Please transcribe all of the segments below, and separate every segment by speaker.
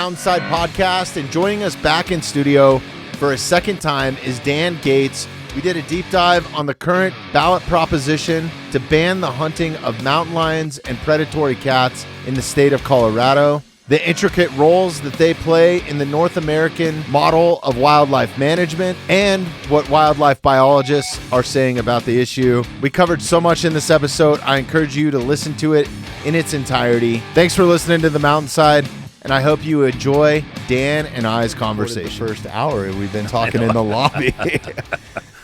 Speaker 1: Mountainside Podcast, and joining us back in studio for a second time is Dan Gates. We did a deep dive on the current ballot proposition to ban the hunting of mountain lions and predatory cats in the state of Colorado, the intricate roles that they play in the North American model of wildlife management, and what wildlife biologists are saying about the issue. We covered so much in this episode. I encourage you to listen to it in its entirety. Thanks for listening to The Mountainside, and I hope you enjoy Dan and I's conversation. The first hour we've been talking in the lobby.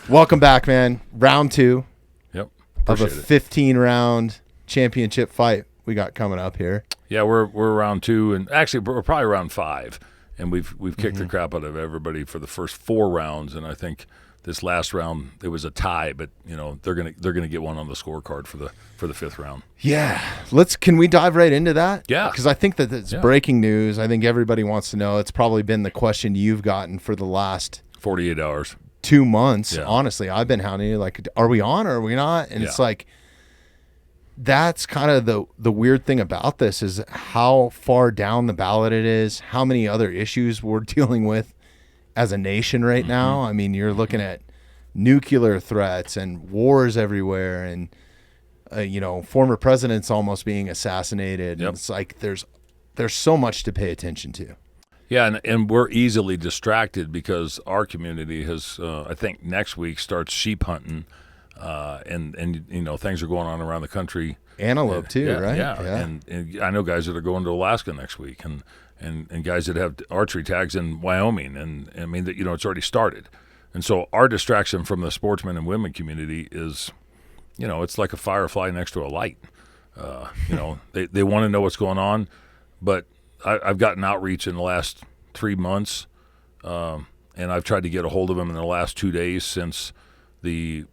Speaker 1: Welcome back, man. Round 2 of a 15-round championship fight we got coming up here.
Speaker 2: Yeah, we're round 2, and actually we're probably round 5, and we've kicked the crap out of everybody for the first 4 rounds, and I think this last round it was a tie, but they're gonna get one on the scorecard for the 5th round.
Speaker 1: Yeah, can we dive right into that?
Speaker 2: Yeah,
Speaker 1: because I think that it's breaking news. I think everybody wants to know. It's probably been the question you've gotten for the last
Speaker 2: 48 hours,
Speaker 1: 2 months. Yeah. Honestly, I've been hounding you like, are we on or are we not? And it's like, that's kind of the weird thing about this is how far down the ballot it is, how many other issues we're dealing with as a nation right now. I mean, you're looking at nuclear threats and wars everywhere, and former presidents almost being assassinated.
Speaker 2: Yep.
Speaker 1: And it's like there's so much to pay attention to.
Speaker 2: Yeah, and we're easily distracted because our community has, I think next week starts sheep hunting. And things are going on around the country.
Speaker 1: Antelope too, right?
Speaker 2: Yeah. And I know guys that are going to Alaska next week, and guys that have archery tags in Wyoming, and I mean that it's already started. And so our distraction from the sportsmen and women community is, it's like a firefly next to a light. They want to know what's going on, but I've gotten outreach in the last 3 months, and I've tried to get a hold of them in the last 2 days since the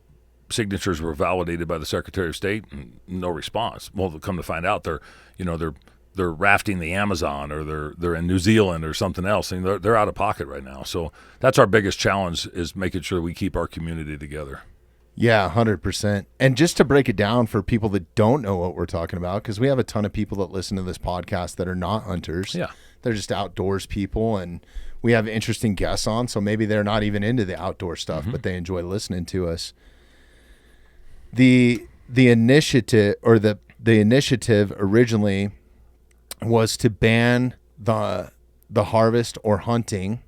Speaker 2: signatures were validated by the Secretary of State, and no response. Well, come to find out, they're rafting the Amazon, or they're in New Zealand or something else, and they're out of pocket right now. So that's our biggest challenge, is making sure we keep our community together.
Speaker 1: Yeah, 100%. And just to break it down for people that don't know what we're talking about, because we have a ton of people that listen to this podcast that are not hunters.
Speaker 2: Yeah,
Speaker 1: they're just outdoors people, and we have interesting guests on, so maybe they're not even into the outdoor stuff, but they enjoy listening to us. The initiative originally was to ban the harvest or hunting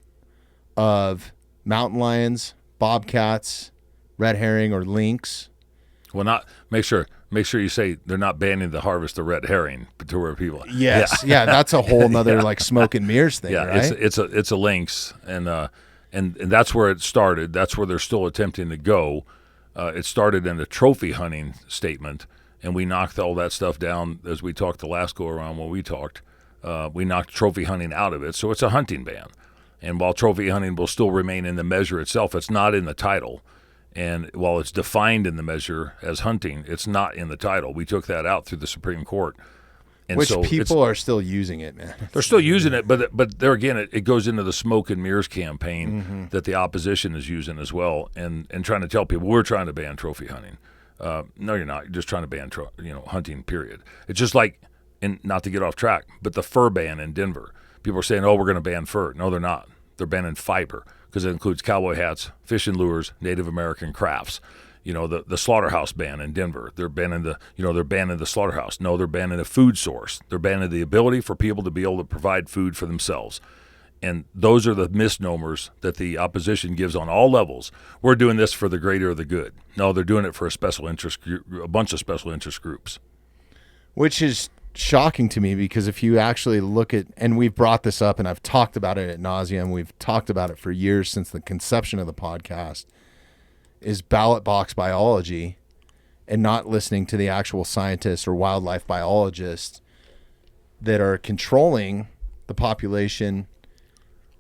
Speaker 1: of mountain lions, bobcats, red herring, or lynx.
Speaker 2: Well, not make sure you say they're not banning the harvest of red herring, but to where people.
Speaker 1: Yes, yeah, that's a whole nother like smoke and mirrors thing.
Speaker 2: Yeah,
Speaker 1: right?
Speaker 2: it's a lynx, and that's where it started. That's where they're still attempting to go. It started in a trophy hunting statement, and we knocked all that stuff down as we talked the last go-around when we talked. We knocked trophy hunting out of it, so it's a hunting ban. And while trophy hunting will still remain in the measure itself, it's not in the title. And while it's defined in the measure as hunting, it's not in the title. We took that out through the Supreme Court. And
Speaker 1: which so people are still using it, man.
Speaker 2: They're still using it, but there again, it goes into the smoke and mirrors campaign that the opposition is using as well, and trying to tell people we're trying to ban trophy hunting. No, you're not. You're just trying to ban hunting. Period. It's just like, and not to get off track, but the fur ban in Denver. People are saying, "Oh, we're going to ban fur." No, they're not. They're banning fiber because it includes cowboy hats, fishing lures, Native American crafts. The slaughterhouse ban in Denver. They're banning the slaughterhouse. No, they're banning the food source. They're banning the ability for people to be able to provide food for themselves. And those are the misnomers that the opposition gives on all levels. We're doing this for the greater of the good. No, they're doing it for a bunch of special interest groups.
Speaker 1: Which is shocking to me, because if you actually look at, and we've brought this up and I've talked about it ad nauseum, we've talked about it for years since the conception of the podcast, is ballot box biology, and not listening to the actual scientists or wildlife biologists that are controlling the population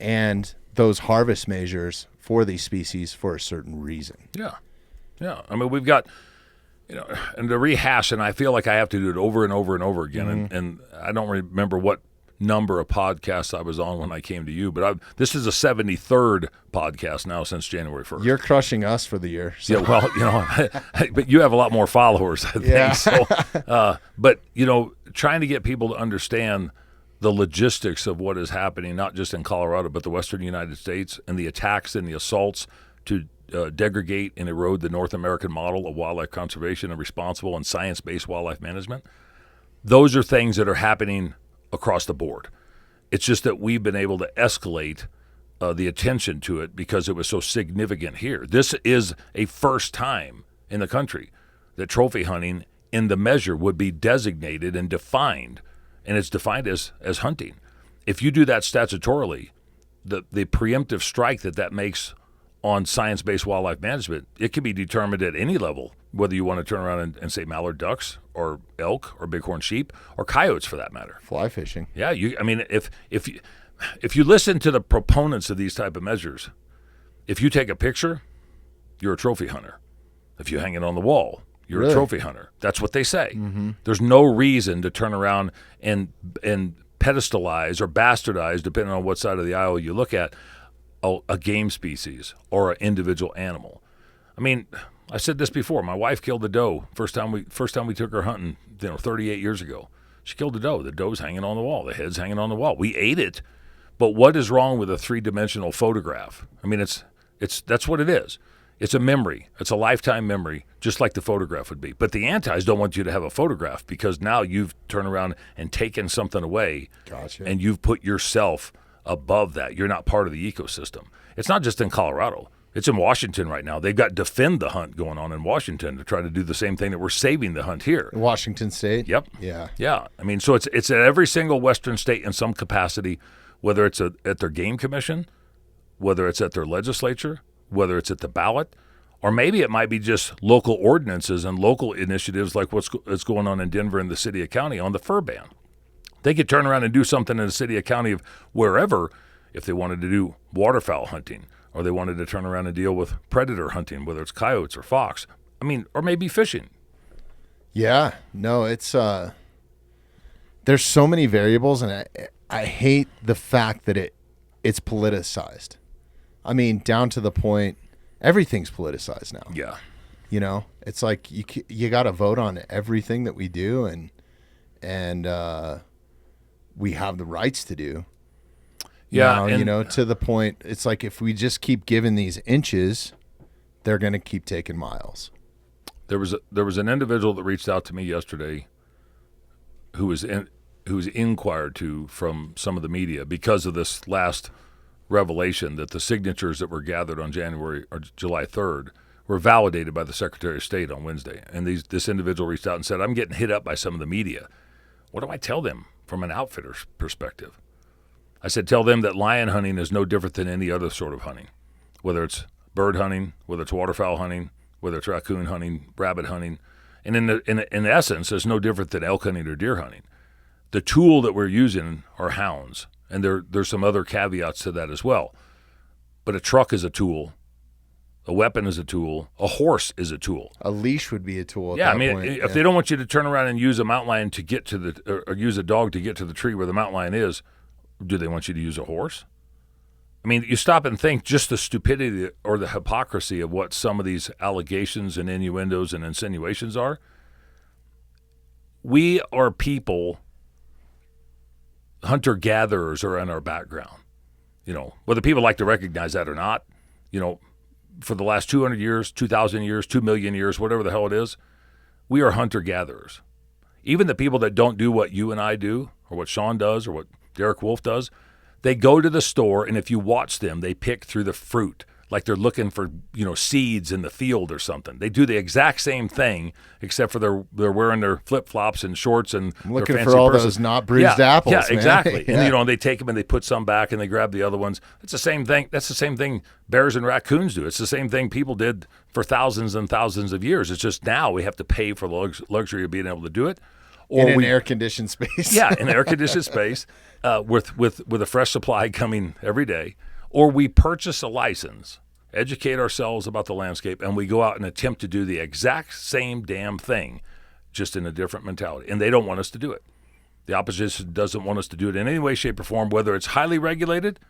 Speaker 1: and those harvest measures for these species for a certain reason.
Speaker 2: Yeah. I mean, we've got, and to rehash, and I feel like I have to do it over and over and over again, and I don't remember what number of podcasts I was on when I came to you, but this is a 73rd podcast now since January 1st.
Speaker 1: You're crushing us for the year. So.
Speaker 2: Yeah, well, but you have a lot more followers, I think. Yeah. So, but trying to get people to understand the logistics of what is happening, not just in Colorado, but the western United States, and the attacks and the assaults to degrade and erode the North American model of wildlife conservation and responsible and science-based wildlife management. Those are things that are happening across the board. It's just that we've been able to escalate the attention to it because it was so significant here. This is a first time in the country that trophy hunting in the measure would be designated and defined, and it's defined as hunting. If you do that statutorily, the preemptive strike that makes on science-based wildlife management, it can be determined at any level, whether you want to turn around and say mallard ducks or elk or bighorn sheep or coyotes for that matter.
Speaker 1: Fly fishing.
Speaker 2: Yeah, if you listen to the proponents of these type of measures, if you take a picture, you're a trophy hunter. If you hang it on the wall, you're
Speaker 1: Really?
Speaker 2: a trophy hunter. That's what they say. There's no reason to turn around and pedestalize or bastardize, depending on what side of the aisle you look at, a game species or an individual animal. I mean, I said this before. My wife killed a doe first time we took her hunting, 38 years ago. She killed a doe. The doe's hanging on the wall. The head's hanging on the wall. We ate it. But what is wrong with a three-dimensional photograph? I mean, that's what it is. It's a memory. It's a lifetime memory, just like the photograph would be. But the antis don't want you to have a photograph because now you've turned around and taken something away.
Speaker 1: Gotcha.
Speaker 2: And you've put yourself above that. You're not part of the ecosystem. It's not just in Colorado. It's in Washington right now. They've got Defend the Hunt going on in Washington to try to do the same thing that we're saving the hunt here.
Speaker 1: Washington State?
Speaker 2: Yep.
Speaker 1: Yeah.
Speaker 2: Yeah. I mean, so it's at every single western state in some capacity, whether it's at their game commission, whether it's at their legislature, whether it's at the ballot, or maybe it might be just local ordinances and local initiatives like what's going on in Denver and the city of county on the fur ban. They could turn around and do something in the city of county of wherever if they wanted to do waterfowl hunting or they wanted to turn around and deal with predator hunting, whether it's coyotes or fox. I mean, or maybe fishing.
Speaker 1: Yeah. No, it's there's so many variables, and I hate the fact that it's politicized. I mean, down to the point everything's politicized now.
Speaker 2: Yeah.
Speaker 1: You know, it's like you got to vote on everything that we do, and we have the rights to do.
Speaker 2: Yeah,
Speaker 1: now,
Speaker 2: and
Speaker 1: you know, to the point, it's like if we just keep giving these inches, they're going to keep taking miles.
Speaker 2: There was an individual that reached out to me yesterday who was inquired to from some of the media because of this last revelation that the signatures that were gathered on July 3rd were validated by the Secretary of State on Wednesday. And this individual reached out and said, I'm getting hit up by some of the media. What do I tell them from an outfitter's perspective? I said, tell them that lion hunting is no different than any other sort of hunting, whether it's bird hunting, whether it's waterfowl hunting, whether it's raccoon hunting, rabbit hunting. And in essence, it's no different than elk hunting or deer hunting. The tool that we're using are hounds, and there's some other caveats to that as well. But a truck is a tool. A weapon is a tool. A horse is a tool.
Speaker 1: A leash would be a tool at
Speaker 2: yeah,
Speaker 1: that
Speaker 2: I mean,
Speaker 1: point.
Speaker 2: if they don't want you to turn around and use a mountain lion to get to or use a dog to get to the tree where the mountain lion is, do they want you to use a horse? I mean, you stop and think just the stupidity or the hypocrisy of what some of these allegations and innuendos and insinuations are. We are people, hunter-gatherers are in our background. You know, whether people like to recognize that or not, you know, for the last 200 years, 2,000 years, 2 million years, whatever the hell it is, we are hunter-gatherers. Even the people that don't do what you and I do or what Sean does or what Derek Wolf does, they go to the store, and if you watch them, they pick through the fruit like they're looking for, you know, seeds in the field or something. They do the exact same thing, except for they're wearing their flip-flops and shorts and
Speaker 1: I'm looking
Speaker 2: their fancy
Speaker 1: for all
Speaker 2: purses.
Speaker 1: those not bruised
Speaker 2: yeah,
Speaker 1: apples.
Speaker 2: Yeah,
Speaker 1: man.
Speaker 2: exactly.
Speaker 1: Yeah.
Speaker 2: And you know, they take them and they put some back and they grab the other ones. It's the same thing. That's the same thing bears and raccoons do. It's the same thing people did for thousands and thousands of years. It's just now we have to pay for the luxury of being able to do it.
Speaker 1: Or in an air-conditioned space.
Speaker 2: Yeah, in an air-conditioned space with a fresh supply coming every day. Or we purchase a license, educate ourselves about the landscape, and we go out and attempt to do the exact same damn thing, just in a different mentality. And they don't want us to do it. The opposition doesn't want us to do it in any way, shape, or form, whether it's highly regulated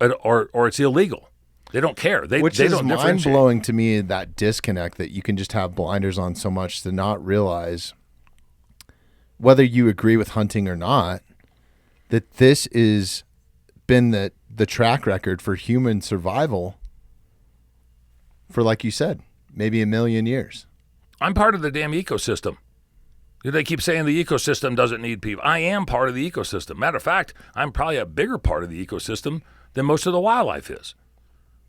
Speaker 2: or it's illegal. They don't care. They
Speaker 1: Which
Speaker 2: they
Speaker 1: is
Speaker 2: don't differentiate.
Speaker 1: mind-blowing to me, that disconnect that you can just have blinders on so much to not realize whether you agree with hunting or not, that this is been the track record for human survival for, like you said, maybe 1,000,000 years.
Speaker 2: I'm part of the damn ecosystem. They keep saying the ecosystem doesn't need people. I am part of the ecosystem. Matter of fact, I'm probably a bigger part of the ecosystem than most of the wildlife is.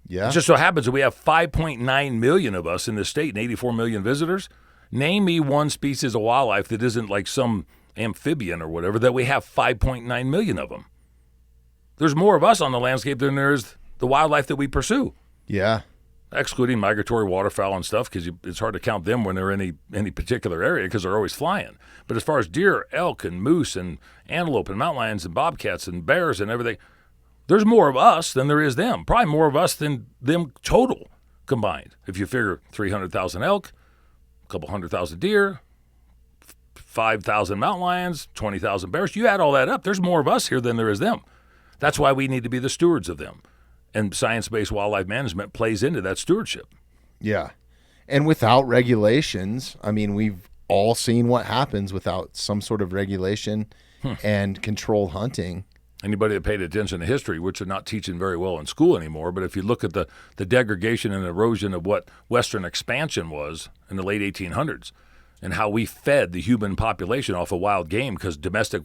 Speaker 1: Yeah.
Speaker 2: It just so happens that we have 5.9 million of us in this state and 84 million visitors. Name me one species of wildlife that isn't like some amphibian or whatever, that we have 5.9 million of them. There's more of us on the landscape than there is the wildlife that we pursue.
Speaker 1: Yeah.
Speaker 2: Excluding migratory waterfowl and stuff, because it's hard to count them when they're in any particular area because they're always flying. But as far as deer, elk, and moose, and antelope, and mountain lions, and bobcats, and bears, and everything, there's more of us than there is them. Probably more of us than them total combined. If you figure 300,000 elk, a couple 100,000 deer, 5,000 mountain lions, 20,000 bears, you add all that up, there's more of us here than there is them. That's why we need to be the stewards of them. And science-based wildlife management plays into that stewardship.
Speaker 1: Yeah. And without regulations, I mean, we've all seen what happens without some sort of regulation and controlled hunting.
Speaker 2: Anybody that paid attention to history, which they're not teaching very well in school anymore, but if you look at the degradation and erosion of what Western expansion was in the late 1800s and how we fed the human population off of wild game because domestic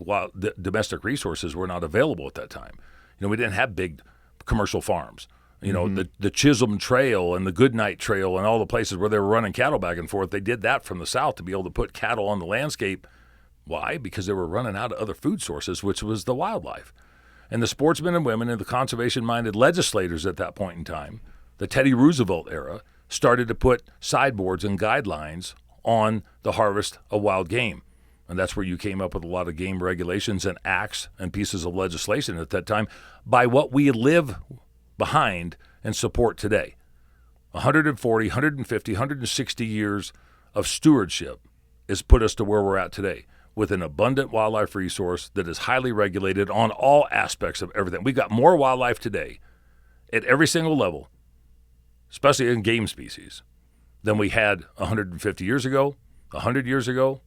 Speaker 2: resources were not available at that time. We didn't have big commercial farms. The Chisholm Trail and the Goodnight Trail and all the places where they were running cattle back and forth, they did that from the south to be able to put cattle on the landscape. Why? Because they were running out of other food sources, which was the wildlife. And the sportsmen and women and the conservation-minded legislators at that point in time, the Teddy Roosevelt era, started to put sideboards and guidelines on the harvest of wild game. And that's where you came up with a lot of game regulations and acts and pieces of legislation at that time by what we live behind and support today. 140, 150, 160 years of stewardship has put us to where we're at today with an abundant wildlife resource that is highly regulated on all aspects of everything. We've got more wildlife today at every single level, especially in game species, than we had 150 years ago, 100 years ago,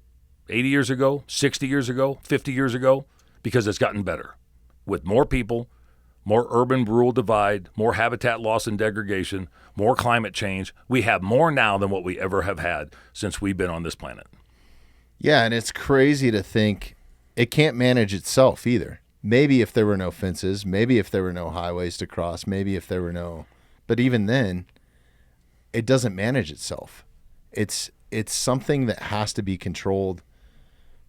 Speaker 2: 80 years ago, 60 years ago, 50 years ago, because it's gotten better. With more people, more urban-rural divide, more habitat loss and degradation, more climate change, we have more now than what we ever have had since we've been on this planet.
Speaker 1: Yeah, and it's crazy to think it can't manage itself either. Maybe if there were no fences, maybe if there were no highways to cross, maybe if there were no... But even then, it doesn't manage itself. It's something that has to be controlled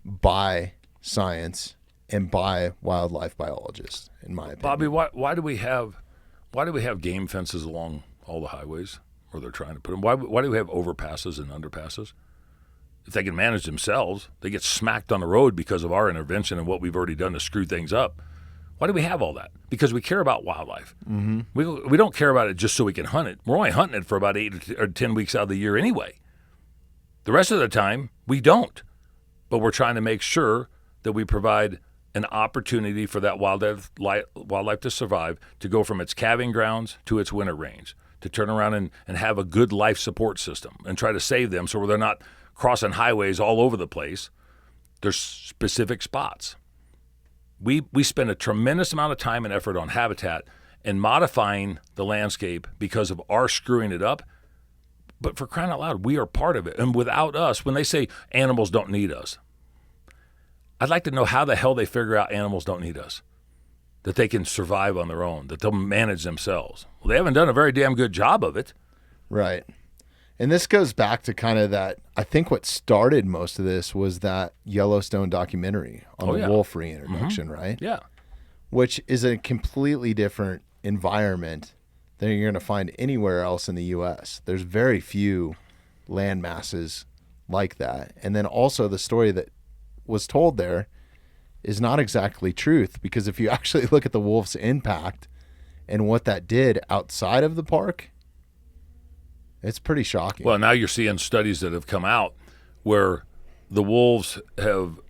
Speaker 1: by science and by wildlife biologists, in my opinion.
Speaker 2: Bobby, why do we have game fences along all the highways where they're trying to put them? Why do we have overpasses and underpasses? If they can manage themselves, they get smacked on the road because of our intervention and what we've already done to screw things up. Why do we have all that? Because we care about wildlife. Mm-hmm. We don't care about it just so we can hunt it. We're only hunting it for about 8 or 10 weeks out of the year anyway. The rest of the time, we don't. But we're trying to make sure that we provide an opportunity for that wildlife to survive, to go from its calving grounds to its winter range, to turn around and have a good life support system and try to save them so they're not crossing highways all over the place. There's specific spots. We spend a tremendous amount of time and effort on habitat and modifying the landscape because of our screwing it up. But for crying out loud, we are part of it. And without us, when they say animals don't need us, I'd like to know how the hell they figure out animals don't need us, that they can survive on their own, that they'll manage themselves. Well, they haven't done a very damn good job of it.
Speaker 1: Right. And this goes back to kind of that, I think what started most of this was that Yellowstone documentary on the wolf reintroduction, right?
Speaker 2: Yeah.
Speaker 1: Which is a completely different environment than you're going to find anywhere else in the U.S. There's very few land masses like that. And then also the story that was told there is not exactly truth, because if you actually look at the wolf's impact and what that did outside of the park, it's pretty shocking.
Speaker 2: Well, now you're seeing studies that have come out where the wolves have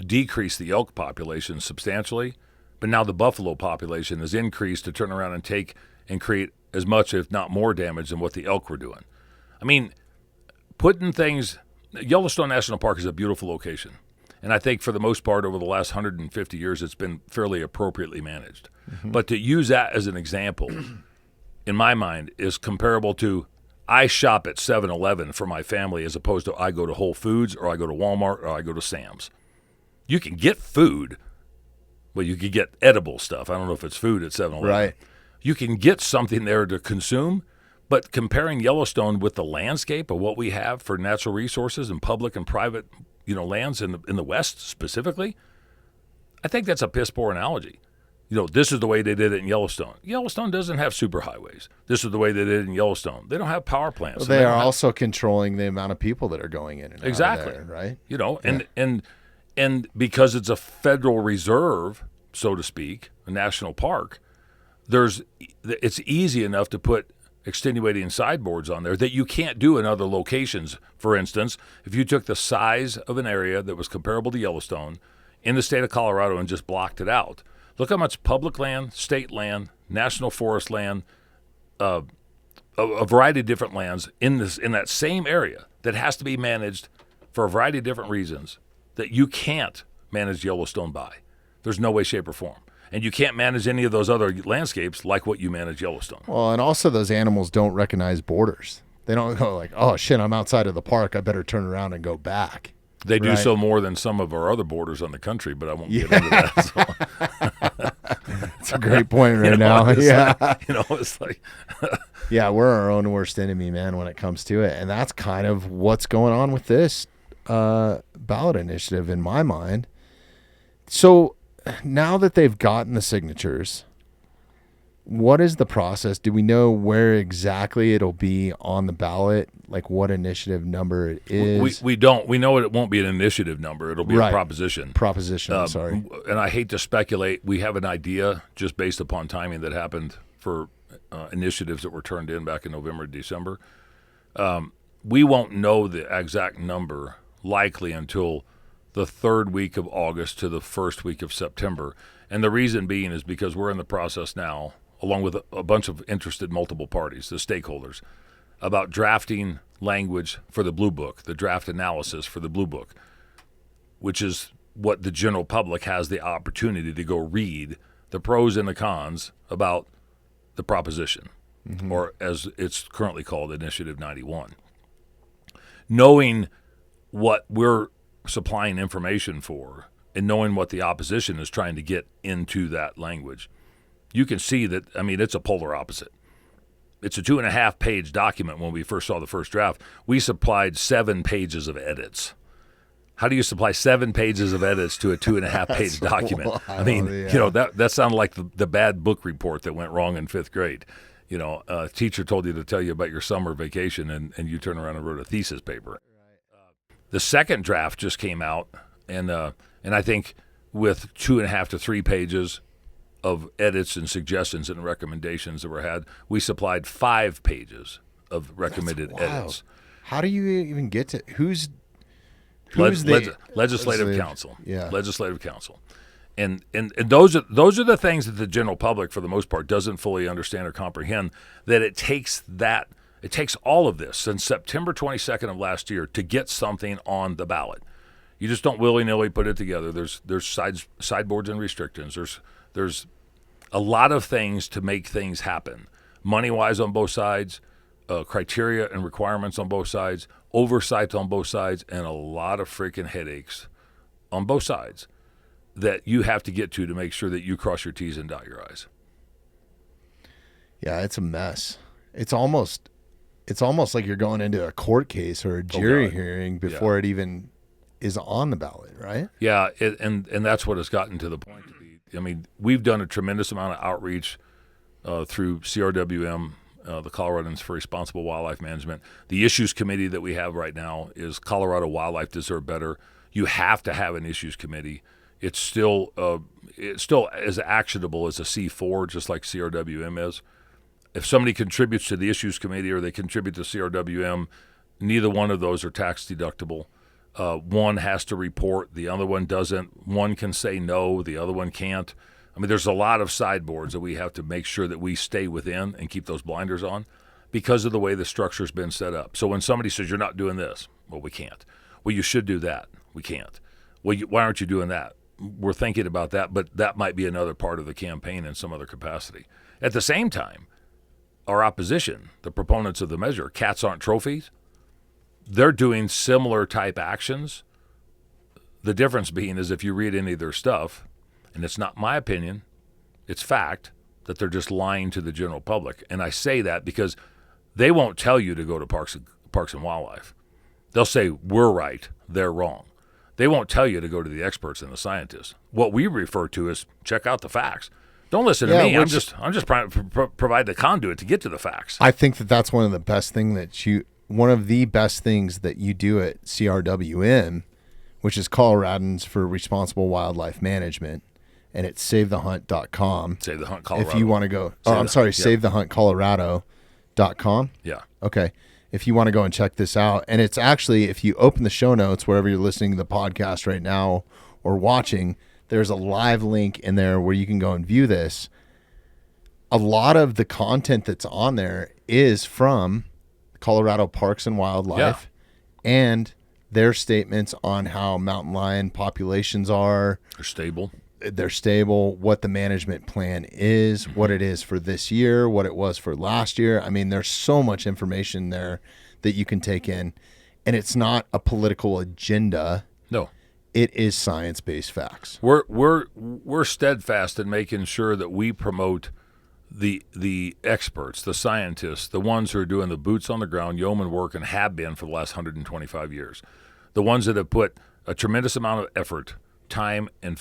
Speaker 2: decreased the elk population substantially, but now the buffalo population has increased to turn around and take and create as much, if not more, damage than what the elk were doing. I mean, putting things... Yellowstone National Park is a beautiful location. And I think for the most part over the last 150 years, it's been fairly appropriately managed. But to use that as an example, in my mind, is comparable to I shop at 7-Eleven for my family as opposed to I go to Whole Foods or I go to Walmart or I go to Sam's. You can get food, but you can get edible stuff. I don't know if it's food at 7-Eleven.
Speaker 1: Right.
Speaker 2: You can get something there to consume, but comparing Yellowstone with the landscape of what we have for natural resources and public and private, lands in the West specifically, I think that's a piss poor analogy. This is the way they did it in Yellowstone. Yellowstone doesn't have superhighways. This is the way they did it in Yellowstone. They don't have power plants.
Speaker 1: Well, they are also controlling the amount of people that are going in and out
Speaker 2: exactly
Speaker 1: of there, right?
Speaker 2: And because it's a federal reserve, so to speak, a national park, it's easy enough to put extenuating sideboards on there that you can't do in other locations. For instance, if you took the size of an area that was comparable to Yellowstone in the state of Colorado and just blocked it out, look how much public land, state land, national forest land, a variety of different lands in that same area that has to be managed for a variety of different reasons that you can't manage Yellowstone by. There's no way, shape, or form. And you can't manage any of those other landscapes like what you manage Yellowstone.
Speaker 1: Well, and also those animals don't recognize borders. They don't go like, oh, shit, I'm outside of the park. I better turn around and go back.
Speaker 2: They do so more than some of our other borders on the country, but I won't get into that. So.
Speaker 1: That's a great point now.
Speaker 2: It's like
Speaker 1: yeah, we're our own worst enemy, man, when it comes to it. And that's kind of what's going on with this ballot initiative in my mind. So now that they've gotten the signatures, what is the process? Do we know where exactly it'll be on the ballot? Like what initiative number it is?
Speaker 2: We don't. We know it won't be an initiative number. It'll be a proposition.
Speaker 1: Proposition, sorry.
Speaker 2: And I hate to speculate. We have an idea just based upon timing that happened for initiatives that were turned in back in November, December. We won't know the exact number likely until the third week of August to the first week of September. And the reason being is because we're in the process now, along with a bunch of interested multiple parties, the stakeholders, about drafting language for the Blue Book, the draft analysis for the Blue Book, which is what the general public has the opportunity to go read, the pros and the cons about the proposition, or as it's currently called, Initiative 91. Knowing what we're supplying information for and knowing what the opposition is trying to get into that language, you can see that, it's a polar opposite. It's a 2.5-page document. When we first saw the first draft, we supplied 7 pages of edits. How do you supply 7 pages of edits to a 2.5-page document? That sounded like the bad book report that went wrong in 5th grade. A teacher told you to tell you about your summer vacation, and you turn around and wrote a thesis paper. The second draft just came out, and I think with 2.5 to 3 pages of edits and suggestions and recommendations that were had, we supplied 5 pages of recommended edits.
Speaker 1: How do you even get to who's
Speaker 2: the legislative council?
Speaker 1: Yeah,
Speaker 2: legislative council, and those are the things that the general public, for the most part, doesn't fully understand or comprehend. That it takes all of this since September 22nd of last year to get something on the ballot. You just don't willy-nilly put it together. There's sideboards and restrictions. There's a lot of things to make things happen, money-wise on both sides, criteria and requirements on both sides, oversight on both sides, and a lot of freaking headaches on both sides that you have to get to make sure that you cross your T's and dot your I's.
Speaker 1: Yeah, it's a mess. It's almost like you're going into a court case or a jury hearing before it even is on the ballot, right?
Speaker 2: Yeah, and that's what has gotten to the point to be. We've done a tremendous amount of outreach through CRWM, the Coloradans for Responsible Wildlife Management. The issues committee that we have right now is Colorado Wildlife Deserve Better. You have to have an issues committee. It's still as actionable as a C4, just like CRWM is. If somebody contributes to the issues committee or they contribute to CRWM, neither one of those are tax deductible. One has to report, the other one doesn't. One can say no, the other one can't. There's a lot of sideboards that we have to make sure that we stay within and keep those blinders on because of the way the structure's been set up. So when somebody says, you're not doing this, well, we can't. Well, you should do that. We can't. Well, why aren't you doing that? We're thinking about that, but that might be another part of the campaign in some other capacity. At the same time, our opposition, the proponents of the measure, cats aren't trophies, they're doing similar type actions. The difference being is if you read any of their stuff, and it's not my opinion, it's fact, that they're just lying to the general public. And I say that because they won't tell you to go to Parks and Wildlife. They'll say, we're right, they're wrong. They won't tell you to go to the experts and the scientists. What we refer to is check out the facts. Don't listen to me. I'm just trying to provide the conduit to get to the facts.
Speaker 1: I think that's one of the best things that you do at CRWM, which is Coloradans for Responsible Wildlife Management, and it's savethehunt.com.
Speaker 2: Save the Hunt Colorado.
Speaker 1: If you want to go, savethehuntcolorado.com.
Speaker 2: Yeah.
Speaker 1: Okay. If you want to go and check this out, and it's actually, if you open the show notes wherever you're listening to the podcast right now or watching, there's a live link in there where you can go and view this. A lot of the content that's on there is from Colorado Parks and Wildlife and their statements on how mountain lion populations are. They're stable, what the management plan is, what it is for this year, what it was for last year. I mean, there's so much information there that you can take in, and it's not a political agenda.
Speaker 2: No.
Speaker 1: It is science-based facts.
Speaker 2: We're steadfast in making sure that we promote the experts, the scientists, the ones who are doing the boots on the ground yeoman work and have been for the last 125 years. The ones that have put a tremendous amount of effort, time, and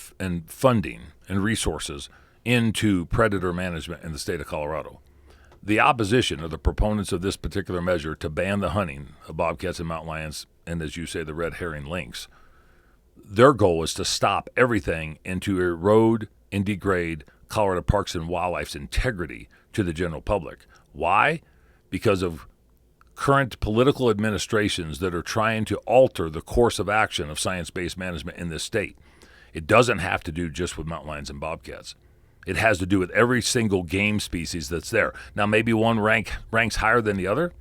Speaker 2: funding and resources into predator management in the state of Colorado. The opposition, or the proponents of this particular measure to ban the hunting of bobcats and mountain lions, and as you say, the red herring lynx, their goal is to stop everything and to erode and degrade Colorado Parks and Wildlife's integrity to the general public. Why? Because of current political administrations that are trying to alter the course of action of science-based management in this state. It doesn't have to do just with mountain lions and bobcats. It has to do with every single game species that's there. Now, maybe one ranks higher than the other,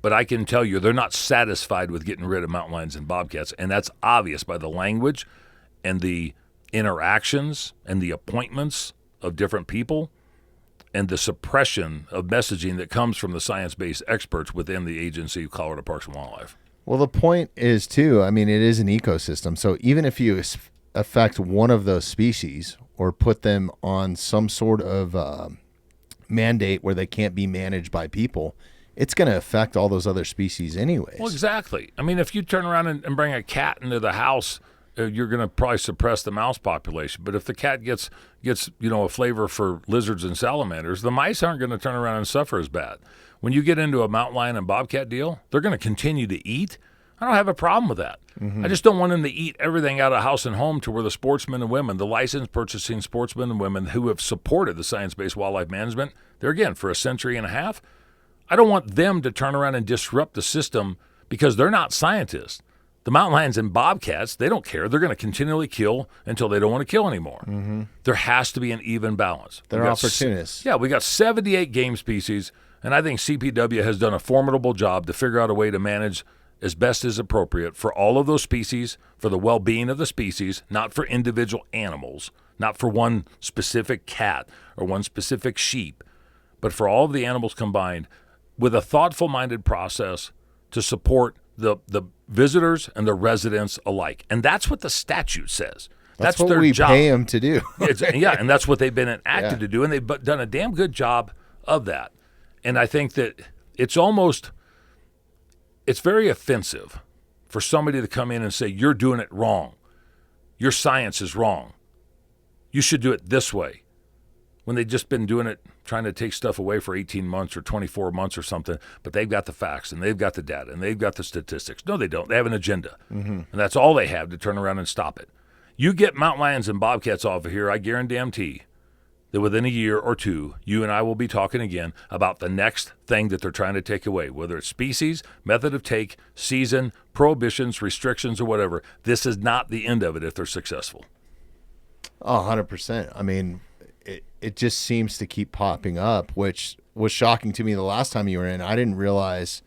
Speaker 2: but I can tell you they're not satisfied with getting rid of mountain lions and bobcats, and that's obvious by the language and the interactions and the appointments of different people and the suppression of messaging that comes from the science-based experts within the agency of Colorado Parks and Wildlife.
Speaker 1: Well, the point is, too, I mean, it is an ecosystem. So even if you affect one of those species or put them on some sort of mandate where they can't be managed by people, it's going to affect all those other species anyways.
Speaker 2: Well, exactly. I mean, if you turn around and bring a cat into the house, you're going to probably suppress the mouse population. But if the cat gets a flavor for lizards and salamanders, the mice aren't going to turn around and suffer as bad. When you get into a mountain lion and bobcat deal, they're going to continue to eat. I don't have a problem with that. Mm-hmm. I just don't want them to eat everything out of house and home to where the sportsmen and women, the licensed purchasing sportsmen and women who have supported the science-based wildlife management, they're, again, for a century and a half, I don't want them to turn around and disrupt the system because they're not scientists. The mountain lions and bobcats, they don't care. They're going to continually kill until they don't want to kill anymore. Mm-hmm. There has to be an even balance.
Speaker 1: They're opportunists.
Speaker 2: We got 78 game species, and I think CPW has done a formidable job to figure out a way to manage as best as appropriate for all of those species, for the well-being of the species, not for individual animals, not for one specific cat or one specific sheep, but for all of the animals combined with a thoughtful-minded process to support the visitors and the residents alike. And that's what the statute says.
Speaker 1: That's what
Speaker 2: their
Speaker 1: we
Speaker 2: job.
Speaker 1: Pay them to do.
Speaker 2: And that's what they've been enacted to do, and they've done a damn good job of that. And I think that it's very offensive for somebody to come in and say, you're doing it wrong. Your science is wrong. You should do it this way. When they've just been doing it, trying to take stuff away for 18 months or 24 months or something, but they've got the facts and they've got the data and they've got the statistics. No, they don't. They have an agenda. Mm-hmm. And that's all they have to turn around and stop it. You get mountain lions and bobcats off of here, I guarantee that within a year or two, you and I will be talking again about the next thing that they're trying to take away, whether it's species, method of take, season, prohibitions, restrictions, or whatever. This is not the end of it if they're successful.
Speaker 1: Oh, 100%. I mean, it just seems to keep popping up, which was shocking to me the last time you were in. I didn't realize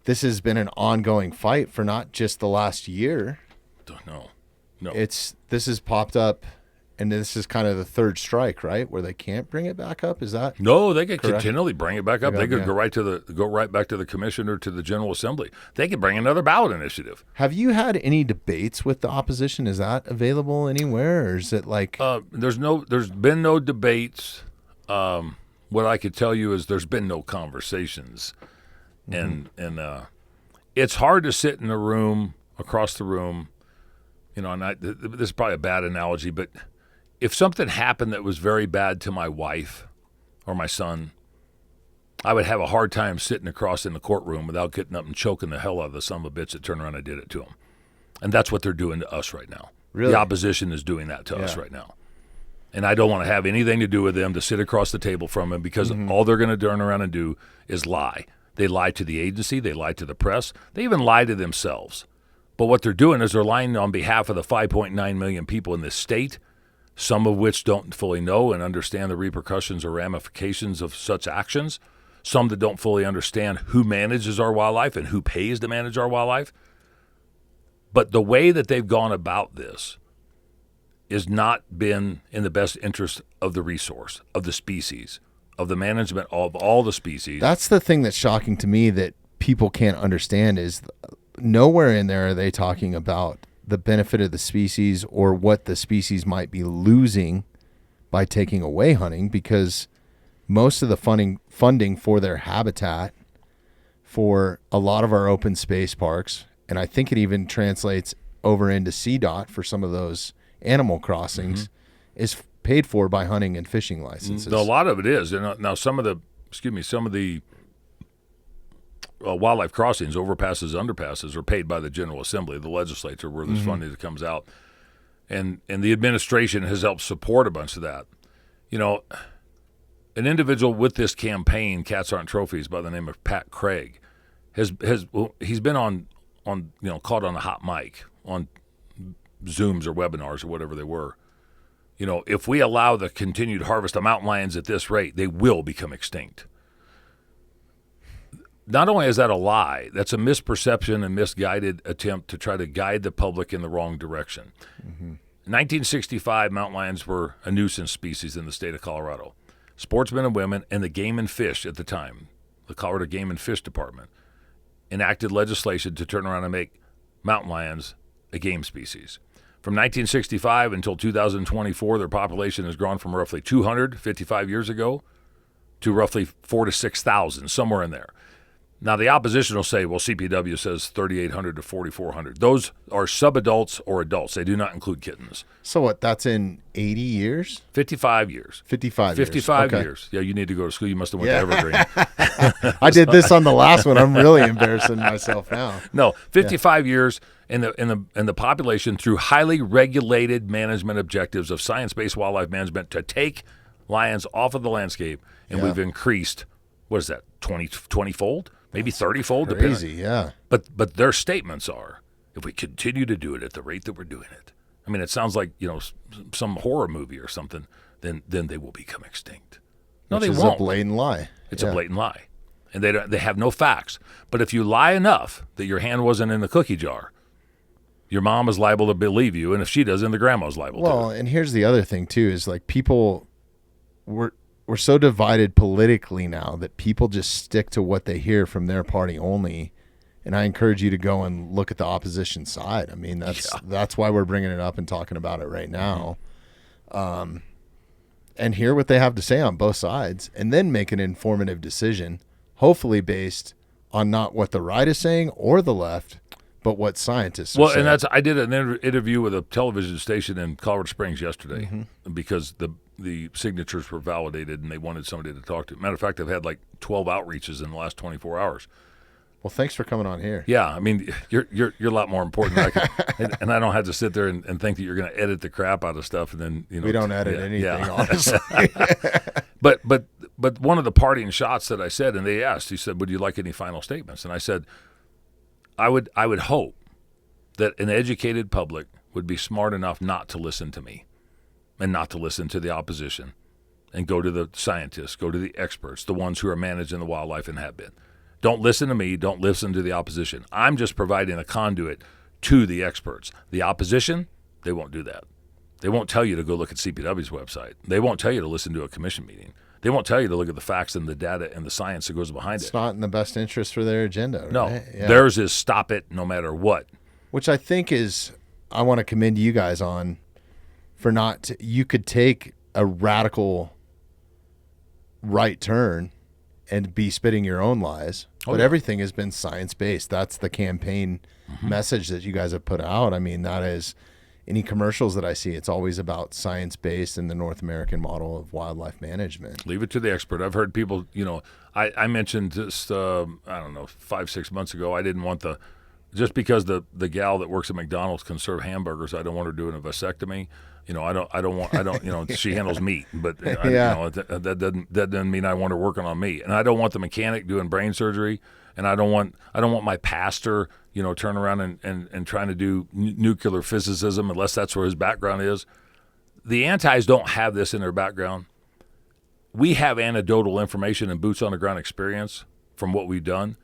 Speaker 1: this has been an ongoing fight for not just the last year.
Speaker 2: No. No.
Speaker 1: this has popped up, and this is kind of the third strike, right, where they can't bring it back up. Is that
Speaker 2: No, they could
Speaker 1: correct?
Speaker 2: continually bring it back up. They could go right back to the commissioner, to the General Assembly. They could bring another ballot initiative.
Speaker 1: Have you had any debates with the opposition? Is that available anywhere, or is it like
Speaker 2: There's been no debates. What I could tell you is there's been no conversations, and it's hard to sit in a room across the room, and this is probably a bad analogy, but if something happened that was very bad to my wife or my son, I would have a hard time sitting across in the courtroom without getting up and choking the hell out of the son of a bitch that turned around and did it to him. And that's what they're doing to us right now.
Speaker 1: Really?
Speaker 2: The opposition is doing that to us right now. And I don't want to have anything to do with them, to sit across the table from them, because all they're going to turn around and do is lie. They lie to the agency. They lie to the press. They even lie to themselves. But what they're doing is they're lying on behalf of the 5.9 million people in this state, some of which don't fully know and understand the repercussions or ramifications of such actions, some that don't fully understand who manages our wildlife and who pays to manage our wildlife. But the way that they've gone about this is not been in the best interest of the resource, of the species, of the management of all the species.
Speaker 1: That's the thing that's shocking to me that people can't understand, is nowhere in there are they talking about the benefit of the species or what the species might be losing by taking away hunting, because most of the funding for their habitat, for a lot of our open space parks, and I think it even translates over into CDOT for some of those animal crossings, is paid for by hunting and fishing licenses.
Speaker 2: A lot of it is. Now some of the wildlife crossings, overpasses, underpasses, are paid by the General Assembly, the legislature, where there's funding that comes out. And the administration has helped support a bunch of that. An individual with this campaign, Cats Aren't Trophies, by the name of Pat Craig, he's been on caught on a hot mic on Zooms or webinars or whatever they were. If we allow the continued harvest of mountain lions at this rate, they will become extinct. Not only is that a lie, that's a misperception and misguided attempt to try to guide the public in the wrong direction. In 1965, mountain lions were a nuisance species in the state of Colorado. Sportsmen and women and the Game and Fish at the time, the Colorado Game and Fish Department, enacted legislation to turn around and make mountain lions a game species. From 1965 until 2024, their population has grown from roughly 200 55 years ago to roughly 4,000 to 6,000, somewhere in there. Now, the opposition will say, well, CPW says 3,800 to 4,400. Those are subadults or adults. They do not include kittens.
Speaker 1: So what, that's in 80 years?
Speaker 2: 55 years.
Speaker 1: 55 years.
Speaker 2: 55 years. Yeah, you need to go to school. You must have went to Evergreen.
Speaker 1: I did this on the last one. I'm really embarrassing myself now.
Speaker 2: No, 55 years, and the population, through highly regulated management objectives of science-based wildlife management, to take lions off of the landscape, and we've increased, what is that, 20-fold? Maybe 30-fold.
Speaker 1: Crazy, yeah.
Speaker 2: But their statements are, if we continue to do it at the rate that we're doing it, I mean, it sounds like some horror movie or something. Then they will become extinct. No, they won't.
Speaker 1: It's a blatant lie.
Speaker 2: It's a blatant lie, and they have no facts. But if you lie enough that your hand wasn't in the cookie jar, your mom is liable to believe you, and if she doesn't, the grandma's liable to.
Speaker 1: Well, and here's the other thing too: is like people we're so divided politically now that people just stick to what they hear from their party only. And I encourage you to go and look at the opposition side. I mean, that's why we're bringing it up and talking about it right now. And hear what they have to say on both sides, and then make an informative decision, hopefully based on not what the right is saying or the left, but what scientists are saying.
Speaker 2: And I did an interview with a television station in Colorado Springs yesterday because the signatures were validated and they wanted somebody to talk to. Matter of fact, I've had like 12 outreaches in the last 24 hours.
Speaker 1: Well, thanks for coming on here.
Speaker 2: Yeah, I mean, you're a lot more important than I can, and I don't have to sit there and think that you're going to edit the crap out of stuff, and then
Speaker 1: we don't edit anything, honestly.
Speaker 2: But one of the parting shots that I said, and they asked, he said, "Would you like any final statements?" And I said, I would hope that an educated public would be smart enough not to listen to me, and not to listen to the opposition, and go to the scientists, go to the experts, the ones who are managing the wildlife and have been. Don't listen to me. Don't listen to the opposition. I'm just providing a conduit to the experts. The opposition, They won't do that. They won't tell you to go look at CPW's website. They won't tell you to listen to a commission meeting. They won't tell you to look at the facts and the data and the science that goes behind it.
Speaker 1: It's not in the best interest for their agenda. Right?
Speaker 2: No, theirs is stop it no matter what.
Speaker 1: Which I think is, I want to commend you guys on for not, you could take a radical right turn and be spitting your own lies. But everything has been science-based. That's the campaign message that you guys have put out. I mean, that is, any commercials that I see, it's always about science-based and the North American model of wildlife management.
Speaker 2: Leave it to the expert. I've heard people, I mentioned just, I don't know, 5-6 months ago, I didn't want just because the gal that works at McDonald's can serve hamburgers, I don't want her doing a vasectomy. She handles meat, but that doesn't mean I want her working on me. And I don't want the mechanic doing brain surgery, and I don't want my pastor, turn around and trying to do nuclear physicism unless that's where his background is. The antis don't have this in their background. We have anecdotal information and boots on the ground experience from what we've done.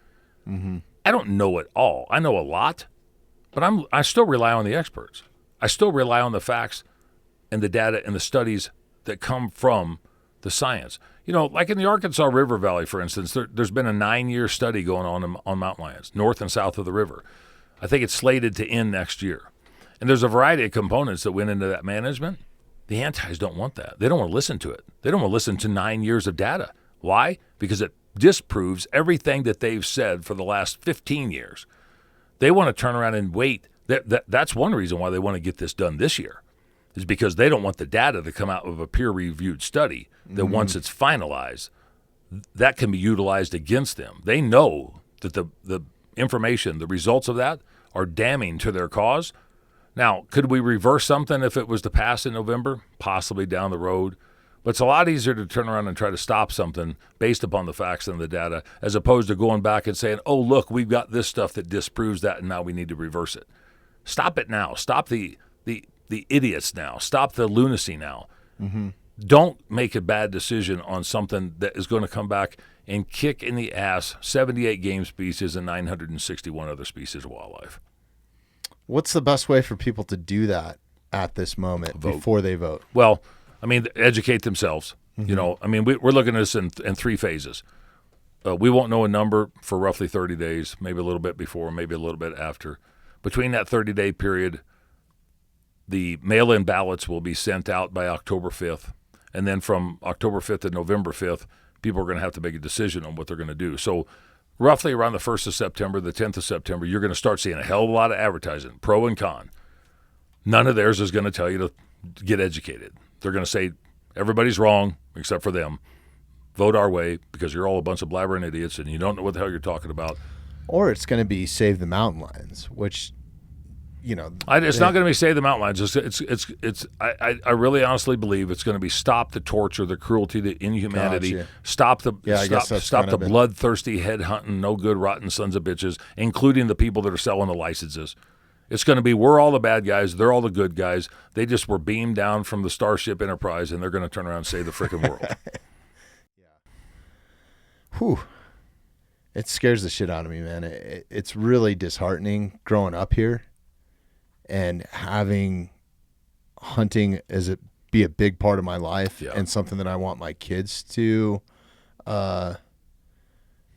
Speaker 2: Mm-hmm. I don't know it all. I know a lot, but I still rely on the experts. I still rely on the facts and the data and the studies that come from the science. Like in the Arkansas River Valley, for instance, there's been a 9-year study going on mountain lions, north and south of the river. I think it's slated to end next year. And there's a variety of components that went into that management. The antis don't want that. They don't want to listen to it. They don't want to listen to 9 years of data. Why? Because it disproves everything that they've said for the last 15 years. They want to turn around and wait. That's one reason why they want to get this done this year, is because they don't want the data to come out of a peer-reviewed study that once it's finalized, that can be utilized against them. They know that the information, the results of that are damning to their cause. Now, could we reverse something if it was to pass in November? Possibly down the road. But it's a lot easier to turn around and try to stop something based upon the facts and the data, as opposed to going back and saying, oh, look, we've got this stuff that disproves that, and now we need to reverse it. Stop it now. Stop the idiots now. Stop the lunacy now. Mm-hmm. Don't make a bad decision on something that is going to come back and kick in the ass 78 game species and 961 other species of wildlife.
Speaker 1: What's the best way for people to do that at this moment before they vote?
Speaker 2: Well, educate themselves. Mm-hmm. We're looking at this in 3 phases. We won't know a number for roughly 30 days, maybe a little bit before, maybe a little bit after. Between that 30-day period, the mail-in ballots will be sent out by October 5th. And then from October 5th to November 5th, people are going to have to make a decision on what they're going to do. So roughly around the 1st of September, the 10th of September, you're going to start seeing a hell of a lot of advertising, pro and con. None of theirs is going to tell you to get educated. They're going to say, everybody's wrong except for them. Vote our way because you're all a bunch of blabbering idiots and you don't know what the hell you're talking about.
Speaker 1: Or it's going to be Save the Mountain Lions, which,
Speaker 2: it's not going to be Save the Mountain Lions. I really honestly believe it's going to be stop the torture, the cruelty, the inhumanity.
Speaker 1: Gotcha.
Speaker 2: Stop the bloodthirsty, head hunting, no good, rotten sons of bitches, including the people that are selling the licenses. It's going to be, we're all the bad guys, they're all the good guys. They just were beamed down from the Starship Enterprise, and they're going to turn around and save the freaking world.
Speaker 1: Whew. It scares the shit out of me, man. It's really disheartening growing up here and having hunting be a big part of my life and something that I want my kids to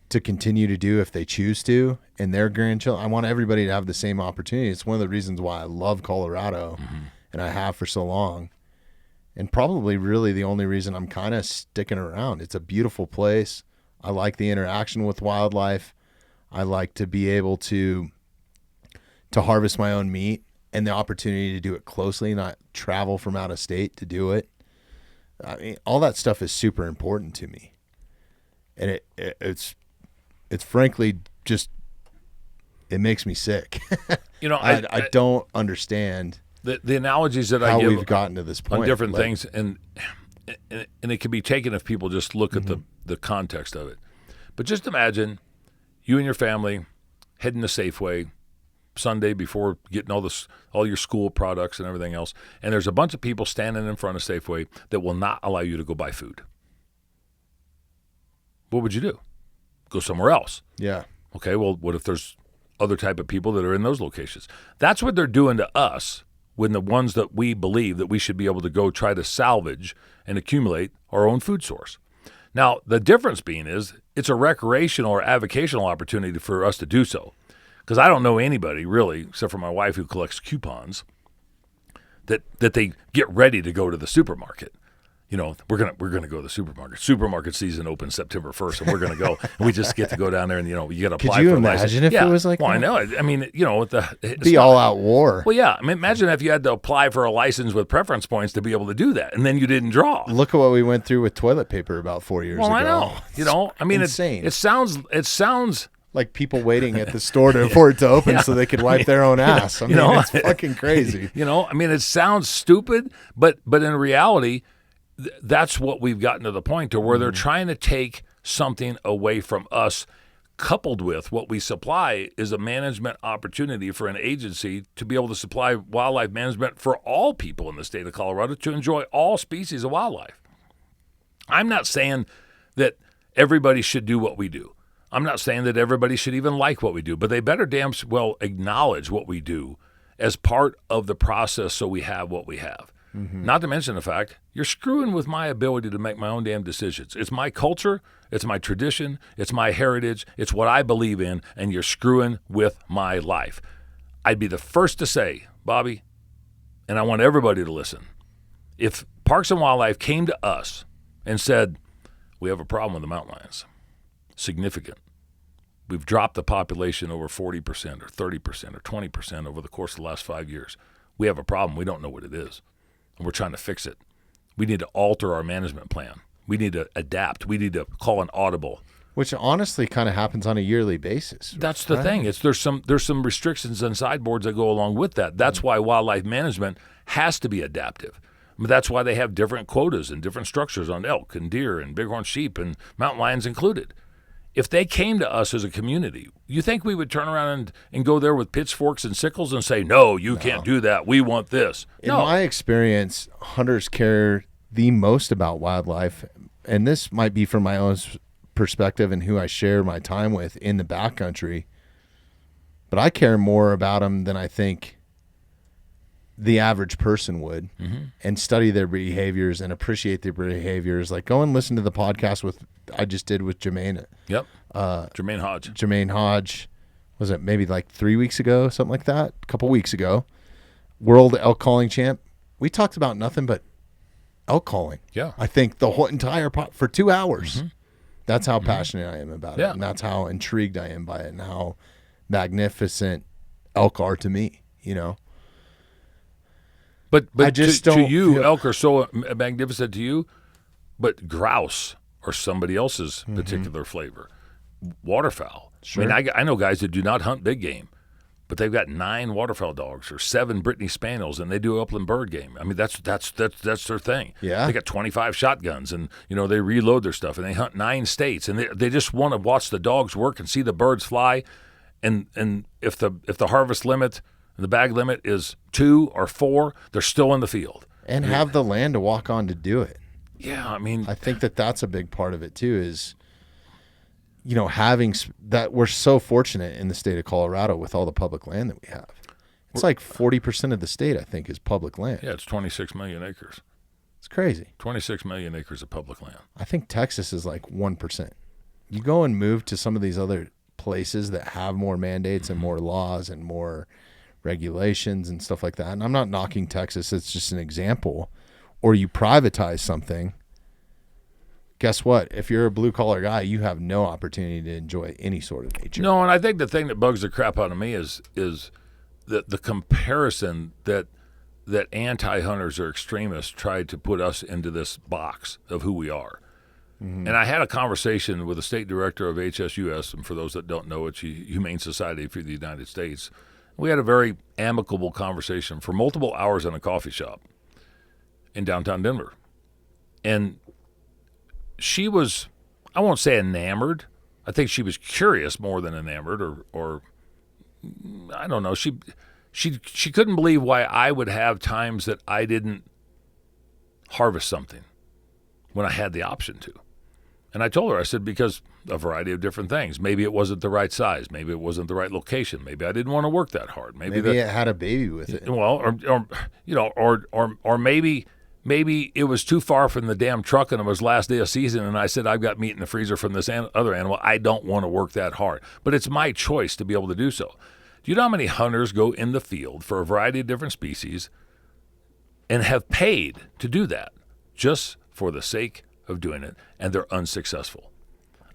Speaker 1: continue to do if they choose to, and their grandchildren. I want everybody to have the same opportunity. It's one of the reasons why I love Colorado, and I have for so long, and probably really the only reason I'm kind of sticking around. It's a beautiful place. I like the interaction with wildlife. I like to be able to harvest my own meat and the opportunity to do it closely, not travel from out of state to do it. I mean, all that stuff is super important to me. And it's frankly just, it makes me sick. I don't understand
Speaker 2: the analogies that I
Speaker 1: how
Speaker 2: give
Speaker 1: we've gotten to this point
Speaker 2: on different things, and it can be taken if people just look at the context of it. But just imagine you and your family heading to Safeway Sunday before getting all your school products and everything else, and there's a bunch of people standing in front of Safeway that will not allow you to go buy food. What would you do? Go somewhere else.
Speaker 1: Yeah.
Speaker 2: Okay, well, what if there's other type of people that are in those locations? That's what they're doing to us when the ones that we believe that we should be able to go try to salvage and accumulate our own food source. Now, the difference being is it's a recreational or avocational opportunity for us to do so. Because I don't know anybody really, except for my wife who collects coupons, that they get ready to go to the supermarket. You know, we're gonna go to the supermarket. Supermarket season opens September 1st, and we're gonna go. And we just get to go down there, and you get to apply.
Speaker 1: Could you
Speaker 2: for
Speaker 1: imagine if it was like
Speaker 2: well,
Speaker 1: that?
Speaker 2: I know. I mean, it's
Speaker 1: be all out war.
Speaker 2: Well, yeah. I mean, imagine if you had to apply for a license with preference points to be able to do that, and then you didn't draw.
Speaker 1: Look at what we went through with toilet paper about 4 years ago.
Speaker 2: Well, I know. I mean,
Speaker 1: insane.
Speaker 2: It sounds
Speaker 1: like people waiting at the store for it to open so they could wipe their own ass. I mean, it's fucking crazy.
Speaker 2: I mean, it sounds stupid, but in reality, that's what we've gotten to the point to where they're trying to take something away from us, coupled with what we supply is a management opportunity for an agency to be able to supply wildlife management for all people in the state of Colorado to enjoy all species of wildlife. I'm not saying that everybody should do what we do. I'm not saying that everybody should even like what we do, but they better damn well acknowledge what we do as part of the process so we have what we have. Not to mention the fact you're screwing with my ability to make my own damn decisions. It's my culture, it's my tradition, it's my heritage, it's what I believe in, and you're screwing with my life. I'd be the first to say, Bobby, and I want everybody to listen, if Parks and Wildlife came to us and said, we have a problem with the mountain lions, significant. We've dropped the population over 40% or 30% or 20% over the course of the last 5 years. We have a problem. We don't know what it is. And we're trying to fix it. We need to alter our management plan. We need to adapt. We need to call an audible.
Speaker 1: Which honestly kind of happens on a yearly basis.
Speaker 2: That's the thing. There's some restrictions and sideboards that go along with that. That's why wildlife management has to be adaptive. I mean, that's why they have different quotas and different structures on elk and deer and bighorn sheep and mountain lions included. If they came to us as a community, you think we would turn around and go there with pitchforks and sickles and say, no, you can't do that. We want this.
Speaker 1: In my experience, hunters care the most about wildlife, and this might be from my own perspective and who I share my time with in the backcountry, but I care more about them than I think the average person would, and study their behaviors and appreciate their behaviors. Like go and listen to the podcast I just did with Jermaine.
Speaker 2: Yep. Jermaine Hodge.
Speaker 1: Jermaine Hodge. Was it maybe like 3 weeks ago, something like that? A couple weeks ago. World elk calling champ. We talked about nothing but elk calling.
Speaker 2: Yeah.
Speaker 1: I think the whole entire for 2 hours. That's how passionate I am about it. And that's how intrigued I am by it and how magnificent elk are to me,
Speaker 2: But
Speaker 1: I just
Speaker 2: to
Speaker 1: don't
Speaker 2: you,
Speaker 1: feel...
Speaker 2: elk are so magnificent to you, but grouse are somebody else's particular flavor. Waterfowl.
Speaker 1: Sure.
Speaker 2: I mean, I know guys that do not hunt big game, but they've got 9 waterfowl dogs or 7 Brittany Spaniels, and they do upland bird game. I mean, that's their thing.
Speaker 1: Yeah.
Speaker 2: They got 25 shotguns, and they reload their stuff, and they hunt 9 states, and they just want to watch the dogs work and see the birds fly, and if the harvest limit. The bag limit is 2 or 4. They're still in the field.
Speaker 1: And have the land to walk on to do it.
Speaker 2: Yeah, I mean.
Speaker 1: I think that's a big part of it, too, is, having that we're so fortunate in the state of Colorado with all the public land that we have. It's like 40% of the state, I think, is public land.
Speaker 2: Yeah, it's 26 million acres.
Speaker 1: It's crazy.
Speaker 2: 26 million acres of public land.
Speaker 1: I think Texas is like 1%. You go and move to some of these other places that have more mandates and more laws and more regulations and stuff like that. And I'm not knocking Texas. It's just an example. Or you privatize something. Guess what? If you're a blue collar guy, you have no opportunity to enjoy any sort of nature.
Speaker 2: No, and I think the thing that bugs the crap out of me is the comparison that anti-hunters or extremists tried to put us into this box of who we are. And I had a conversation with the state director of HSUS, and for those that don't know, it's Humane Society for the United States. We had a very amicable conversation for multiple hours in a coffee shop in downtown Denver. And she was, I won't say enamored. I think she was curious more than enamored, or I don't know. She couldn't believe why I would have times that I didn't harvest something when I had the option to. And I told her, I said, because a variety of different things. Maybe it wasn't the right size. Maybe it wasn't the right location. Maybe I didn't want to work that hard.
Speaker 1: Maybe it had a baby with it.
Speaker 2: Well, or maybe it was too far from the damn truck and it was last day of season, and I said, I've got meat in the freezer from this other animal. I don't want to work that hard. But it's my choice to be able to do so. Do you know how many hunters go in the field for a variety of different species and have paid to do that just for the sake of doing it, and they're unsuccessful?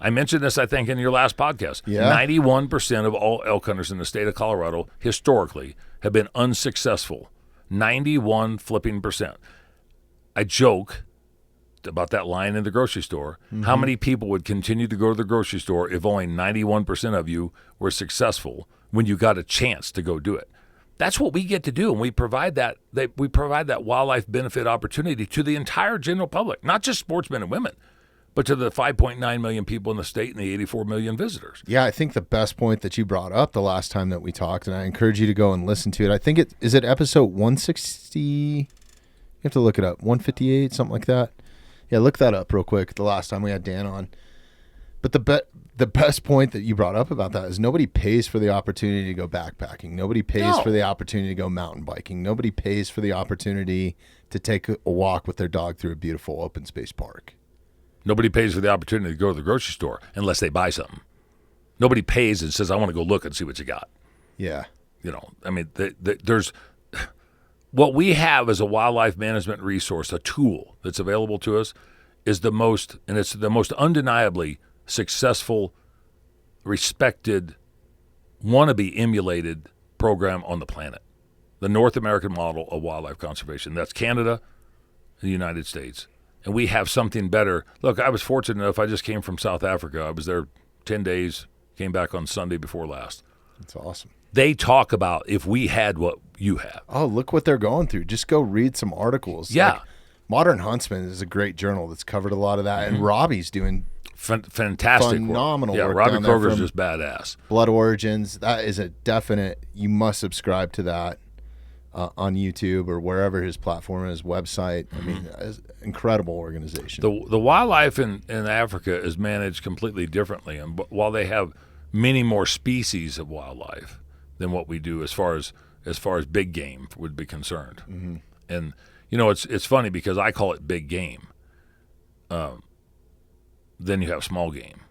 Speaker 2: I mentioned this, I think, in your last podcast.
Speaker 1: Yeah.
Speaker 2: 91% of all elk hunters in the state of Colorado historically have been unsuccessful. 91 flipping percent. I joke about that line in the grocery store. Mm-hmm. How many people would continue to go to the grocery store if only 91% of you were successful when you got a chance to go do it? That's what we get to do, and we provide that wildlife benefit opportunity to the entire general public, not just sportsmen and women, but to the 5.9 million people in the state and the 84 million visitors.
Speaker 1: Yeah, I think the best point that you brought up the last time that we talked, and I encourage you to go and listen to it. I think is it episode 160? You have to look it up. 158, something like that. Yeah, look that up real quick. The last time we had Dan on. But the best point that you brought up about that is nobody pays for the opportunity to go backpacking. Nobody pays for the opportunity to go mountain biking. Nobody pays for the opportunity to take a walk with their dog through a beautiful open space park.
Speaker 2: Nobody pays for the opportunity to go to the grocery store unless they buy something. Nobody pays and says, I want to go look and see what you got.
Speaker 1: Yeah.
Speaker 2: You know, I mean, there's what we have as a wildlife management resource, a tool that's available to us, is the most, and it's the most undeniably successful, respected, wannabe emulated program on the planet. The North American model of wildlife conservation. That's Canada, the United States. And we have something better. Look, I was fortunate enough. I just came from South Africa. I was there 10 days, came back on Sunday before last.
Speaker 1: That's awesome.
Speaker 2: They talk about if we had what you have.
Speaker 1: Oh, look what they're going through. Just go read some articles.
Speaker 2: Yeah.
Speaker 1: Like Modern Huntsman is a great journal that's covered a lot of that. Mm-hmm. And Robbie's doing
Speaker 2: fantastic
Speaker 1: phenomenal
Speaker 2: work.
Speaker 1: work.
Speaker 2: Robbie
Speaker 1: down there
Speaker 2: Kroger's
Speaker 1: from
Speaker 2: just badass.
Speaker 1: Blood Origins. That is a definite, you must subscribe to that on YouTube or wherever his platform is, website. I mean, incredible organization.
Speaker 2: The wildlife in Africa is managed completely differently. And while they have many more species of wildlife than what we do as far as big game would be concerned. Mm-hmm. And, you know, it's funny because I call it big game. Then you have small game.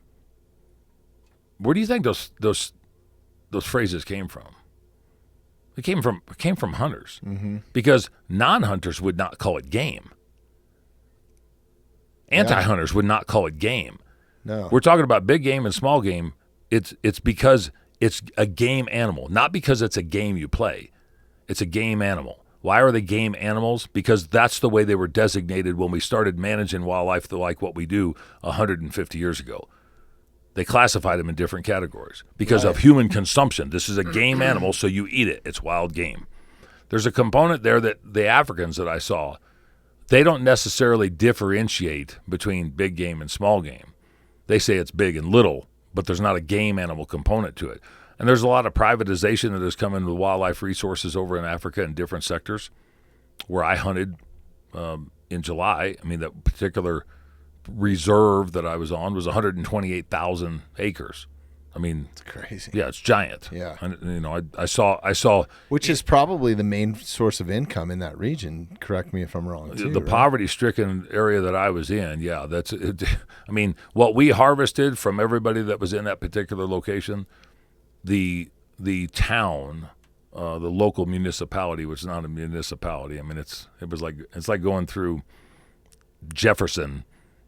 Speaker 2: Where do you think those phrases came from? It came from hunters, mm-hmm. because non-hunters would not call it game. Anti-hunters would not call it game.
Speaker 1: No,
Speaker 2: we're talking about big game and small game. It's because it's a game animal, not because it's a game you play. It's a game animal. Why are they game animals? Because that's the way they were designated when we started managing wildlife like what we do 150 years ago. They classified them in different categories because of human consumption. This is a game animal, so you eat it. It's wild game. There's a component there that the Africans that I saw, they don't necessarily differentiate between big game and small game. They say it's big and little, but there's not a game animal component to it. And there's a lot of privatization that has come into wildlife resources over in Africa in different sectors. Where I hunted in July, I mean, that particular reserve that I was on was 128,000 acres. I mean,
Speaker 1: it's crazy.
Speaker 2: Yeah, it's giant.
Speaker 1: Yeah,
Speaker 2: and, you know, I saw,
Speaker 1: which is probably the main source of income in that region. Correct me if I'm wrong. Too,
Speaker 2: the poverty-stricken area that I was in. Yeah, that's it. I mean, what we harvested from everybody that was in that particular location, the town, the local municipality, which is not a municipality. I mean, it's like going through Jefferson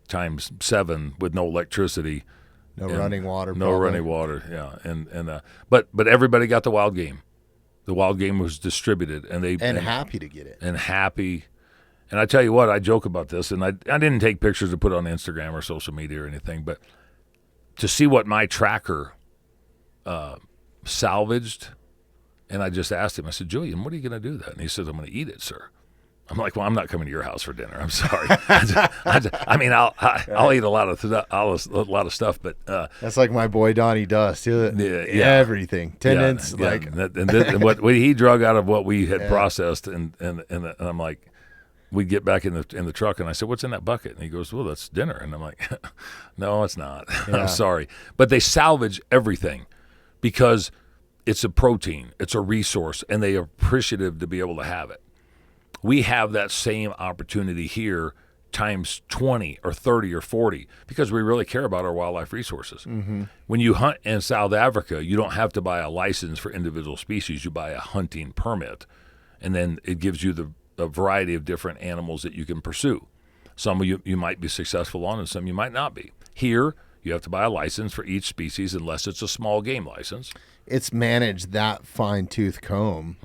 Speaker 2: times 7 with no electricity,
Speaker 1: no running water,
Speaker 2: running water. Yeah, and but everybody got the wild game. The wild game was distributed, and
Speaker 1: happy to get it,
Speaker 2: and happy. And I tell you what, I joke about this, and I didn't take pictures to put on Instagram or social media or anything, but to see what my tracker salvaged, and I just asked him. I said, Julian, what are you going to do with that? And he said, I'm going to eat it, sir. I'm like, well, I'm not coming to your house for dinner. I'm sorry. I mean, I'll eat a lot of stuff, but
Speaker 1: that's like my boy Donnie Dust. Everything, tendons,
Speaker 2: and what he drug out of what we had processed, and I'm like, we get back in the truck, and I said, "What's in that bucket?" And he goes, "Well, that's dinner." And I'm like, "No, it's not."
Speaker 1: Yeah.
Speaker 2: I'm sorry, but they salvage everything because it's a protein, it's a resource, and they are appreciative to be able to have it. We have that same opportunity here times 20 or 30 or 40 because we really care about our wildlife resources.
Speaker 1: Mm-hmm.
Speaker 2: When you hunt in South Africa, you don't have to buy a license for individual species. You buy a hunting permit, and then it gives you a variety of different animals that you can pursue. Some you might be successful on, and some you might not be. Here, you have to buy a license for each species unless it's a small game license.
Speaker 1: It's managed that fine-tooth comb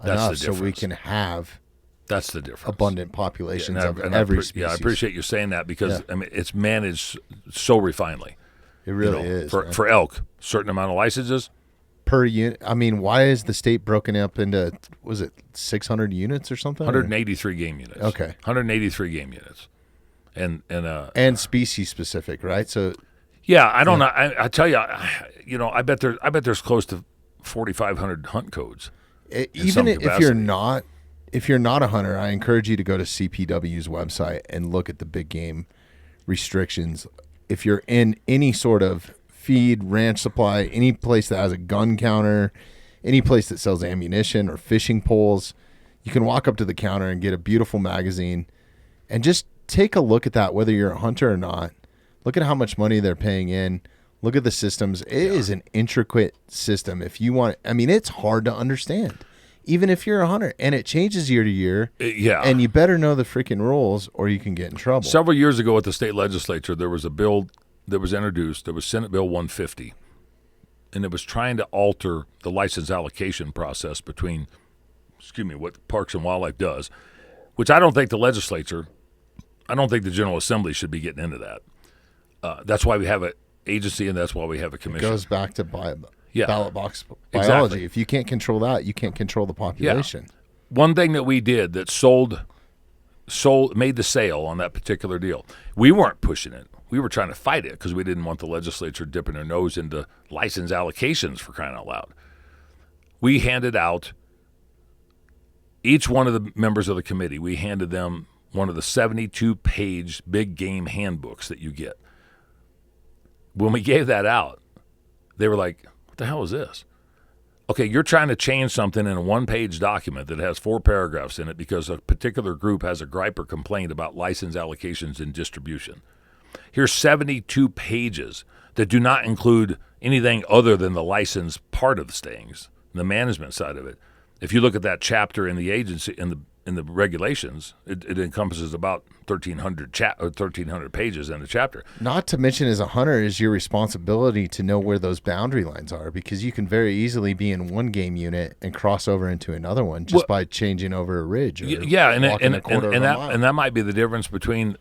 Speaker 1: enough so we can have
Speaker 2: that's the difference.
Speaker 1: Abundant populations of every species.
Speaker 2: Yeah, I appreciate you saying that because I mean it's managed so refinedly.
Speaker 1: It really is.
Speaker 2: For elk, certain amount of licenses
Speaker 1: per unit. I mean, why is the state broken up into, was it 600 units or something?
Speaker 2: 183 game units.
Speaker 1: Okay.
Speaker 2: 183 game units.
Speaker 1: And species specific, right? So
Speaker 2: yeah, I don't know. I tell you, I bet there's close to 4,500 hunt codes.
Speaker 1: Even if you're not a hunter, I encourage you to go to CPW's website and look at the big game restrictions. If you're in any sort of feed, ranch supply, any place that has a gun counter, any place that sells ammunition or fishing poles, you can walk up to the counter and get a beautiful magazine and just take a look at that, whether you're a hunter or not. Look at how much money they're paying in. Look at the systems. It is an intricate system. If you want, I mean, it's hard to understand, even if you're a hunter, and it changes year to year. And you better know the freaking rules or you can get in trouble.
Speaker 2: Several years ago at the state legislature, there was a bill that was introduced. There was Senate Bill 150, and it was trying to alter the license allocation process between, what Parks and Wildlife does, which I don't think the legislature, I don't think the General Assembly should be getting into that. That's why we have an agency, and that's why we have a commission.
Speaker 1: It goes back to ballot box biology.
Speaker 2: Exactly.
Speaker 1: If you can't control that, you can't control the population.
Speaker 2: Yeah. One thing that we did that made the sale on that particular deal, we weren't pushing it. We were trying to fight it because we didn't want the legislature dipping their nose into license allocations, for crying out loud. We handed out, each one of the members of the committee, we handed them one of the 72-page big game handbooks that you get. When we gave that out, they were like, what the hell is this? Okay, you're trying to change something in a one-page document that has 4 paragraphs in it because a particular group has a gripe or complaint about license allocations and distribution. Here's 72 pages that do not include anything other than the license part of the things, the management side of it. If you look at that chapter in the agency, in the regulations, it encompasses about 1,300 pages in the chapter.
Speaker 1: Not to mention, as a hunter, is your responsibility to know where those boundary lines are, because you can very easily be in one game unit and cross over into another one just by changing over a ridge. Or
Speaker 2: and that might be the difference between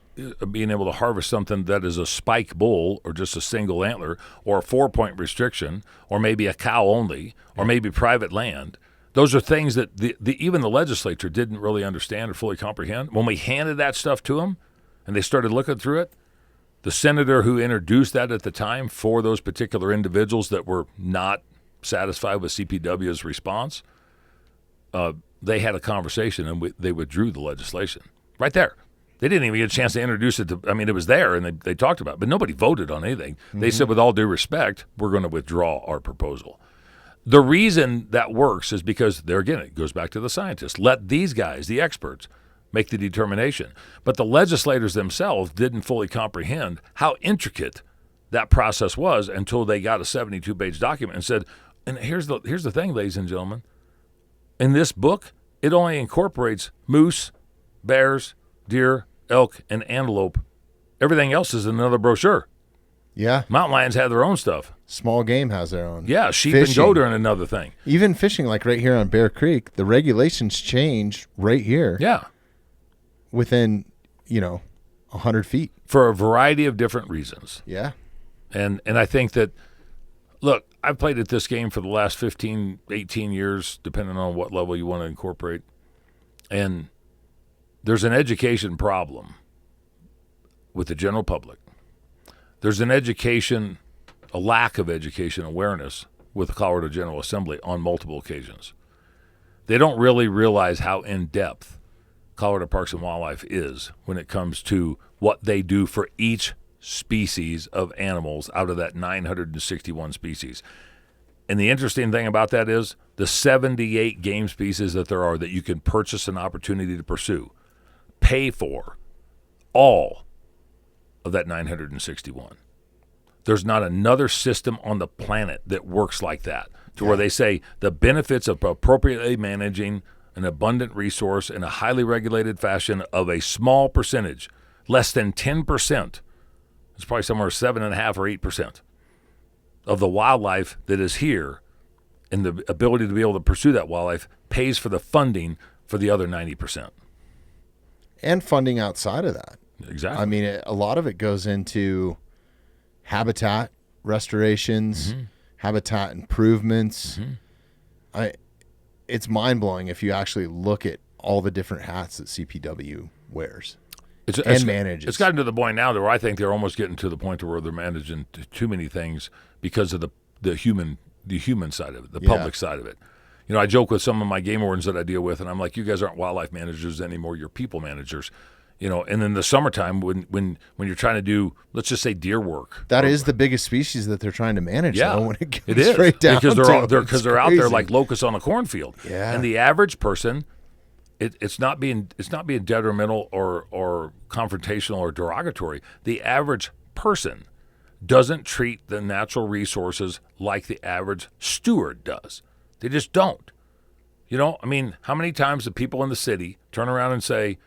Speaker 2: being able to harvest something that is a spike bull or just a single antler or a 4-point restriction or maybe a cow only or maybe private land. Those are things that even the legislature didn't really understand or fully comprehend. When we handed that stuff to them and they started looking through it, the senator who introduced that at the time for those particular individuals that were not satisfied with CPW's response, they had a conversation and they withdrew the legislation right there. They didn't even get a chance to introduce it. It was there and they talked about it, but nobody voted on anything. Mm-hmm. They said, with all due respect, we're going to withdraw our proposal. The reason that works is because, there again, it goes back to the scientists. Let these guys, the experts, make the determination. But the legislators themselves didn't fully comprehend how intricate that process was until they got a 72-page document and said, and here's the thing, ladies and gentlemen. In this book, it only incorporates moose, bears, deer, elk, and antelope. Everything else is in another brochure.
Speaker 1: Yeah.
Speaker 2: Mountain lions have their own stuff.
Speaker 1: Small game has their own.
Speaker 2: Yeah, sheep and goat are another thing.
Speaker 1: Even fishing, like right here on Bear Creek, the regulations change right here.
Speaker 2: Yeah.
Speaker 1: Within, 100 feet.
Speaker 2: For a variety of different reasons.
Speaker 1: Yeah.
Speaker 2: And I think that, look, I've played at this game for the last 15, 18 years, depending on what level you want to incorporate. And there's an education problem with the general public. There's a lack of education awareness with the Colorado General Assembly on multiple occasions. They don't really realize how in-depth Colorado Parks and Wildlife is when it comes to what they do for each species of animals out of that 961 species. And the interesting thing about that is the 78 game species that there are that you can purchase an opportunity to pursue, pay for all of that 961. There's not another system on the planet that works like that, to where they say the benefits of appropriately managing an abundant resource in a highly regulated fashion of a small percentage, less than 10%. It's probably somewhere 7.5% or 8% of the wildlife that is here, and the ability to be able to pursue that wildlife pays for the funding for the other 90%.
Speaker 1: And funding outside of that.
Speaker 2: Exactly.
Speaker 1: I mean, a lot of it goes into habitat restorations, habitat improvements. It's mind-blowing if you actually look at all the different hats that CPW wears and manages.
Speaker 2: It's gotten to the point now where I think they're almost getting to the point where they're managing too many things because of the human side of it, the public side of it. You know, I joke with some of my game wardens that I deal with, and I'm like, you guys aren't wildlife managers anymore, you're people managers. You know, and in the summertime when you're trying to do, let's just say, deer work.
Speaker 1: That is the biggest species that they're trying to manage.
Speaker 2: Yeah,
Speaker 1: though, when it
Speaker 2: it is
Speaker 1: straight down
Speaker 2: because they're out there
Speaker 1: crazy.
Speaker 2: like locusts on a cornfield.
Speaker 1: Yeah.
Speaker 2: And the average person, it's not being detrimental or confrontational or derogatory. The average person doesn't treat the natural resources like the average steward does. They just don't. You know, I mean, how many times do people in the city turn around and say,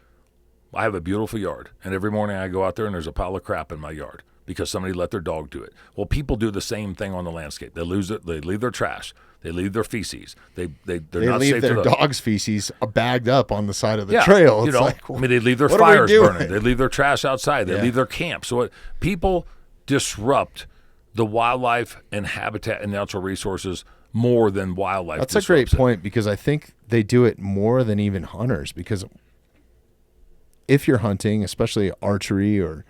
Speaker 2: I have a beautiful yard, and every morning I go out there and there's a pile of crap in my yard because somebody let their dog do it. Well, people do the same thing on the landscape. They leave their trash. They leave their feces. They not
Speaker 1: leave
Speaker 2: safe
Speaker 1: their
Speaker 2: to
Speaker 1: dog's feces bagged up on the side of the trail.
Speaker 2: You
Speaker 1: It's
Speaker 2: know,
Speaker 1: like,
Speaker 2: I mean, they leave their
Speaker 1: what are we
Speaker 2: fires
Speaker 1: doing?
Speaker 2: burning. They leave their trash outside. They leave their camp. So people disrupt the wildlife and habitat and natural resources more than wildlife.
Speaker 1: That's a great point, because I think they do it more than even hunters, because if you're hunting, especially archery or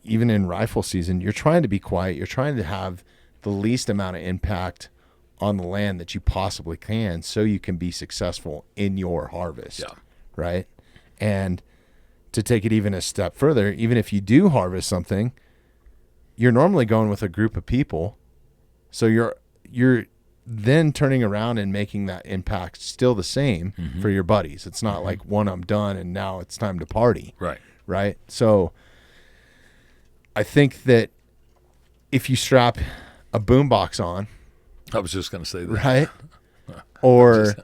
Speaker 1: even in rifle season, you're trying to be quiet. You're trying to have the least amount of impact on the land that you possibly can, so you can be successful in your harvest.
Speaker 2: Yeah. Right.
Speaker 1: And to take it even a step further, even if you do harvest something, you're normally going with a group of people. So you're then turning around and making that impact still the same for your buddies. It's not like one, I'm done and now it's time to party.
Speaker 2: Right.
Speaker 1: Right. So I think that if you strap a boombox on,
Speaker 2: I was just going to say that.
Speaker 1: right, or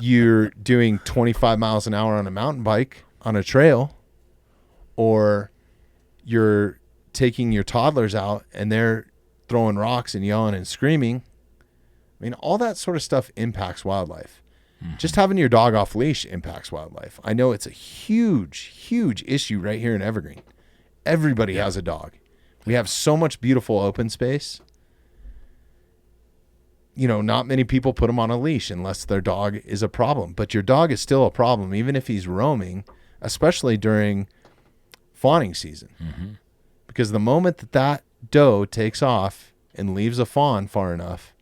Speaker 1: you're doing 25 miles an hour on a mountain bike on a trail, or you're taking your toddlers out and they're throwing rocks and yelling and screaming, I mean, all that sort of stuff impacts wildlife. Just having your dog off leash impacts wildlife. I know it's a huge, huge issue right here in Evergreen. Everybody has a dog. We have so much beautiful open space. You know, not many people put them on a leash unless their dog is a problem. But your dog is still a problem, even if he's roaming, especially during fawning season. Because the moment that doe takes off and leaves a fawn far enough,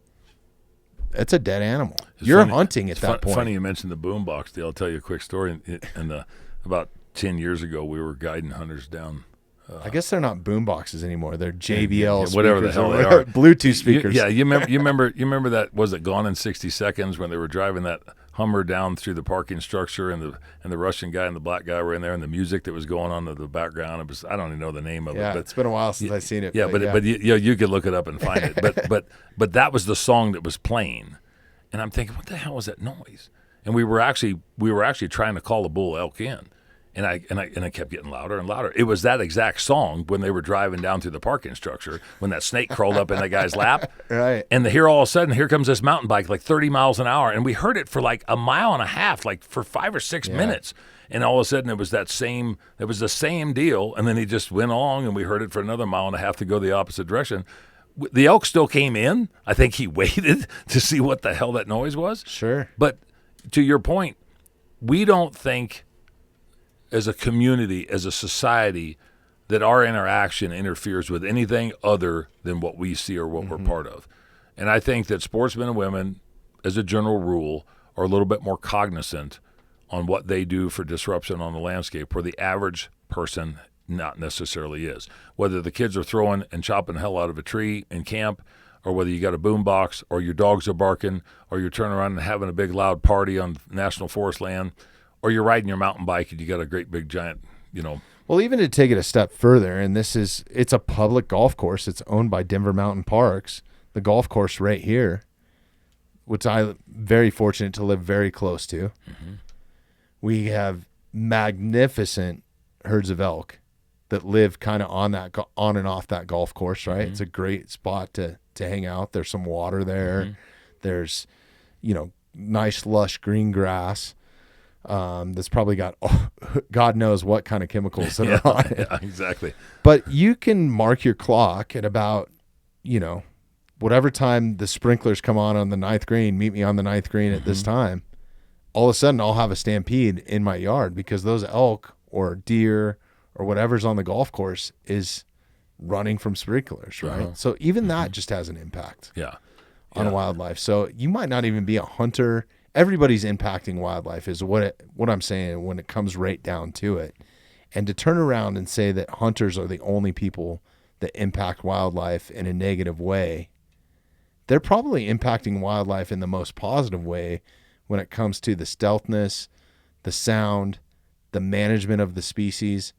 Speaker 1: it's a dead animal. You're hunting at that point.
Speaker 2: Funny you mentioned the boombox deal. I'll tell you a quick story. And about 10 years ago, we were guiding hunters down.
Speaker 1: I guess they're not boom boxes anymore. They're JBL
Speaker 2: whatever the
Speaker 1: speakers
Speaker 2: hell
Speaker 1: or
Speaker 2: they are.
Speaker 1: Bluetooth speakers.
Speaker 2: You remember that, was it Gone in 60 Seconds, when they were driving that Hummer down through the parking structure, and the Russian guy and the black guy were in there, and the music that was going on in the background, it was, I don't even know the name of it. But
Speaker 1: It's been a while since I've seen it.
Speaker 2: Yeah, but you could look it up and find it. But that was the song that was playing, and I'm thinking, what the hell was that noise? And we were actually trying to call the bull elk in. And I kept getting louder and louder. It was that exact song when they were driving down through the parking structure, when that snake crawled up in that guy's lap.
Speaker 1: Right.
Speaker 2: And all of a sudden, here comes this mountain bike, like 30 miles an hour. And we heard it for like a mile and a half, like for 5 or 6 minutes. And all of a sudden, it was the same deal. And then he just went along, and we heard it for another mile and a half to go the opposite direction. The elk still came in. I think he waited to see what the hell that noise was.
Speaker 1: Sure.
Speaker 2: But to your point, we don't think, as a community, as a society, that our interaction interferes with anything other than what we see or what we're part of. And I think that sportsmen and women, as a general rule, are a little bit more cognizant on what they do for disruption on the landscape where the average person not necessarily is. Whether the kids are throwing and chopping the hell out of a tree in camp, or whether you got a boom box, or your dogs are barking, or you're turning around and having a big loud party on national forest land, or you're riding your mountain bike and you got a great big giant,
Speaker 1: Well, even to take it a step further, and it's a public golf course. It's owned by Denver Mountain Parks, the golf course right here, which I'm very fortunate to live very close to.
Speaker 2: Mm-hmm.
Speaker 1: We have magnificent herds of elk that live kind of on and off that golf course, right? Mm-hmm. It's a great spot to hang out. There's some water there. Mm-hmm. There's, nice lush green grass. That's probably got God knows what kind of chemicals that are on it.
Speaker 2: Yeah, exactly.
Speaker 1: But you can mark your clock at about, whatever time the sprinklers come on the ninth green. Meet me on the ninth green at this time. All of a sudden, I'll have a stampede in my yard because those elk or deer or whatever's on the golf course is running from sprinklers, right? Uh-huh. So even that just has an impact on wildlife. So you might not even be a hunter. Everybody's impacting wildlife is what I'm saying when it comes right down to it. And to turn around and say that hunters are the only people that impact wildlife in a negative way, they're probably impacting wildlife in the most positive way when it comes to the stealthness, the sound, the management of the species.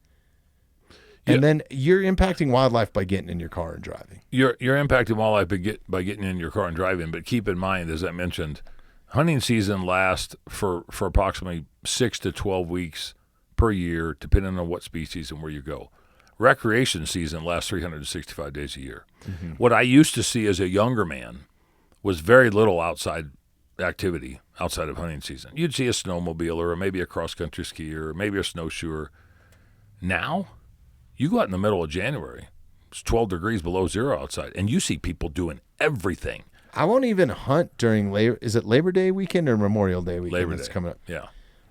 Speaker 1: And then you're impacting wildlife by getting in your car and driving.
Speaker 2: You're impacting wildlife by getting in your car and driving. But keep in mind, as I mentioned, hunting season lasts for approximately 6 to 12 weeks per year, depending on what species and where you go. Recreation season lasts 365 days a year. Mm-hmm. What I used to see as a younger man was very little outside activity outside of hunting season. You'd see a snowmobiler or maybe a cross-country skier or maybe a snowshoer. Now, you go out in the middle of January, it's 12 degrees below zero outside, and you see people doing everything.
Speaker 1: I won't even hunt during Labor Day weekend or Memorial Day weekend?
Speaker 2: Labor Day.
Speaker 1: That's coming up.
Speaker 2: Yeah.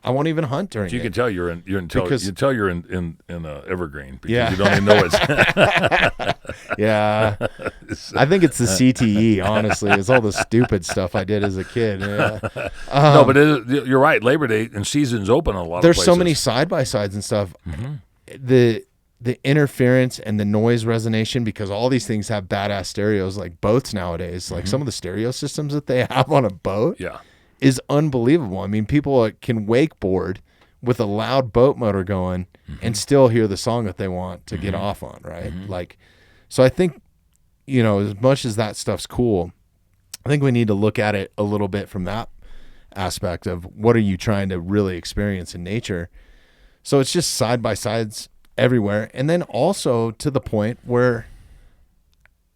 Speaker 1: I won't even hunt during
Speaker 2: so you
Speaker 1: it.
Speaker 2: can tell you're in Evergreen because you don't even know it's
Speaker 1: Yeah. I think it's the CTE, honestly. It's all the stupid stuff I did as a kid. Yeah.
Speaker 2: No, but you're right. Labor Day and season's open a lot of places.
Speaker 1: There's so many side-by-sides and stuff. Mm-hmm. The interference and the noise resonation, because all these things have badass stereos like boats nowadays. Like some of the stereo systems that they have on a boat is unbelievable. I mean, people can wakeboard with a loud boat motor going and still hear the song that they want to get off on, right? Like, so I think, as much as that stuff's cool, I think we need to look at it a little bit from that aspect of what are you trying to really experience in nature. So it's just side-by-sides everywhere. And then also to the point where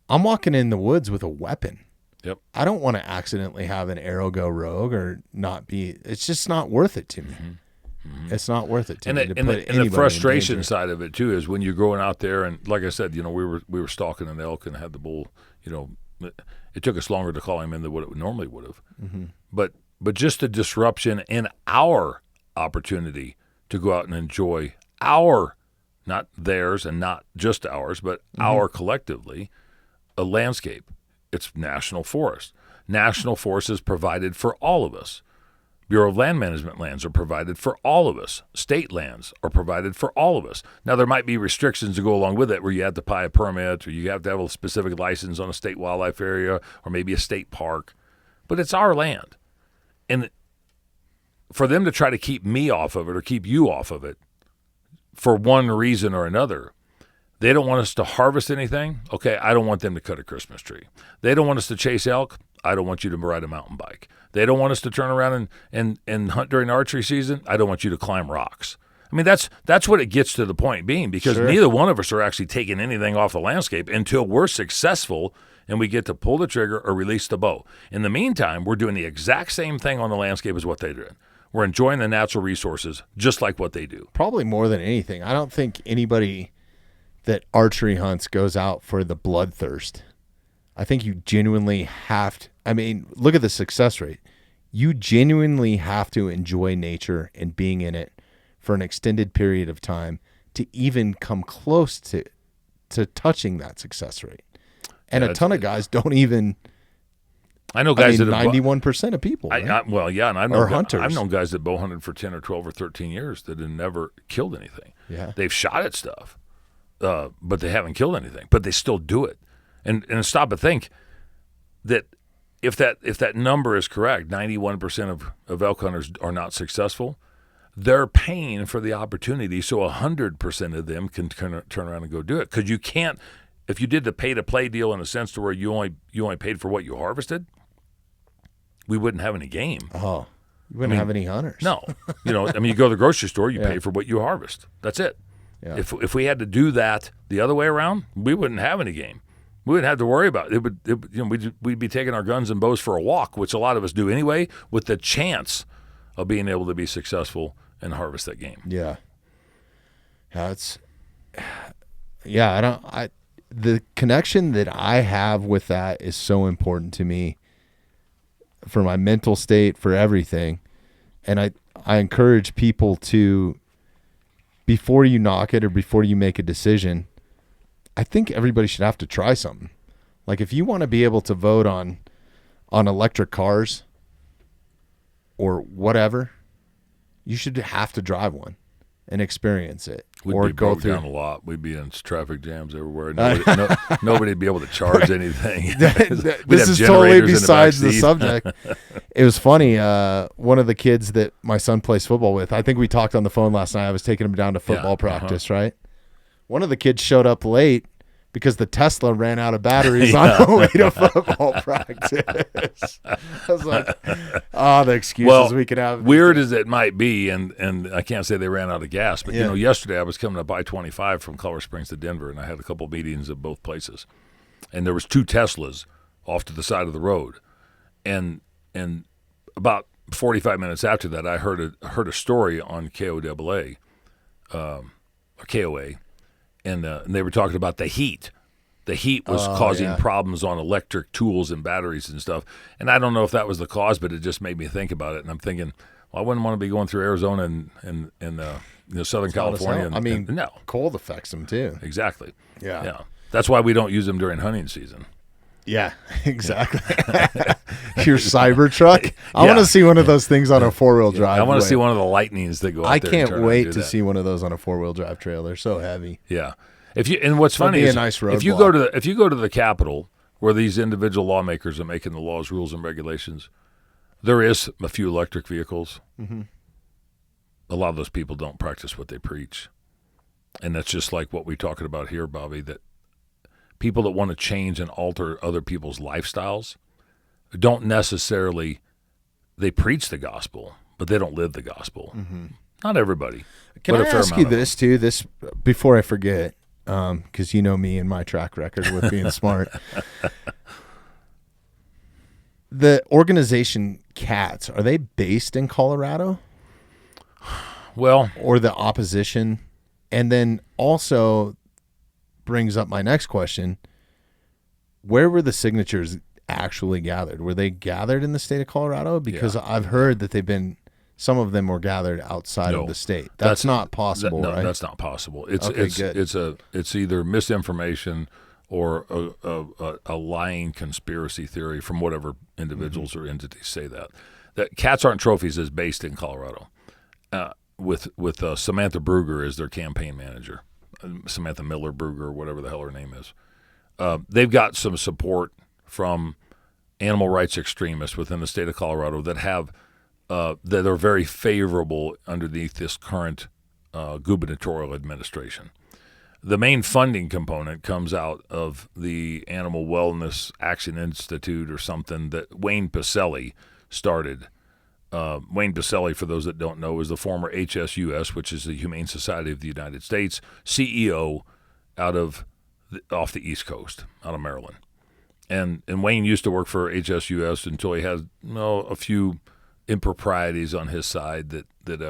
Speaker 1: I'm walking in the woods with a weapon.
Speaker 2: Yep.
Speaker 1: I don't want to accidentally have an arrow go rogue or not be. It's just not worth it to me. It's not worth it to me.
Speaker 2: And the frustration side of it too is when you're going out there and, like I said, we were stalking an elk and had the bull. It took us longer to call him in than what it normally would have. But just the disruption in our opportunity to go out and enjoy our, not theirs and not just ours, but our collectively, a landscape. It's national forest. National forest is provided for all of us. Bureau of Land Management lands are provided for all of us. State lands are provided for all of us. Now, there might be restrictions to go along with it where you have to buy a permit or you have to have a specific license on a state wildlife area or maybe a state park. But it's our land. And for them to try to keep me off of it or keep you off of it for one reason or another, they don't want us to harvest anything. Okay, I don't want them to cut a Christmas tree. They don't want us to chase elk. I don't want you to ride a mountain bike. They don't want us to turn around and hunt during archery season. I don't want you to climb rocks. I mean, that's what it gets to the point being, because neither one of us are actually taking anything off the landscape until we're successful and we get to pull the trigger or release the bow. In the meantime, we're doing the exact same thing on the landscape as what they're doing. We're enjoying the natural resources just like what they do.
Speaker 1: Probably more than anything. I don't think anybody that archery hunts goes out for the bloodthirst. I think you genuinely have to. I mean, look at the success rate. You genuinely have to enjoy nature and being in it for an extended period of time to even come close to touching that success rate. And a ton of guys don't even
Speaker 2: I know guys that have
Speaker 1: 91% of people. Right?
Speaker 2: and I've
Speaker 1: Or
Speaker 2: known,
Speaker 1: hunters.
Speaker 2: I've known guys that bow hunted for 10 or 12 or 13 years that have never killed anything.
Speaker 1: Yeah.
Speaker 2: They've shot at stuff, but they haven't killed anything. But they still do it. And stop and think that if that number is correct, 91% of elk hunters are not successful. They're paying for the opportunity, so 100% of them can turn around and go do it. Because you can't, if you did the pay-to-play deal in a sense to where you only paid for what you harvested, we wouldn't have any game.
Speaker 1: Oh, you wouldn't have any hunters.
Speaker 2: No. You go to the grocery store, you pay for what you harvest. That's it.
Speaker 1: Yeah.
Speaker 2: If we had to do that the other way around, we wouldn't have any game. We wouldn't have to worry about it. We'd be taking our guns and bows for a walk, which a lot of us do anyway, with the chance of being able to be successful and harvest that game.
Speaker 1: Yeah. The connection that I have with that is so important to me for my mental state, for everything. And I encourage people to, before you knock it or before you make a decision, I think everybody should have to try something. Like if you want to be able to vote on electric cars or whatever, you should have to drive one and experience it.
Speaker 2: We'd be broke down a lot. We'd be in traffic jams everywhere. Nobody'd be able to charge anything.
Speaker 1: This is totally besides the subject. It was funny. One of the kids that my son plays football with, I think we talked on the phone last night. I was taking him down to football practice, right? One of the kids showed up late because the Tesla ran out of batteries on the way to football practice. I was like, the excuses we could have.
Speaker 2: Weird as it might be, and I can't say they ran out of gas, but yesterday I was coming up I-25 from Colorado Springs to Denver, and I had a couple meetings at both places. And there was 2 Teslas off to the side of the road. And about 45 minutes after that, I heard a story on KOAA, or KOA, and they were talking about the heat. The heat was causing problems on electric tools and batteries and stuff. And I don't know if that was the cause, but it just made me think about it. And I'm thinking, well, I wouldn't want to be going through Arizona and Southern California. No.
Speaker 1: Cold affects them too.
Speaker 2: Exactly.
Speaker 1: Yeah.
Speaker 2: That's why we don't use them during hunting season.
Speaker 1: Yeah, exactly. Your Cybertruck. I want to see one of those things on a 4-wheel drive.
Speaker 2: I want to see one of the Lightnings that go out there.
Speaker 1: I can't wait to see one of those on a 4-wheel drive trail. They're so heavy.
Speaker 2: Yeah. What's funny is if you go to the Capitol where these individual lawmakers are making the laws, rules, and regulations, there is a few electric vehicles. Mm-hmm. A lot of those people don't practice what they preach. And that's just like what we're talking about here, Bobby, that people that want to change and alter other people's lifestyles don't necessarily, they preach the gospel, but they don't live the gospel. Mm-hmm. Not everybody.
Speaker 1: Can I ask you this too, before I forget, because you know me and my track record with being smart. The organization CATS, are they based in Colorado?
Speaker 2: Well,
Speaker 1: or the opposition? And then also brings up my next question. Where were the signatures actually gathered? Were they gathered in the state of Colorado? Because I've heard that some of them were gathered outside of the state. That's not possible, right?
Speaker 2: That's not possible. It's either misinformation or a lying conspiracy theory from whatever individuals or entities say that. That Cats Aren't Trophies is based in Colorado, with Samantha Bruger as their campaign manager. Samantha Miller Bruger, or whatever the hell her name is. They've got some support from animal rights extremists within the state of Colorado that have that are very favorable underneath this current gubernatorial administration. The main funding component comes out of the Animal Wellness Action Institute or something that Wayne Pacelli started. Wayne Pacelli, for those that don't know, is the former HSUS, which is the Humane Society of the United States, CEO off the East Coast, out of Maryland. And Wayne used to work for HSUS until he had a few improprieties on his side that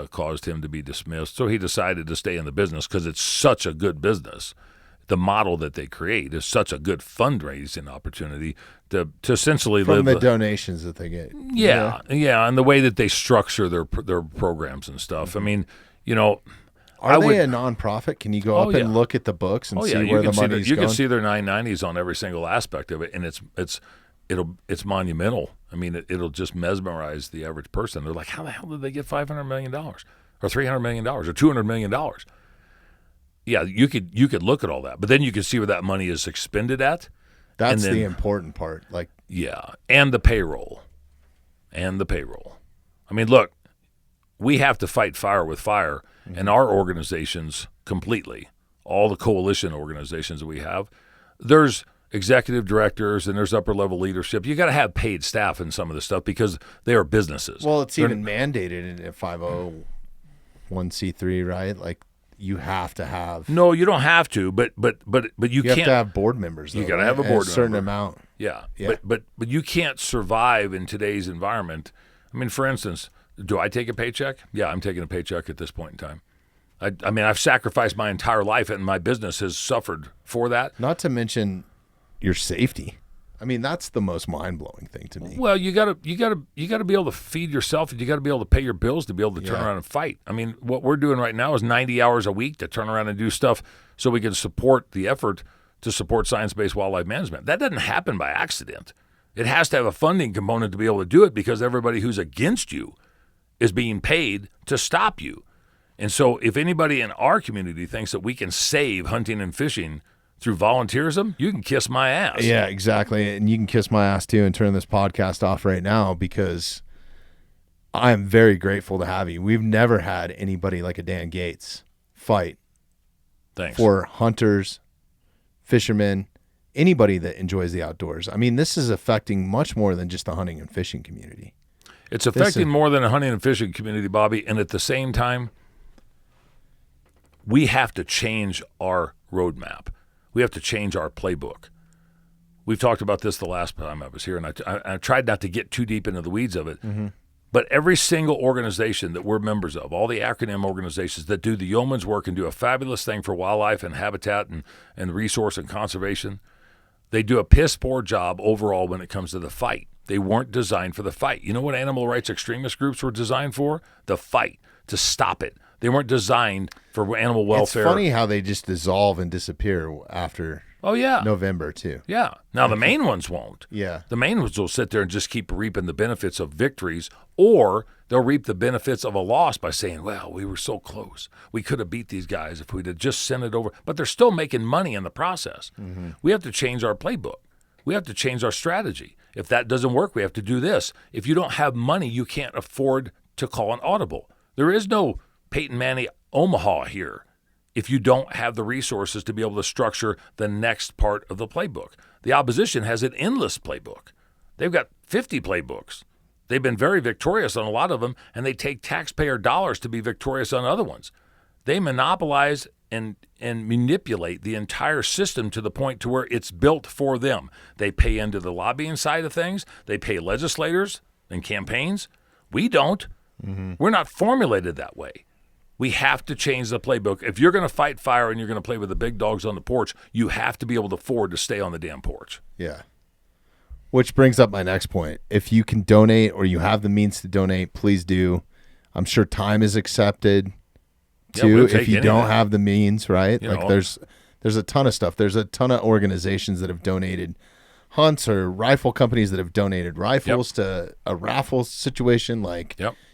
Speaker 2: caused him to be dismissed. So he decided to stay in the business because it's such a good business. The model that they create is such a good fundraising opportunity to essentially
Speaker 1: from
Speaker 2: live
Speaker 1: the donations that they get.
Speaker 2: Yeah, and the way that they structure their programs and stuff. I mean,
Speaker 1: Are they a nonprofit? Can you go up and look at the books and see where the money's going?
Speaker 2: You can see their 990s on every single aspect of it, and it's monumental. I mean, it'll just mesmerize the average person. They're like, how the hell did they get $500 million or $300 million or $200 million? Yeah, you could look at all that, but then you can see where that money is expended at.
Speaker 1: That's the important part. Like,
Speaker 2: yeah, and the payroll. I mean, look, we have to fight fire with fire, and our organizations completely, all the coalition organizations that we have, there's executive directors and there's upper-level leadership. You got to have paid staff in some of this stuff because they are businesses.
Speaker 1: Well, it's even mandated in a 501c3, right? Like, you have to have.
Speaker 2: No, you don't have to, but you can't.
Speaker 1: You have to have board members. Though,
Speaker 2: you got to
Speaker 1: right?
Speaker 2: have a board
Speaker 1: a certain
Speaker 2: member.
Speaker 1: amount.
Speaker 2: Yeah. But you can't survive in today's environment. I mean, for instance, do I take a paycheck? Yeah, I'm taking a paycheck at this point in time. I mean, I've sacrificed my entire life, and my business has suffered for that.
Speaker 1: Not to mention your safety. I mean, that's the most mind-blowing thing to me.
Speaker 2: Well, you gotta be able to feed yourself, and you gotta be able to pay your bills to be able to turn around and fight. I mean, what we're doing right now is 90 hours a week to turn around and do stuff so we can support the effort to support science-based wildlife management. That doesn't happen by accident. It has to have a funding component to be able to do it because everybody who's against you is being paid to stop you. And so if anybody in our community thinks that we can save hunting and fishing through volunteerism, you can kiss my ass.
Speaker 1: Yeah, exactly. And you can kiss my ass too and turn this podcast off right now because I am very grateful to have you. We've never had anybody like a Dan Gates fight for hunters, fishermen, anybody that enjoys the outdoors. I mean, this is affecting much more than just the hunting and fishing community.
Speaker 2: It's affecting more than a hunting and fishing community, Bobby. And at the same time, we have to change our roadmap. We have to change our playbook. We've talked about this the last time I was here, and I tried not to get too deep into the weeds of it. Mm-hmm. But every single organization that we're members of, all the acronym organizations that do the yeoman's work and do a fabulous thing for wildlife and habitat and resource and conservation, they do a piss-poor job overall when it comes to the fight. They weren't designed for the fight. You know what animal rights extremist groups were designed for? The fight, to stop it. They weren't designed for animal welfare.
Speaker 1: It's funny how they just dissolve and disappear after November, too.
Speaker 2: Yeah. Now, the main ones won't.
Speaker 1: Yeah.
Speaker 2: The main ones will sit there and just keep reaping the benefits of victories, or they'll reap the benefits of a loss by saying, well, we were so close. We could have beat these guys if we'd have just sent it over. But they're still making money in the process. Mm-hmm. We have to change our playbook. We have to change our strategy. If that doesn't work, we have to do this. If you don't have money, you can't afford to call an audible. There is no Peyton Manning Omaha here if you don't have the resources to be able to structure the next part of the playbook. The opposition has an endless playbook. They've got 50 playbooks. They've been very victorious on a lot of them, and they take taxpayer dollars to be victorious on other ones. They monopolize and manipulate the entire system to the point to where it's built for them. They pay into the lobbying side of things. They pay legislators and campaigns. We don't. Mm-hmm. We're not formulated that way. We have to change the playbook. If you're going to fight fire and you're going to play with the big dogs on the porch, you have to be able to afford to stay on the damn porch.
Speaker 1: Yeah. Which brings up my next point. If you can donate or you have the means to donate, please do. I'm sure time is accepted too if you don't have the means, right? There's a ton of stuff. There's a ton of organizations that have donated hunts or rifle companies that have donated rifles to a raffle situation.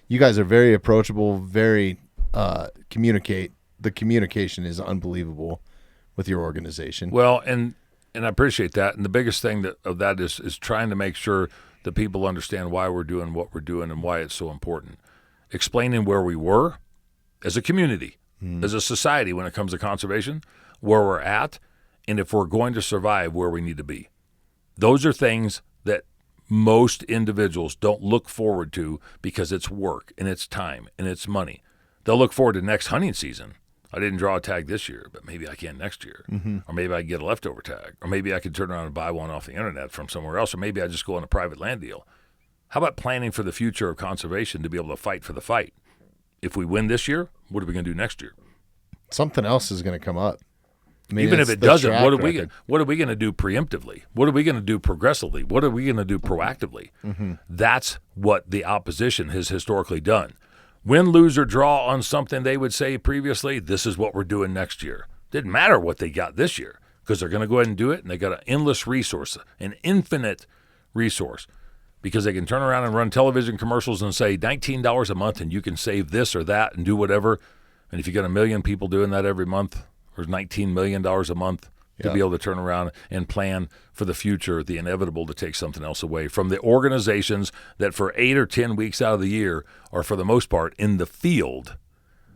Speaker 1: You guys are very approachable, very the communication is unbelievable with your organization.
Speaker 2: Well, and I appreciate that. And the biggest thing of that is trying to make sure that people understand why we're doing what we're doing and why it's so important. Explaining where we were as a community, as a society when it comes to conservation, where we're at, and if we're going to survive, where we need to be. Those are things that most individuals don't look forward to because it's work and it's time and it's money. They'll look forward to next hunting season. I didn't draw a tag this year, but maybe I can next year. Mm-hmm. Or maybe I can get a leftover tag. Or maybe I can turn around and buy one off the internet from somewhere else. Or maybe I just go on a private land deal. How about planning for the future of conservation to be able to fight for the fight? If we win this year, what are we going to do next year?
Speaker 1: Something else is going to come up. I mean,
Speaker 2: even if it doesn't, what are we going to do preemptively? What are we going to do progressively? What are we going to do proactively? Mm-hmm. That's what the opposition has historically done. Win, lose, or draw on something they would say previously, this is what we're doing next year. Didn't matter what they got this year because they're going to go ahead and do it, and they got an endless resource, an infinite resource because they can turn around and run television commercials and say $19 a month and you can save this or that and do whatever. And if you get 1 million people doing that every month, there's $19 million a month to be able to turn around and plan for the future, the inevitable to take something else away from the organizations that for 8 or 10 weeks out of the year are for the most part in the field,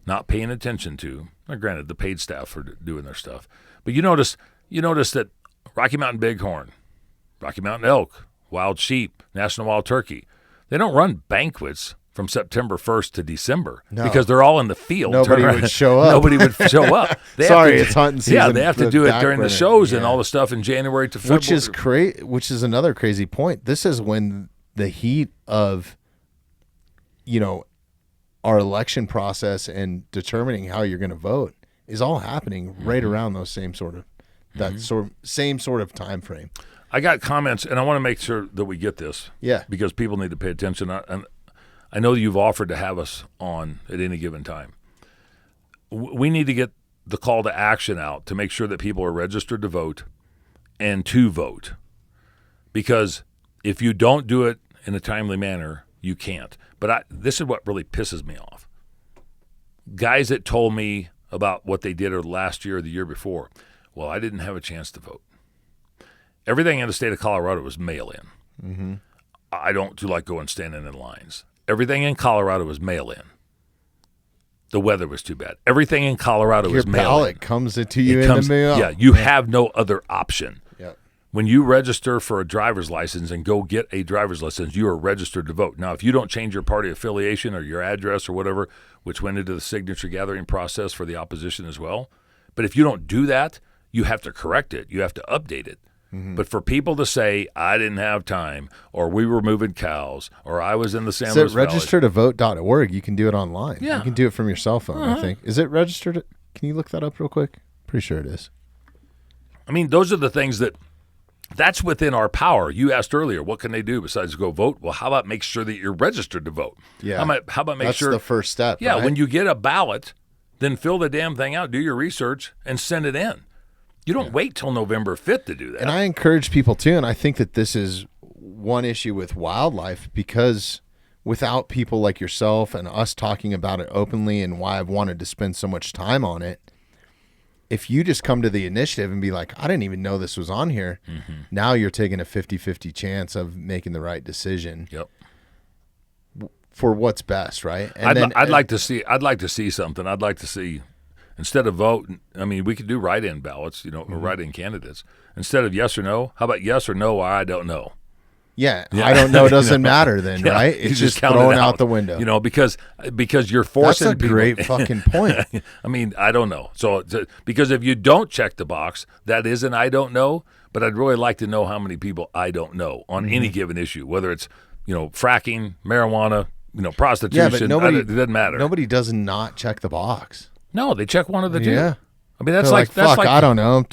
Speaker 2: not paying attention to. Now, granted, the paid staff are doing their stuff. But you notice that Rocky Mountain Bighorn, Rocky Mountain Elk, Wild Sheep, National Wild Turkey, they don't run banquets from September 1st to December because they're all in the field.
Speaker 1: Nobody would show up.
Speaker 2: Nobody would show up.
Speaker 1: It's hunting season.
Speaker 2: Yeah, they have to do it during the shows and all the stuff in January to February.
Speaker 1: Which is another crazy point. This is when the heat of, our election process and determining how you're going to vote is all happening right around those same sort of time frame.
Speaker 2: I got comments, and I want to make sure that we get this.
Speaker 1: Yeah, because
Speaker 2: people need to pay attention. And I know you've offered to have us on at any given time. We need to get the call to action out to make sure that people are registered to vote and to vote. Because if you don't do it in a timely manner, you can't. But this is what really pisses me off. Guys that told me about what they did last year or the year before, well, I didn't have a chance to vote. Everything in the state of Colorado was mail-in.
Speaker 1: Mm-hmm.
Speaker 2: I don't do like going standing in lines. Everything in Colorado was mail-in. The weather was too bad. Everything in Colorado was mail-in.
Speaker 1: Your ballot comes to you in the mail.
Speaker 2: Yeah, you have no other option.
Speaker 1: Yeah.
Speaker 2: When you register for a driver's license and go get a driver's license, you are registered to vote. Now, if you don't change your party affiliation or your address or whatever, which went into the signature gathering process for the opposition as well, but if you don't do that, you have to correct it. You have to update it. Mm-hmm. But for people to say, I didn't have time, or we were moving cows, or I was in the San Luis Valley.
Speaker 1: registertovote.org. You can do it online.
Speaker 2: Yeah.
Speaker 1: You can do it from your cell phone, I think. Is it registered? Can you look that up real quick? Pretty sure it is.
Speaker 2: I mean, those are the things that's within our power. You asked earlier, what can they do besides go vote? Well, how about make sure that you're registered to vote?
Speaker 1: Yeah.
Speaker 2: How about make sure?
Speaker 1: That's the first step,
Speaker 2: Yeah,
Speaker 1: right?
Speaker 2: when you get a ballot, then fill the damn thing out, do your research, and send it in. You don't wait till November 5th to do that.
Speaker 1: And I encourage people too, and I think that this is one issue with wildlife, because without people like yourself and us talking about it openly and why I've wanted to spend so much time on it, if you just come to the initiative and be like, I didn't even know this was on here, now you're taking a 50-50 chance of making the right decision.
Speaker 2: Yep.
Speaker 1: For what's best, right? And
Speaker 2: I'd like to see something. I'd like to see, instead of vote, I mean, we could do write-in ballots, or write-in candidates. Instead of yes or no, how about yes or no, or I don't know?
Speaker 1: Yeah. I don't know doesn't matter then, right? It's just thrown out the window.
Speaker 2: Because you're forcing
Speaker 1: people. That's a great fucking point.
Speaker 2: I mean, I don't know. So because if you don't check the box, that is an I don't know, but I'd really like to know how many people I don't know on any given issue, whether it's, fracking, marijuana, prostitution.
Speaker 1: Yeah, but
Speaker 2: it doesn't matter.
Speaker 1: Nobody does not check the box.
Speaker 2: No, they check one of the two.
Speaker 1: Yeah.
Speaker 2: I mean, that's like
Speaker 1: I don't know.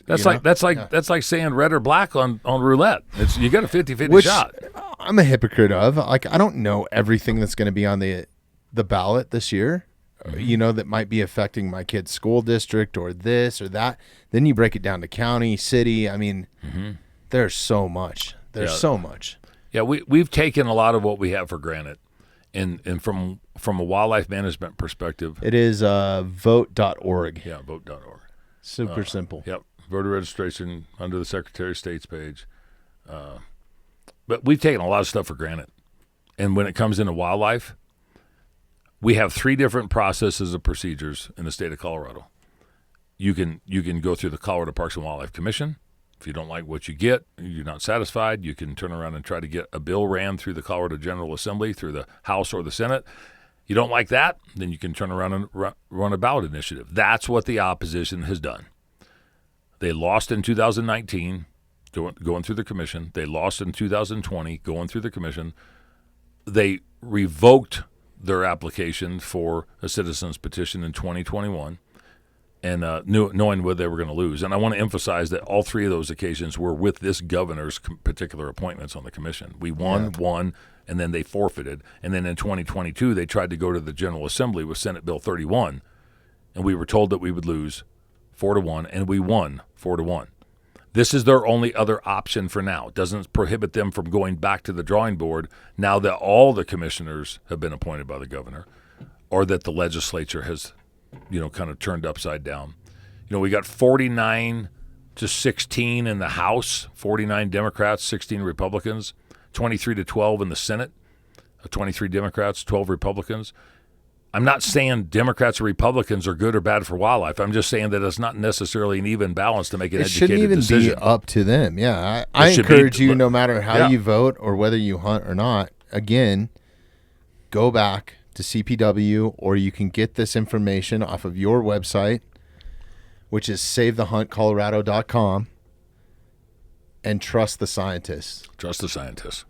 Speaker 2: That's like saying red or black on roulette. You got a 50-50 shot.
Speaker 1: I'm a hypocrite of. Like, I don't know everything that's going to be on the ballot this year. That might be affecting my kid's school district or this or that. Then you break it down to county, city. I mean, there's so much. There's so much.
Speaker 2: Yeah, we've taken a lot of what we have for granted. And from a wildlife management perspective,
Speaker 1: it is vote.org.
Speaker 2: Yeah, vote.org.
Speaker 1: Super simple.
Speaker 2: Yep, voter registration under the Secretary of State's page. But we've taken a lot of stuff for granted. And when it comes into wildlife, we have 3 different processes of procedures in the state of Colorado. You can go through the Colorado Parks and Wildlife Commission. If you don't like what you get, you're not satisfied, you can turn around and try to get a bill ran through the Colorado General Assembly, through the House or the Senate. You don't like that, then you can turn around and run a ballot initiative. That's what the opposition has done. They lost in 2019, going through the commission. They lost in 2020, going through the commission. They revoked their application for a citizen's petition in 2021. And knowing whether they were going to lose. And I want to emphasize that all 3 of those occasions were with this governor's particular appointments on the commission. We won, and then they forfeited. And then in 2022, they tried to go to the General Assembly with Senate Bill 31, and we were told that we would lose 4-1, and we won 4-1. This is their only other option for now. It doesn't prohibit them from going back to the drawing board now that all the commissioners have been appointed by the governor, or that the legislature has, kind of turned upside down. We got 49 to 16 in the House, 49 Democrats, 16 Republicans, 23 to 12 in the Senate, 23 Democrats, 12 Republicans. I'm not saying Democrats or Republicans are good or bad for wildlife. I'm just saying that it's not necessarily an even balance to make an educated decision.
Speaker 1: It shouldn't even be up to them. Yeah, I encourage you, no matter how you vote or whether you hunt or not, again, go back to CPW, or you can get this information off of your website, which is savethehuntcolorado.com, and trust the scientists.
Speaker 2: Trust the scientists.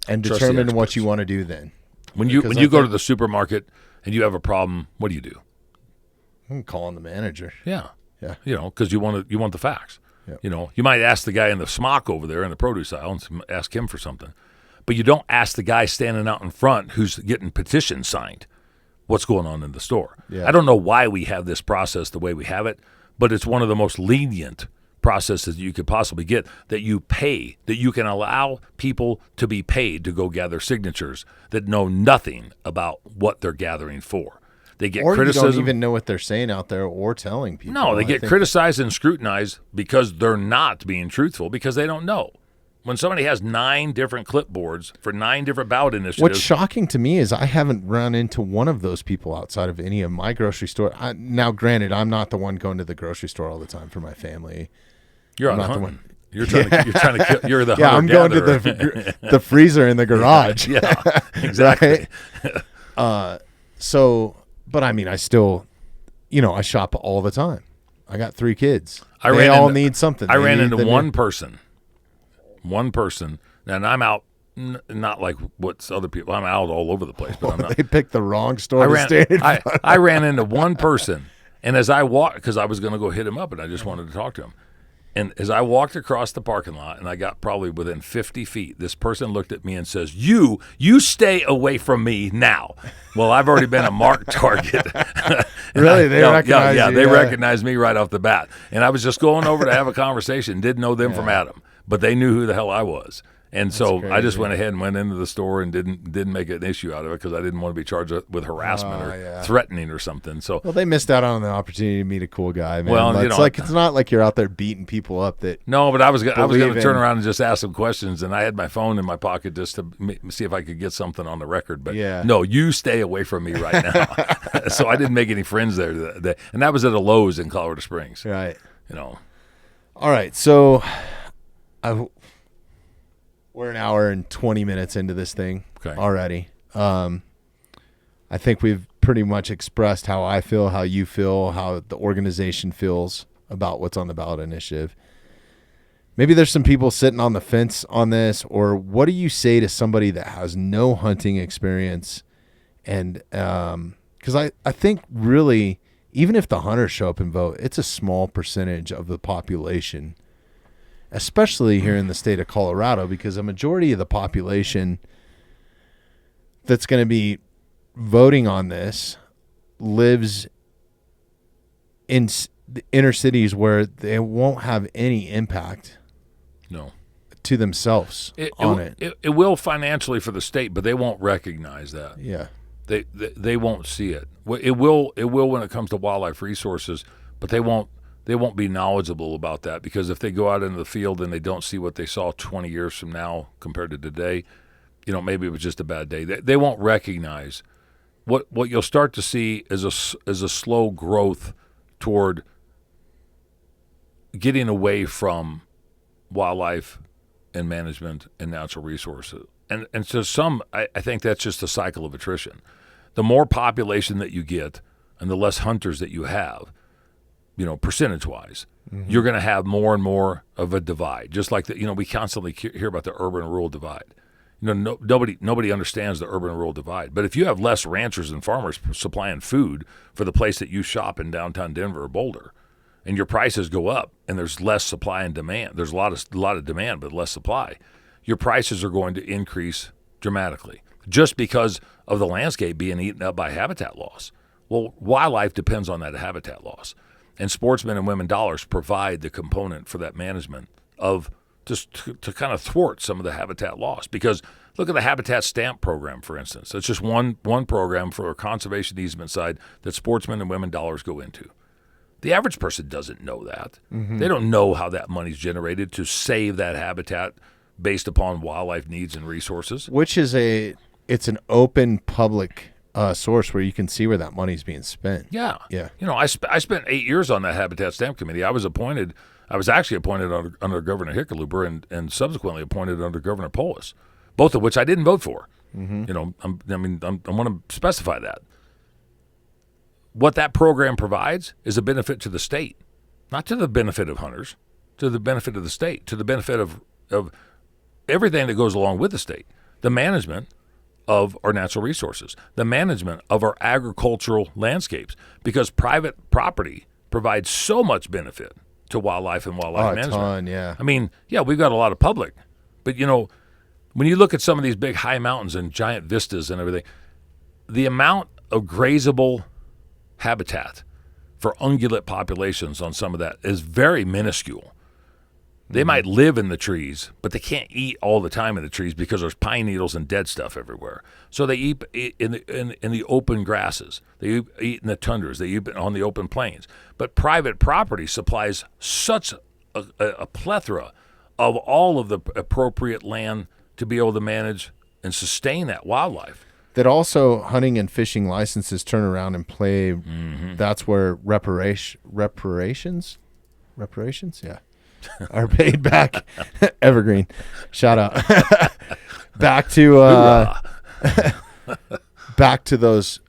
Speaker 1: And determine what you want to do then.
Speaker 2: When you go to the supermarket and you have a problem, what do?
Speaker 1: I'm calling the manager.
Speaker 2: Yeah.
Speaker 1: Yeah.
Speaker 2: Because you want the facts.
Speaker 1: Yep.
Speaker 2: You might ask the guy in the smock over there in the produce aisle and ask him for something. But you don't ask the guy standing out in front who's getting petitions signed what's going on in the store.
Speaker 1: Yeah.
Speaker 2: I don't know why we have this process the way we have it, but it's one of the most lenient processes you could possibly get, that you pay, that you can allow people to be paid to go gather signatures that know nothing about what they're gathering for. They get criticism.
Speaker 1: You don't even know what they're saying out there or telling people.
Speaker 2: No, they get criticized and scrutinized because they're not being truthful, because they don't know. When somebody has 9 different clipboards for 9 different ballot initiatives.
Speaker 1: What's shocking to me is I haven't run into one of those people outside of any of my grocery store. Now, granted, I'm not the one going to the grocery store all the time for my family.
Speaker 2: You're on the one. You're trying to kill. You're the
Speaker 1: I'm going to the freezer in the garage.
Speaker 2: Yeah, exactly.
Speaker 1: But I mean, I still, I shop all the time. I got 3 kids. They all need something.
Speaker 2: I ran into one person, and I'm out. Not like what's other people. I'm out all over the place, but I'm not.
Speaker 1: They picked the wrong store to stand in front of.
Speaker 2: I ran into one person, and as I walked, because I was going to go hit him up, and I just wanted to talk to him. And as I walked across the parking lot, and I got probably within 50 feet, this person looked at me and says, you stay away from me now. Well, I've already been a marked target.
Speaker 1: Really? They recognize you?
Speaker 2: They recognized me right off the bat. And I was just going over to have a conversation, didn't know them from Adam, but they knew who the hell I was. And so I just went ahead and went into the store and didn't make an issue out of it, because I didn't want to be charged with harassment or threatening or something. So
Speaker 1: they missed out on the opportunity to meet a cool guy, man.
Speaker 2: Well,
Speaker 1: it's not like you're out there beating people up.
Speaker 2: No, but I was going to turn around and just ask some questions, and I had my phone in my pocket just to see if I could get something on the record. But no, you stay away from me right now. So I didn't make any friends there, and that was at a Lowe's in Colorado Springs.
Speaker 1: Right.
Speaker 2: All
Speaker 1: right. So we're an hour and 20 minutes into this thing already. I think we've pretty much expressed how I feel, how you feel, how the organization feels about what's on the ballot initiative. Maybe there's some people sitting on the fence on this, or what do you say to somebody that has no hunting experience? And because I think really, even if the hunters show up and vote, it's a small percentage of the population, especially here in the state of Colorado, because a majority of the population that's going to be voting on this lives in the inner cities where they won't have any impact to themselves on it.
Speaker 2: It will financially for the state, but they won't recognize that.
Speaker 1: Yeah.
Speaker 2: They won't see it. It will when it comes to wildlife resources, but they won't be knowledgeable about that, because if they go out into the field and they don't see what they saw 20 years from now compared to today, maybe it was just a bad day. They won't recognize what you'll start to see is a slow growth toward getting away from wildlife and management and natural resources. And so I think that's just a cycle of attrition. The more population that you get and the less hunters that you have, percentage-wise, you're going to have more and more of a divide. Just like we constantly hear about the urban-rural divide. Nobody understands the urban-rural divide. But if you have less ranchers and farmers supplying food for the place that you shop in downtown Denver or Boulder, and your prices go up, and there's less supply and demand. There's a lot of demand, but less supply. Your prices are going to increase dramatically, just because of the landscape being eaten up by habitat loss. Well, wildlife depends on that habitat loss. And sportsmen and women dollars provide the component for that management of just to kind of thwart some of the habitat loss. Because look at the habitat stamp program, for instance. It's just one program for a conservation easement side that sportsmen and women dollars go into. The average person doesn't know that. They don't know how that money's generated to save that habitat based upon wildlife needs and resources.
Speaker 1: Which is it's an open public source where you can see where that money's being spent.
Speaker 2: Yeah.
Speaker 1: Yeah.
Speaker 2: You know, I spent 8 years on that habitat stamp committee. I was actually appointed under Governor Hickenlooper and subsequently appointed under Governor Polis, both of which I didn't vote for. You know, I want to specify that. What that program provides is a benefit to the state, not to the benefit of hunters, to the benefit of the state, to the benefit of everything that goes along with the state, the management of our natural resources, the management of our agricultural landscapes, because private property provides so much benefit to wildlife and wildlife management.
Speaker 1: Ton, yeah.
Speaker 2: I mean, yeah, we've got a lot of public, but you know, when you look at some of these big high mountains and giant vistas and everything, the amount of grazable habitat for ungulate populations on some of that is very minuscule. They might live in the trees, but they can't eat all the time in the trees because there's pine needles and dead stuff everywhere. So they eat in the open grasses. They eat in the tundras. They eat on the open plains. But private property supplies such a plethora of all of the appropriate land to be able to manage and sustain that wildlife.
Speaker 1: That also hunting and fishing licenses turn around and play. That's where reparations, yeah, are paid back. Evergreen, shout out. back to back to those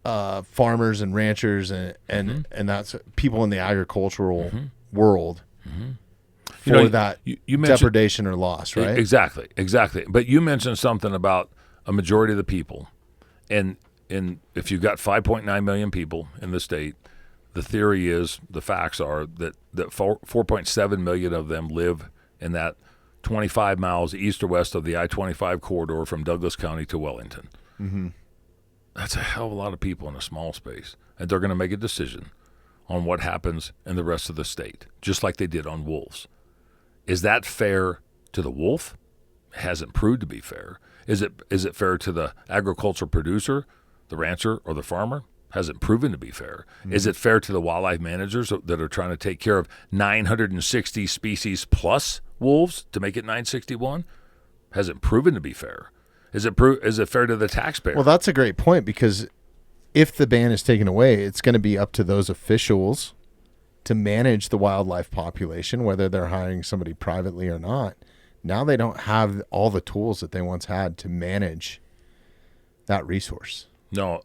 Speaker 1: farmers and ranchers and that's people in the agricultural world for that you depredation or loss, right?
Speaker 2: Exactly. But you mentioned something about a majority of the people, and if you've got 5.9 million people in the state, the theory is, the facts are that 4.7 million of them live in that 25 miles east or west of the I-25 corridor from Douglas County to Wellington. That's a hell of a lot of people in a small space, and they're going to make a decision on what happens in the rest of the state, just like they did on wolves. Is that fair to the wolf? It hasn't proved to be fair. Is it fair to the agricultural producer, the rancher, or the farmer? Hasn't proven to be fair. Is it fair to the wildlife managers that are trying to take care of 960 species plus wolves to make it 961? Hasn't proven to be fair. Is it fair to the taxpayer?
Speaker 1: Well, that's a great point, because if the ban is taken away, it's going to be up to those officials to manage the wildlife population, whether they're hiring somebody privately or not. Now they don't have all the tools that they once had to manage that resource.
Speaker 2: No,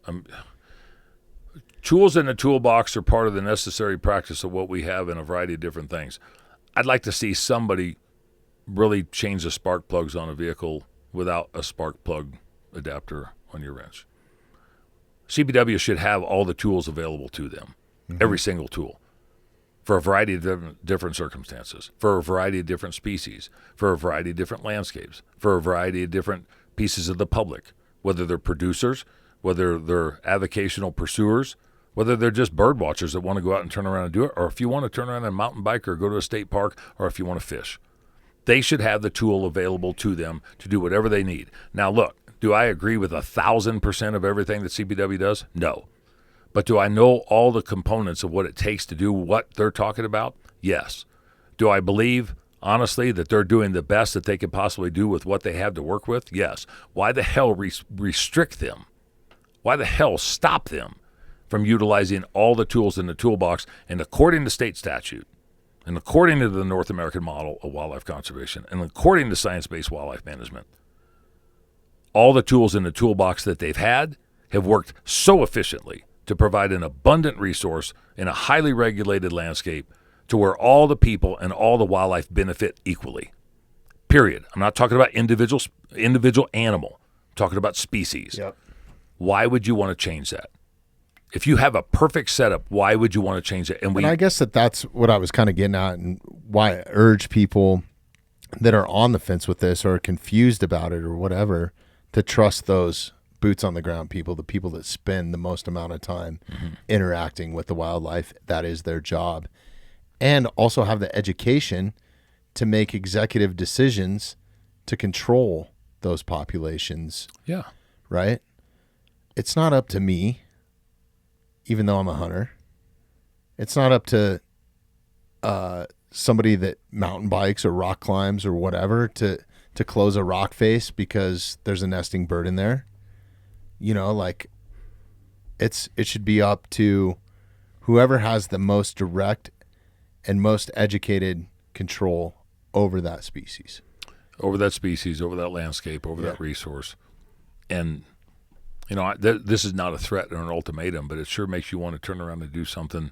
Speaker 2: tools in the toolbox are part of the necessary practice of what we have in a variety of different things. I'd like to see somebody really change the spark plugs on a vehicle without a spark plug adapter on your wrench. CPW should have all the tools available to them, every single tool, for a variety of different circumstances, for a variety of different species, for a variety of different landscapes, for a variety of different pieces of the public, whether they're producers, whether they're avocational pursuers, whether they're just bird watchers that want to go out and turn around and do it, or if you want to turn around and mountain bike or go to a state park, or if you want to fish. They should have the tool available to them to do whatever they need. Now, look, do I agree with 1,000% of everything that CPW does? No. But do I know all the components of what it takes to do what they're talking about? Yes. Do I believe, honestly, that they're doing the best that they could possibly do with what they have to work with? Yes. Why the hell restrict them? Why the hell stop them from utilizing all the tools in the toolbox? And according to state statute, and according to the North American model of wildlife conservation, and according to science-based wildlife management, all the tools in the toolbox that they've had have worked so efficiently to provide an abundant resource in a highly regulated landscape to where all the people and all the wildlife benefit equally. Period. I'm not talking about individual animal. I'm talking about species.
Speaker 1: Yep.
Speaker 2: Why would you want to change that? If you have a perfect setup, why would you want to change it?
Speaker 1: And I guess that's what I was kind of getting at, and why I urge people that are on the fence with this or confused about it or whatever to trust those boots on the ground people, the people that spend the most amount of time interacting with the wildlife. That is their job. And also have the education to make executive decisions to control those populations.
Speaker 2: Yeah.
Speaker 1: Right? It's not up to me, even though I'm a hunter. It's not up to somebody that mountain bikes or rock climbs or whatever to close a rock face because there's a nesting bird in there. You know, like it should be up to whoever has the most direct and most educated control over that species.
Speaker 2: Over that landscape, over that resource. And, you know, this is not a threat or an ultimatum, but it sure makes you want to turn around and do something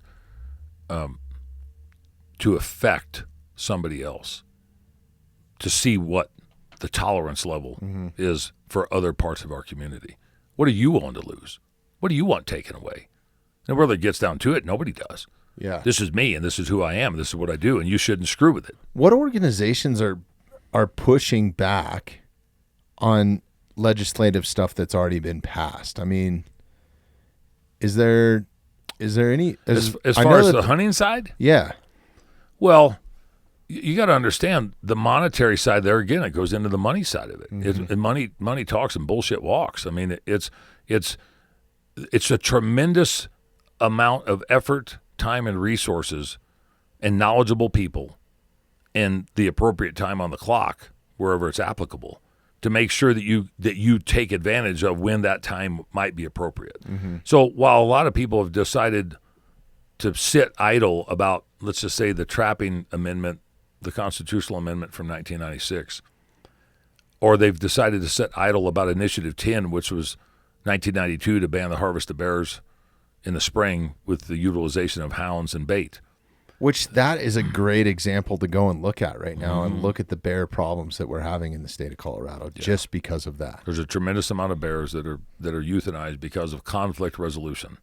Speaker 2: to affect somebody else, to see what the tolerance level is for other parts of our community. What are you willing to lose? What do you want taken away? And whether it gets down to it, nobody does.
Speaker 1: Yeah.
Speaker 2: This is me, and this is who I am, and this is what I do, and you shouldn't screw with it.
Speaker 1: What organizations are pushing back on legislative stuff that's already been passed? I mean, is there any
Speaker 2: as far as the hunting side?
Speaker 1: Yeah.
Speaker 2: Well, you got to understand the monetary side there. Again, it goes into the money side of it. And money talks and bullshit walks. I mean, it's a tremendous amount of effort, time, and resources, and knowledgeable people, and the appropriate time on the clock wherever it's applicable to make sure that you take advantage of when that time might be appropriate. So while a lot of people have decided to sit idle about, let's just say, the trapping amendment, the constitutional amendment from 1996, or they've decided to sit idle about Initiative 10, which was 1992 to ban the harvest of bears in the spring with the utilization of hounds and bait.
Speaker 1: Which that is a great example to go and look at right now and look at the bear problems that we're having in the state of Colorado just because of that.
Speaker 2: There's a tremendous amount of bears that are euthanized because of conflict resolution.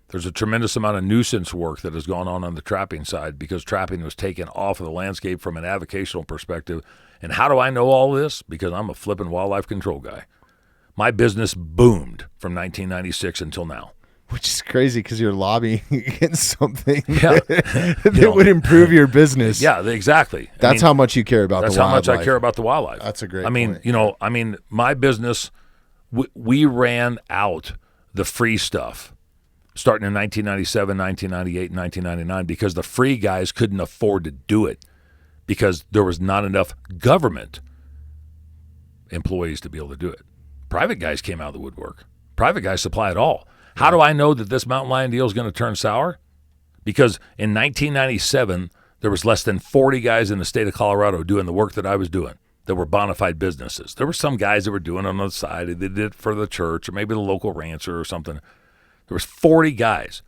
Speaker 2: There's a tremendous amount of nuisance work that has gone on the trapping side because trapping was taken off of the landscape from an avocational perspective. And how do I know all this? Because I'm a flippin' wildlife control guy. My business boomed from 1996 until now.
Speaker 1: Which is crazy because you're lobbying against something
Speaker 2: that
Speaker 1: would improve your business.
Speaker 2: Yeah, exactly.
Speaker 1: That's how much you care about the wildlife.
Speaker 2: That's how much I care about the wildlife.
Speaker 1: That's a great
Speaker 2: point. I mean, my business, we ran out the free stuff starting in 1997, 1998, and 1999 because the free guys couldn't afford to do it because there was not enough government employees to be able to do it. Private guys came out of the woodwork. Private guys supply it all. How do I know that this mountain lion deal is going to turn sour? Because in 1997, there was less than 40 guys in the state of Colorado doing the work that I was doing that were bona fide businesses. There were some guys that were doing it on the side. They did it for the church or maybe the local rancher or something. There was 40 guys.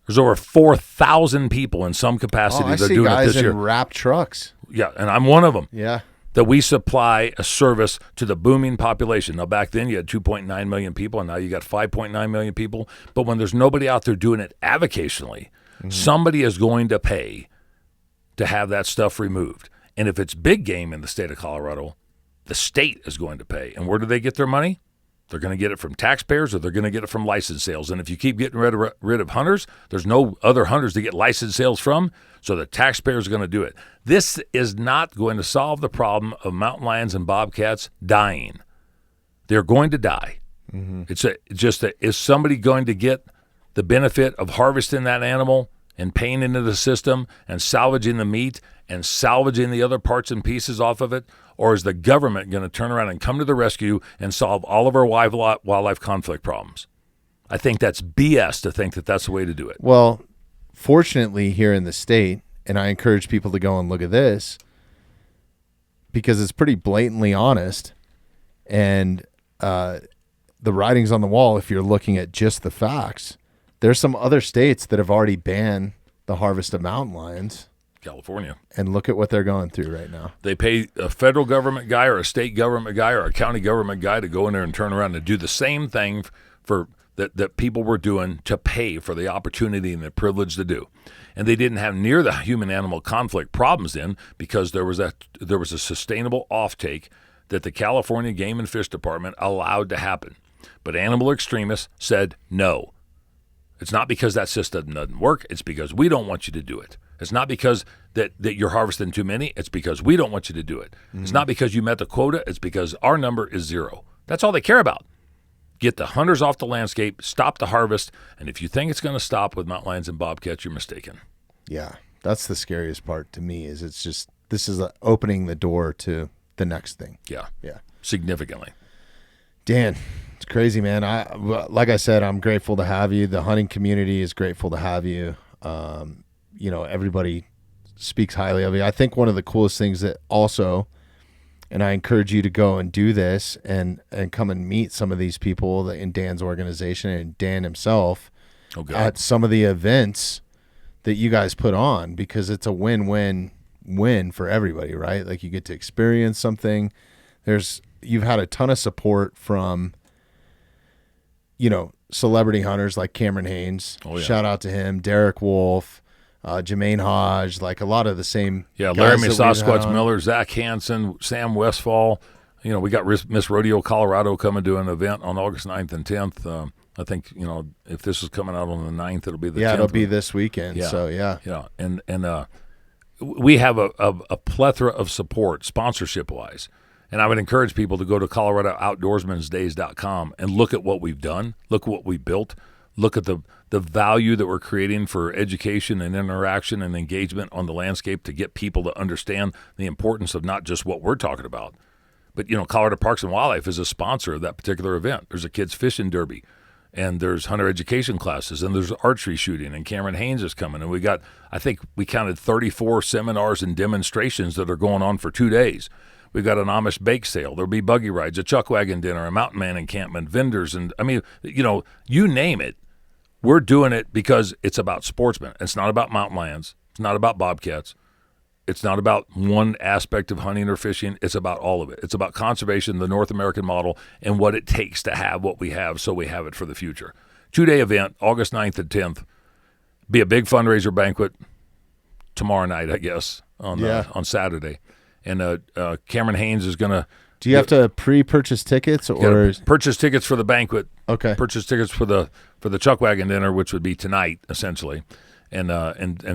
Speaker 2: There's over 4,000 people in some capacity that are doing it this year.
Speaker 1: I see guys in wrapped trucks.
Speaker 2: Yeah, and I'm one of them.
Speaker 1: Yeah.
Speaker 2: That we supply a service to the booming population. Now, back then you had 2.9 million people, and now you got 5.9 million people. But when there's nobody out there doing it avocationally, somebody is going to pay to have that stuff removed. And if it's big game in the state of Colorado, the state is going to pay. And where do they get their money? They're going to get it from taxpayers or they're going to get it from license sales. And if you keep getting rid of hunters, there's no other hunters to get license sales from, so the taxpayers are going to do it. This is not going to solve the problem of mountain lions and bobcats dying. They're going to die. Is somebody going to get the benefit of harvesting that animal and paying into the system and salvaging the meat and salvaging the other parts and pieces off of it? Or is the government going to turn around and come to the rescue and solve all of our wildlife conflict problems? I think that's BS to think that that's the way to do it.
Speaker 1: Well, fortunately here in the state, and I encourage people to go and look at this because it's pretty blatantly honest, and the writing's on the wall if you're looking at just the facts. There's some other states that have already banned the harvest of mountain lions.
Speaker 2: California.
Speaker 1: And look at what they're going through right now.
Speaker 2: They pay a federal government guy or a state government guy or a county government guy to go in there and turn around and do the same thing for that people were doing to pay for the opportunity and the privilege to do. And they didn't have near the human-animal conflict problems then because there was a sustainable offtake that the California Game and Fish Department allowed to happen. But animal extremists said no. It's not because that system doesn't work. It's because we don't want you to do it. It's not because that you're harvesting too many. It's because we don't want you to do it. Mm-hmm. It's not because you met the quota. It's because our number is 0. That's all they care about. Get the hunters off the landscape, stop the harvest, and if you think it's going to stop with mountain lions and bobcats, you're mistaken.
Speaker 1: Yeah, that's the scariest part to me is it's just this is opening the door to the next thing.
Speaker 2: Yeah,
Speaker 1: yeah,
Speaker 2: significantly.
Speaker 1: Dan, it's crazy, man. Like I said, I'm grateful to have you. The hunting community is grateful to have you. Everybody speaks highly of you. I think one of the coolest things that also, and I encourage you to go and do this and come and meet some of these people in Dan's organization and Dan himself at some of the events that you guys put on, because it's a win-win-win for everybody, right? Like you get to experience something. You've had a ton of support from, celebrity hunters like Cameron Haynes. Oh, yeah. Shout out to him. Derek Wolf, Jermaine Hodge, like a lot of the same.
Speaker 2: Yeah, Laramie Sasquatch Miller, Zach Hansen, Sam Westfall. We got Miss Rodeo Colorado coming to an event on August 9th and 10th. I think, if this is coming out on the 9th, it'll be the 10th.
Speaker 1: Yeah, it'll be this weekend. Yeah. So, yeah.
Speaker 2: Yeah, and we have a plethora of support sponsorship-wise. And I would encourage people to go to ColoradoOutdoorsmansDays.com and look at what we've done, look at what we built, look at the value that we're creating for education and interaction and engagement on the landscape to get people to understand the importance of not just what we're talking about. But, Colorado Parks and Wildlife is a sponsor of that particular event. There's a kids fishing derby, and there's hunter education classes, and there's archery shooting, and Cameron Haynes is coming. And I think we counted 34 seminars and demonstrations that are going on for 2 days. We've got an Amish bake sale. There'll be buggy rides, a chuck wagon dinner, a mountain man encampment, vendors. And you name it. We're doing it because it's about sportsmen. It's not about mountain lions. It's not about bobcats. It's not about one aspect of hunting or fishing. It's about all of it. It's about conservation, the North American model, and what it takes to have what we have so we have it for the future. 2-day event, August 9th and 10th. Be a big fundraiser banquet tomorrow night, I guess, on Saturday. And Cameron Haynes is going to.
Speaker 1: Do you have to pre-purchase tickets or
Speaker 2: purchase tickets for the banquet?
Speaker 1: Okay.
Speaker 2: Purchase tickets for the chuck wagon dinner, which would be tonight essentially, and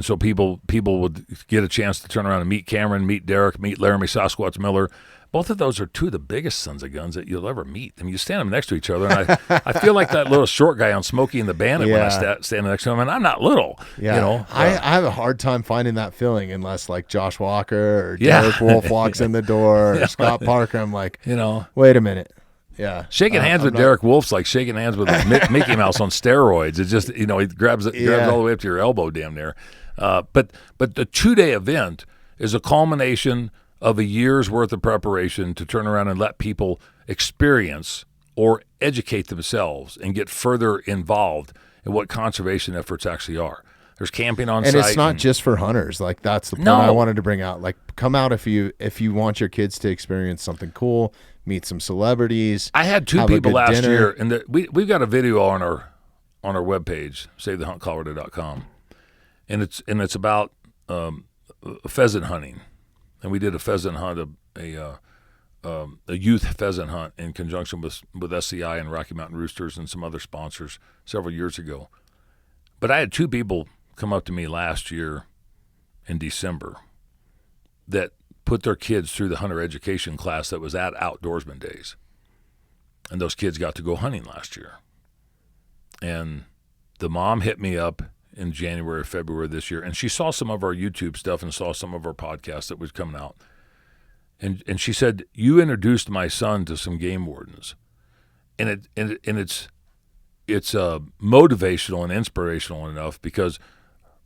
Speaker 2: so people would get a chance to turn around and meet Cameron, meet Derek, meet Laramie Sasquatch Miller. Both of those are two of the biggest sons of guns that you'll ever meet. I mean, you stand them next to each other, and I feel like that little short guy on Smokey and the Bandit when I stand next to him, and I'm not little.
Speaker 1: Yeah. I have a hard time finding that feeling unless like Josh Walker or Derek Wolf walks in the door or Scott Parker. I'm like, wait a minute. Yeah.
Speaker 2: Shaking hands with Derek Wolf's like shaking hands with Mickey Mouse on steroids. It's just, he grabs all the way up to your elbow damn near. But the 2-day event is a culmination of a year's worth of preparation to turn around and let people experience or educate themselves and get further involved in what conservation efforts actually are. There's camping on site.
Speaker 1: And it's not just for hunters. Like that's the point I wanted to bring out. Like come out if you want your kids to experience something cool, meet some celebrities.
Speaker 2: I had 2 people last year, and we've got a video on our webpage, SaveTheHuntColorado.com, and it's about pheasant hunting. And we did a pheasant hunt, a youth pheasant hunt in conjunction with SCI and Rocky Mountain Roosters and some other sponsors several years ago. But I had 2 people come up to me last year in December that put their kids through the hunter education class that was at Outdoorsman Days. And those kids got to go hunting last year. And the mom hit me up in January or February this year, and she saw some of our YouTube stuff and saw some of our podcasts that was coming out. And she said, "You introduced my son to some game wardens." And it's motivational and inspirational enough because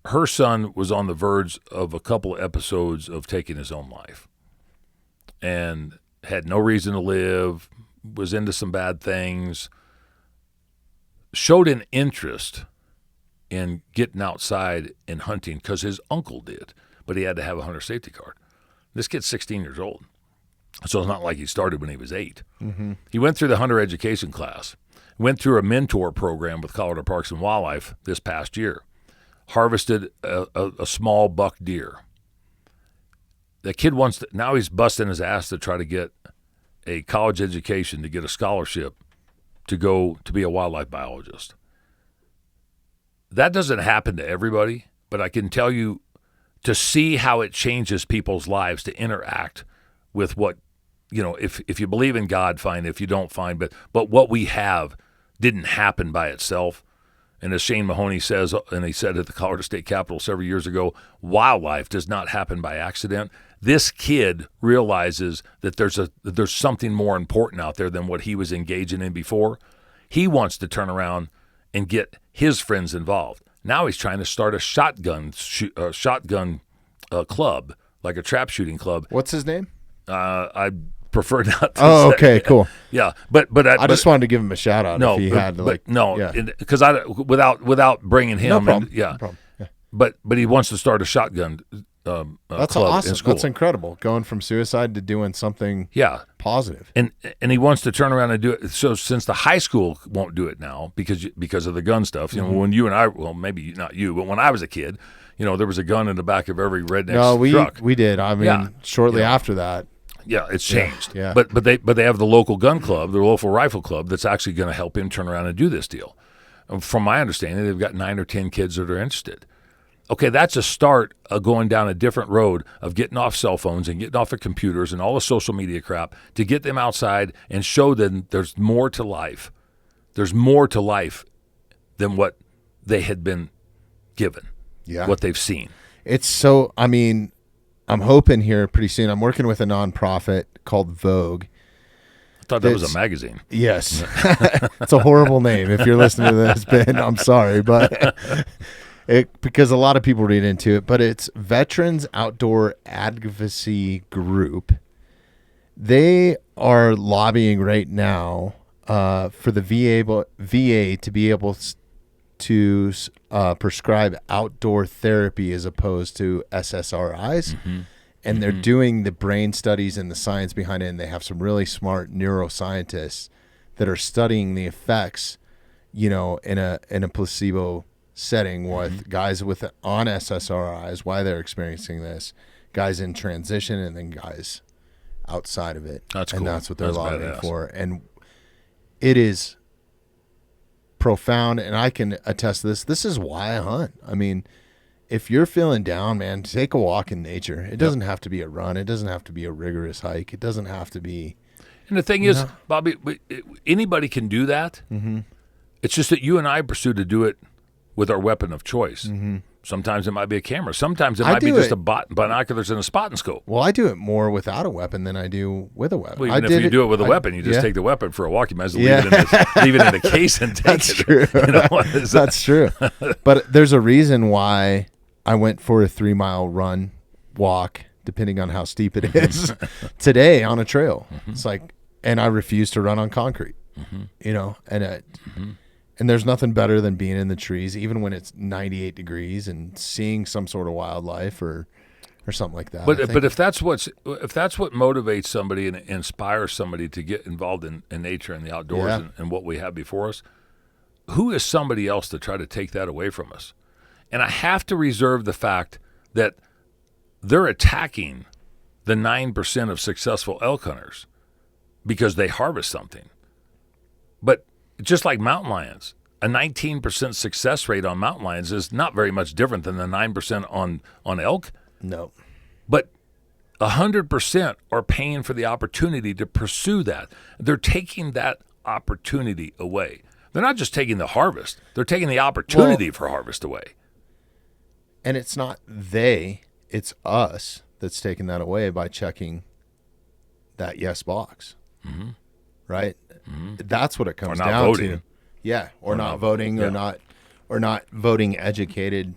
Speaker 2: her son was on the verge of a couple of episodes of taking his own life and had no reason to live, was into some bad things, showed an interest in getting outside and hunting because his uncle did, but he had to have a hunter safety card. This kid's 16 years old, so it's not like he started when he was 8. Mm-hmm. He went through the hunter education class, went through a mentor program with Colorado Parks and Wildlife this past year, harvested a small buck deer. The kid now he's busting his ass to try to get a college education, to get a scholarship to go to be a wildlife biologist. That doesn't happen to everybody, but I can tell you, to see how it changes people's lives to interact with what, if you believe in God, fine. If you don't, fine. But what we have didn't happen by itself. And as Shane Mahoney says, and he said at the Colorado State Capitol several years ago, wildlife does not happen by accident. This kid realizes that there's something more important out there than what he was engaging in before. He wants to turn around and get his friends involved. Now he's trying to start a shotgun club, like a trap shooting club.
Speaker 1: What's his name?
Speaker 2: I prefer not to say.
Speaker 1: Oh, okay, cool.
Speaker 2: Yeah, but
Speaker 1: I just wanted to give him a shout out.
Speaker 2: No,
Speaker 1: if he had to,
Speaker 2: because without bringing him.
Speaker 1: No problem.
Speaker 2: Yeah.
Speaker 1: No problem. Yeah.
Speaker 2: But he wants to start a shotgun
Speaker 1: That's
Speaker 2: club
Speaker 1: awesome.
Speaker 2: in school.
Speaker 1: That's incredible. Going from suicide to doing something positive.
Speaker 2: And he wants to turn around and do it. So since the high school won't do it now because of the gun stuff, when you and I, well, maybe not you, but when I was a kid, there was a gun in the back of every redneck's truck.
Speaker 1: We did. I mean, shortly after that.
Speaker 2: Yeah, it's changed.
Speaker 1: Yeah.
Speaker 2: But they have the local gun club, the local rifle club, that's actually going to help him turn around and do this deal. From my understanding, they've got 9 or 10 kids that are interested. Okay, that's a start of going down a different road of getting off cell phones and getting off their computers and all the social media crap to get them outside and show them there's more to life. There's more to life than what they had been given, what they've seen.
Speaker 1: It's so, I'm hoping here pretty soon. I'm working with a nonprofit called Vogue.
Speaker 2: I thought that was a magazine.
Speaker 1: Yes. It's a horrible name. If you're listening to this, Ben, I'm sorry, but because a lot of people read into it, but it's Veterans Outdoor Advocacy Group. They are lobbying right now for the VA to be able to prescribe outdoor therapy as opposed to SSRIs. Mm-hmm. And they're doing the brain studies and the science behind it, and they have some really smart neuroscientists that are studying the effects, in a placebo setting with guys on SSRIs, why they're experiencing this, guys in transition, and then guys outside of it.
Speaker 2: That's cool.
Speaker 1: And that's what they're lobbying for. And it is profound, and I can attest to this. This is why I hunt. If you're feeling down, man, take a walk in nature. It doesn't have to be a run. It doesn't have to be a rigorous hike. It doesn't have to be.
Speaker 2: And the thing is, Bobby, anybody can do that. Mm-hmm. It's just that you and I pursue to do it with our weapon of choice. Mm-hmm. Sometimes it might be a camera. Sometimes it might be just binoculars and a spot and scope.
Speaker 1: Well, I do it more without a weapon than I do with a weapon.
Speaker 2: Well, even if you do it with a weapon, you just take the weapon for a walk. You might as well leave it in the case and take
Speaker 1: That's
Speaker 2: it.
Speaker 1: True. That's true. But there's a reason why I went for a 3-mile walk, depending on how steep it is, today on a trail. Mm-hmm. It's like, and I refuse to run on concrete, and there's nothing better than being in the trees, even when it's 98 degrees and seeing some sort of wildlife or something like that.
Speaker 2: But if that's what motivates somebody and inspires somebody to get involved in nature and the outdoors and what we have before us, who is somebody else to try to take that away from us? And I have to reserve the fact that they're attacking the 9% of successful elk hunters because they harvest something. But just like mountain lions, a 19% success rate on mountain lions is not very much different than the 9% on elk.
Speaker 1: No.
Speaker 2: But 100% are paying for the opportunity to pursue that. They're taking that opportunity away. They're not just taking the harvest. They're taking the opportunity for harvest away.
Speaker 1: And it's not it's us that's taking that away by checking that yes box. Mm-hmm. Right? Mm-hmm. That's what it comes down
Speaker 2: voting.
Speaker 1: To. Yeah, or not voting, or not voting educated.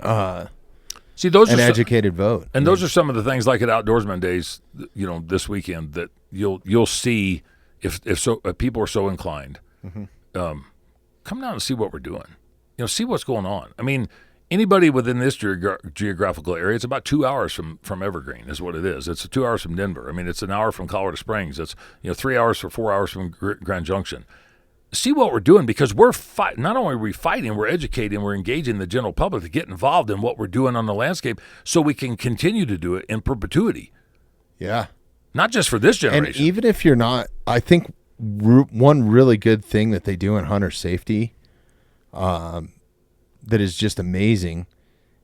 Speaker 2: See, those are
Speaker 1: educated vote.
Speaker 2: And those are some of the things, like at Outdoorsman Days, this weekend, that you'll see if people are so inclined. Mm-hmm. Come down and see what we're doing. See what's going on. Anybody within this geographical area, it's about 2 hours from Evergreen is what it is. It's 2 hours from Denver. It's an hour from Colorado Springs. It's 3 hours or 4 hours from Grand Junction. See what we're doing, because we're not only are we fighting, we're educating, we're engaging the general public to get involved in what we're doing on the landscape so we can continue to do it in perpetuity.
Speaker 1: Yeah.
Speaker 2: Not just for this generation.
Speaker 1: And even if you're not, I think one really good thing that they do in hunter safety that is just amazing.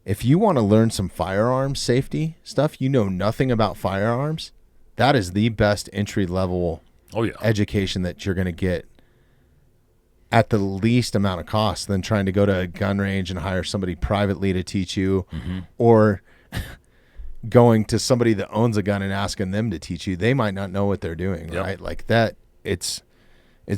Speaker 1: If you want to learn some firearms safety stuff, you know nothing about firearms, that is the best entry level education that you're going to get at the least amount of cost than trying to go to a gun range and hire somebody privately to teach you, or going to somebody that owns a gun and asking them to teach you. They might not know what they're doing, right? Like that. It's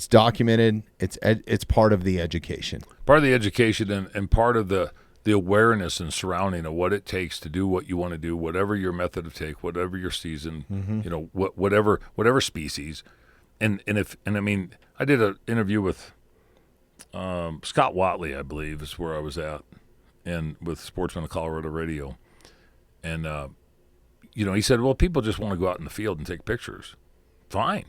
Speaker 1: documented. It's part of the education.
Speaker 2: Part of the education and part of the awareness and surrounding of what it takes to do what you want to do, whatever your method of take, whatever your season, you know, whatever species. And I mean, I did an interview with Scott Watley, I believe, is where I was at, and with Sportsman of Colorado Radio. And, you know, he said, well, people just want to go out in the field and take pictures. Fine.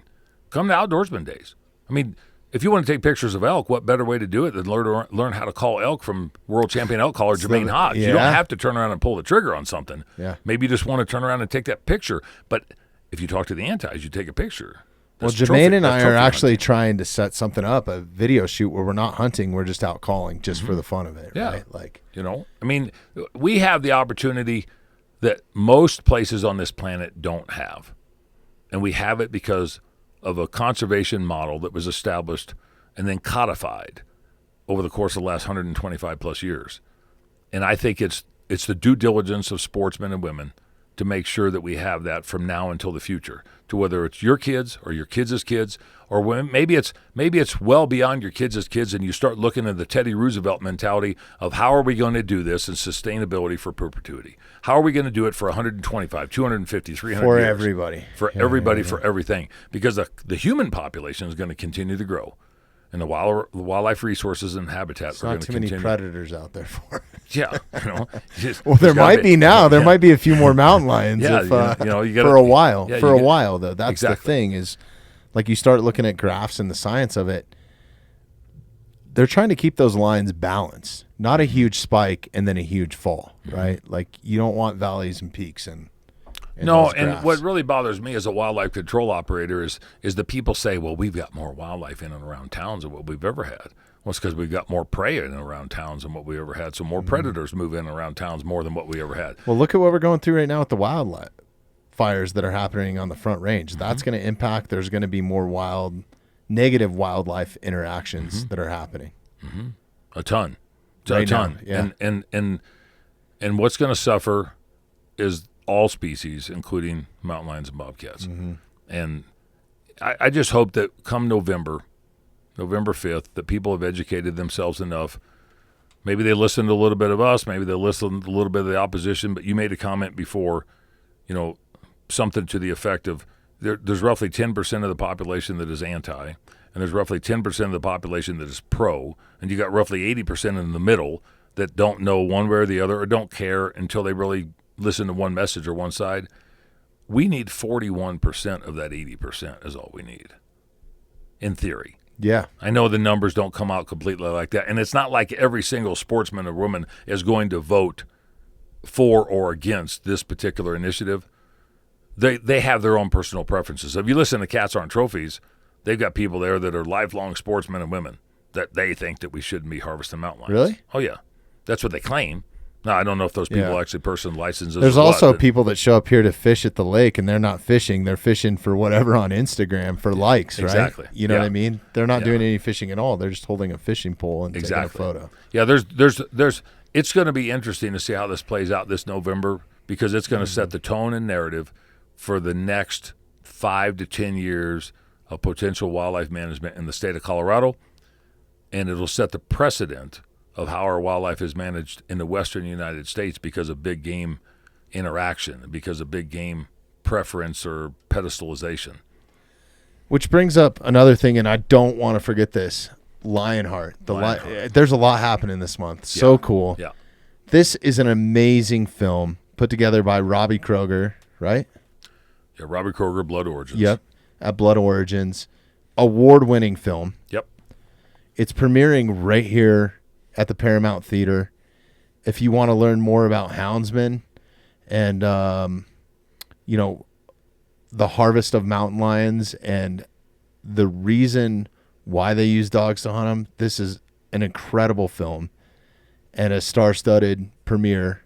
Speaker 2: Come to Outdoorsman Days. I mean, if you want to take pictures of elk, what better way to do it than learn how to call elk from world champion elk caller Jermaine Hodge? You don't have to turn around and pull the trigger on something. Yeah. Maybe you just want to turn around and take that picture. But if you talk to the antis, you take a picture.
Speaker 1: Well, Jermaine and I are actually trying to set something up, a video shoot where we're not hunting, we're just out calling just for the fun of it, right? Like,
Speaker 2: you know, I mean, we have the opportunity that most places on this planet don't have. And we have it because of a conservation model that was established and then codified over the course of the last 125 plus years. And I think it's the due diligence of sportsmen and women to make sure that we have that from now until the future, to whether it's your kids or your kids' kids, or when maybe it's well beyond your kids' kids, and you start looking at the Teddy Roosevelt mentality of how are we going to do this and sustainability for perpetuity? How are we going to do it for 125, 250, 300
Speaker 1: for
Speaker 2: years?
Speaker 1: Everybody.
Speaker 2: For everybody, for everything. Because the human population is going to continue to grow. And the wildlife resources and habitat are going to continue.
Speaker 1: Not too many predators out there for it.
Speaker 2: Yeah, you know.
Speaker 1: Well, there might be now. There might be a few more mountain lions.
Speaker 2: Yeah,
Speaker 1: if,
Speaker 2: you know, you gotta,
Speaker 1: for a while.
Speaker 2: Yeah,
Speaker 1: for a while, though. That's
Speaker 2: exactly.
Speaker 1: the thing is, like, you start looking at graphs and the science of it, they're trying to keep those lines balanced. Not a huge spike and then a huge fall, right? Like, you don't want valleys and peaks and
Speaker 2: no, and what really bothers me as a wildlife control operator is the people say, well, we've got more wildlife in and around towns than what we've ever had. Well, it's because we've got more prey in and around towns than what we ever had. So more predators move in and around towns more than what we ever had.
Speaker 1: Well, look at what we're going through right now with the wildlife fires that are happening on the Front Range. That's going to impact. There's going to be more negative wildlife interactions that are happening.
Speaker 2: A ton.
Speaker 1: Right
Speaker 2: a ton.
Speaker 1: Now, yeah.
Speaker 2: And what's going to suffer is all species, including mountain lions and bobcats. And I just hope that come November 5th, that people have educated themselves enough. Maybe they listened a little bit of us, maybe they listened a little bit of the opposition, but you made a comment before, you know, something to the effect of there's roughly 10% of the population that is anti, and there's roughly 10% of the population that is pro, and you got roughly 80% in the middle that don't know one way or the other or don't care until they really listen to one message or one side. We need 41% of that 80% is all we need, in theory.
Speaker 1: Yeah.
Speaker 2: I know the numbers don't come out completely like that, and it's not like every single sportsman or woman is going to vote for or against this particular initiative. They have their own personal preferences. If you listen to Cats Aren't Trophies, they've got people there that are lifelong sportsmen and women that they think that we shouldn't be harvesting mountain lions.
Speaker 1: Really?
Speaker 2: Oh, yeah. That's what they claim. Now, I don't know if those people actually personally licenses.
Speaker 1: There's also people that show up here to fish at the lake, and they're not fishing. They're fishing for whatever on Instagram for likes, right?
Speaker 2: Exactly.
Speaker 1: You know what I mean? They're not doing any fishing at all. They're just holding a fishing pole and taking a photo.
Speaker 2: Yeah, there's it's going to be interesting to see how this plays out this November, because it's going to set the tone and narrative for the next 5 to 10 years of potential wildlife management in the state of Colorado, and it'll set the precedent of how our wildlife is managed in the western United States because of big game interaction, because of big game preference or pedestalization.
Speaker 1: Which brings up another thing, and I don't want to forget this, Lionheart. There's a lot happening this month. So cool.
Speaker 2: Yeah.
Speaker 1: This is an amazing film put together by Robbie Kroger, right?
Speaker 2: Yeah, Robbie Kroger, Blood Origins.
Speaker 1: Yep, at Blood Origins. Award-winning film.
Speaker 2: Yep.
Speaker 1: It's premiering right here at the Paramount Theater. If you want to learn more about houndsmen and, you know, the harvest of mountain lions and the reason why they use dogs to hunt them. This is an incredible film and a star-studded premiere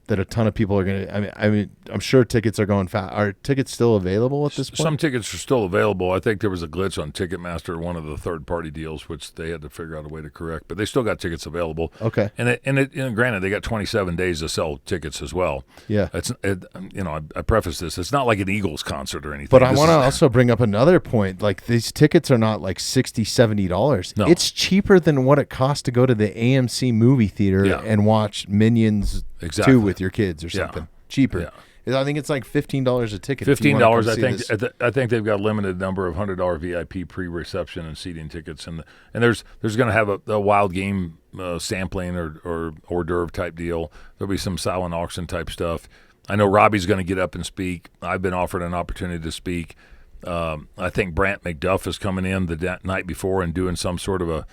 Speaker 1: that a ton of people are going to. I mean, I'm sure tickets are going fast. Are tickets still available at this point?
Speaker 2: Some tickets are still available. I think there was a glitch on Ticketmaster, one of the third-party deals, which they had to figure out a way to correct. But they still got tickets available.
Speaker 1: Okay.
Speaker 2: And granted, they got 27 days to sell tickets as well.
Speaker 1: Yeah.
Speaker 2: I preface this. It's not like an Eagles concert or anything.
Speaker 1: But I want to also bring up another point. Like, these tickets are not like $60, $70.
Speaker 2: No.
Speaker 1: It's cheaper than what it costs to go to the AMC movie theater
Speaker 2: Yeah.
Speaker 1: and watch Minions
Speaker 2: Exactly.
Speaker 1: 2 with your kids or something. Cheaper.
Speaker 2: Yeah.
Speaker 1: I think it's like $15 a ticket.
Speaker 2: $15. I think they've got a limited number of $100 VIP pre-reception and seating tickets, and there's going to have a wild game sampling or hors d'oeuvre type deal. There'll be some silent auction type stuff. I know Robbie's going to get up and speak. I've been offered an opportunity to speak. I think Brant McDuff is coming in the night before and doing some sort of a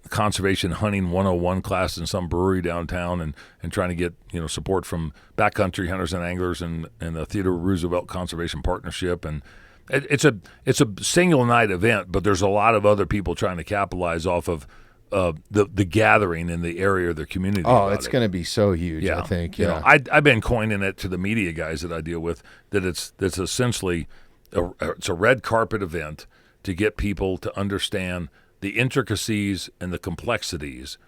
Speaker 2: conservation hunting 101 class in some brewery downtown, and trying to get support from backcountry hunters and anglers and the Theodore Roosevelt Conservation Partnership. And it's a single night event, but there's a lot of other people trying to capitalize off of the gathering in the area of their community.
Speaker 1: Oh, it's going to be so huge.
Speaker 2: Yeah.
Speaker 1: I think.
Speaker 2: Yeah, I've been coining it to the media guys that I deal with that it's essentially it's a red carpet event to get people to understand the intricacies and the complexities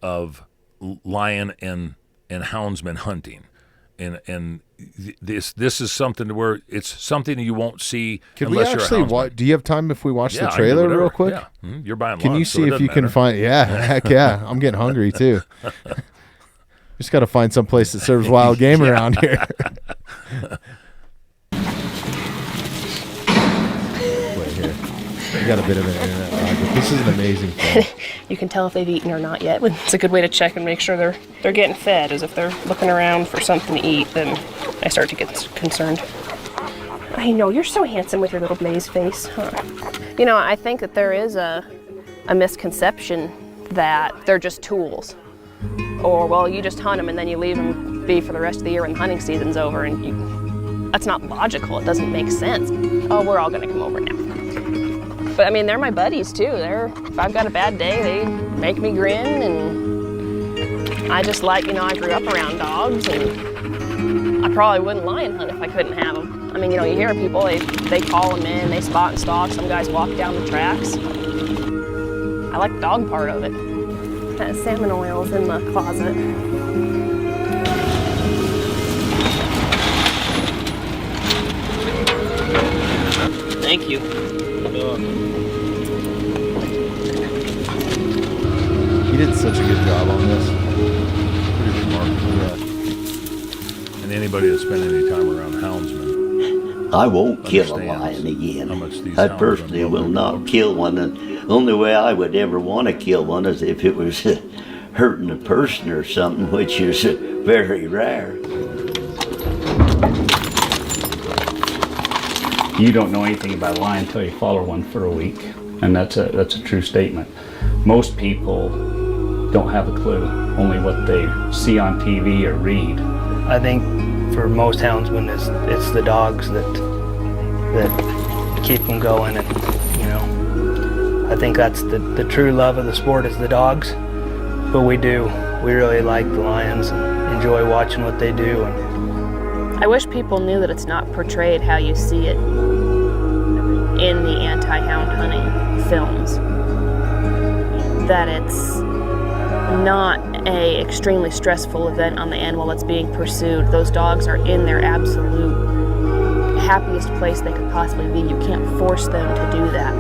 Speaker 2: of lion and houndsman hunting, and this is something to where it's something you won't see unless you're a houndsman.
Speaker 1: Do you have time if we watch the
Speaker 2: I can do
Speaker 1: trailer
Speaker 2: whatever.
Speaker 1: real quick?
Speaker 2: Yeah. Mm-hmm. You're buying lunch.
Speaker 1: Can you see if you can find? Yeah, heck yeah, I'm getting hungry too. Just got to find some place that serves wild game around here. Wait here. We got a bit of an internet lag, but this is an amazing film.
Speaker 3: You can tell if they've eaten or not yet. It's a good way to check and make sure they're getting fed. Is if they're looking around for something to eat, then I start to get concerned. I know, you're so handsome with your little blaze face. Huh? I think that there is a misconception that they're just tools. Or, well, you just hunt them and then you leave them be for the rest of the year when the hunting season's over. And that's not logical. It doesn't make sense. Oh, we're all going to come over now. But, they're my buddies, too. If I've got a bad day, they make me grin. And I just I grew up around dogs. And I probably wouldn't lion hunt if I couldn't have them. You hear people, they call them in, they spot and stalk. Some guys walk down the tracks. I like the dog part of it. That salmon oil's in the closet. Thank you.
Speaker 1: He did such a good job on this. Pretty remarkable.
Speaker 2: Yeah. And anybody that spent any time around houndsmen,
Speaker 4: I won't kill a lion again. I personally will not kill one. And the only way I would ever want to kill one is if it was hurting a person or something, which is very rare.
Speaker 5: You don't know anything about a lion until you follow one for a week, and that's a true statement. Most people don't have a clue, only what they see on TV or read.
Speaker 6: I think for most houndsmen, it's the dogs that keep them going, and I think that's the true love of the sport is the dogs. But we really like the lions and enjoy watching what they do. And
Speaker 3: I wish people knew that it's not portrayed how you see it in the anti-hound hunting films. That it's not a extremely stressful event on the animal that's being pursued. Those dogs are in their absolute happiest place they could possibly be. You can't force them to do that.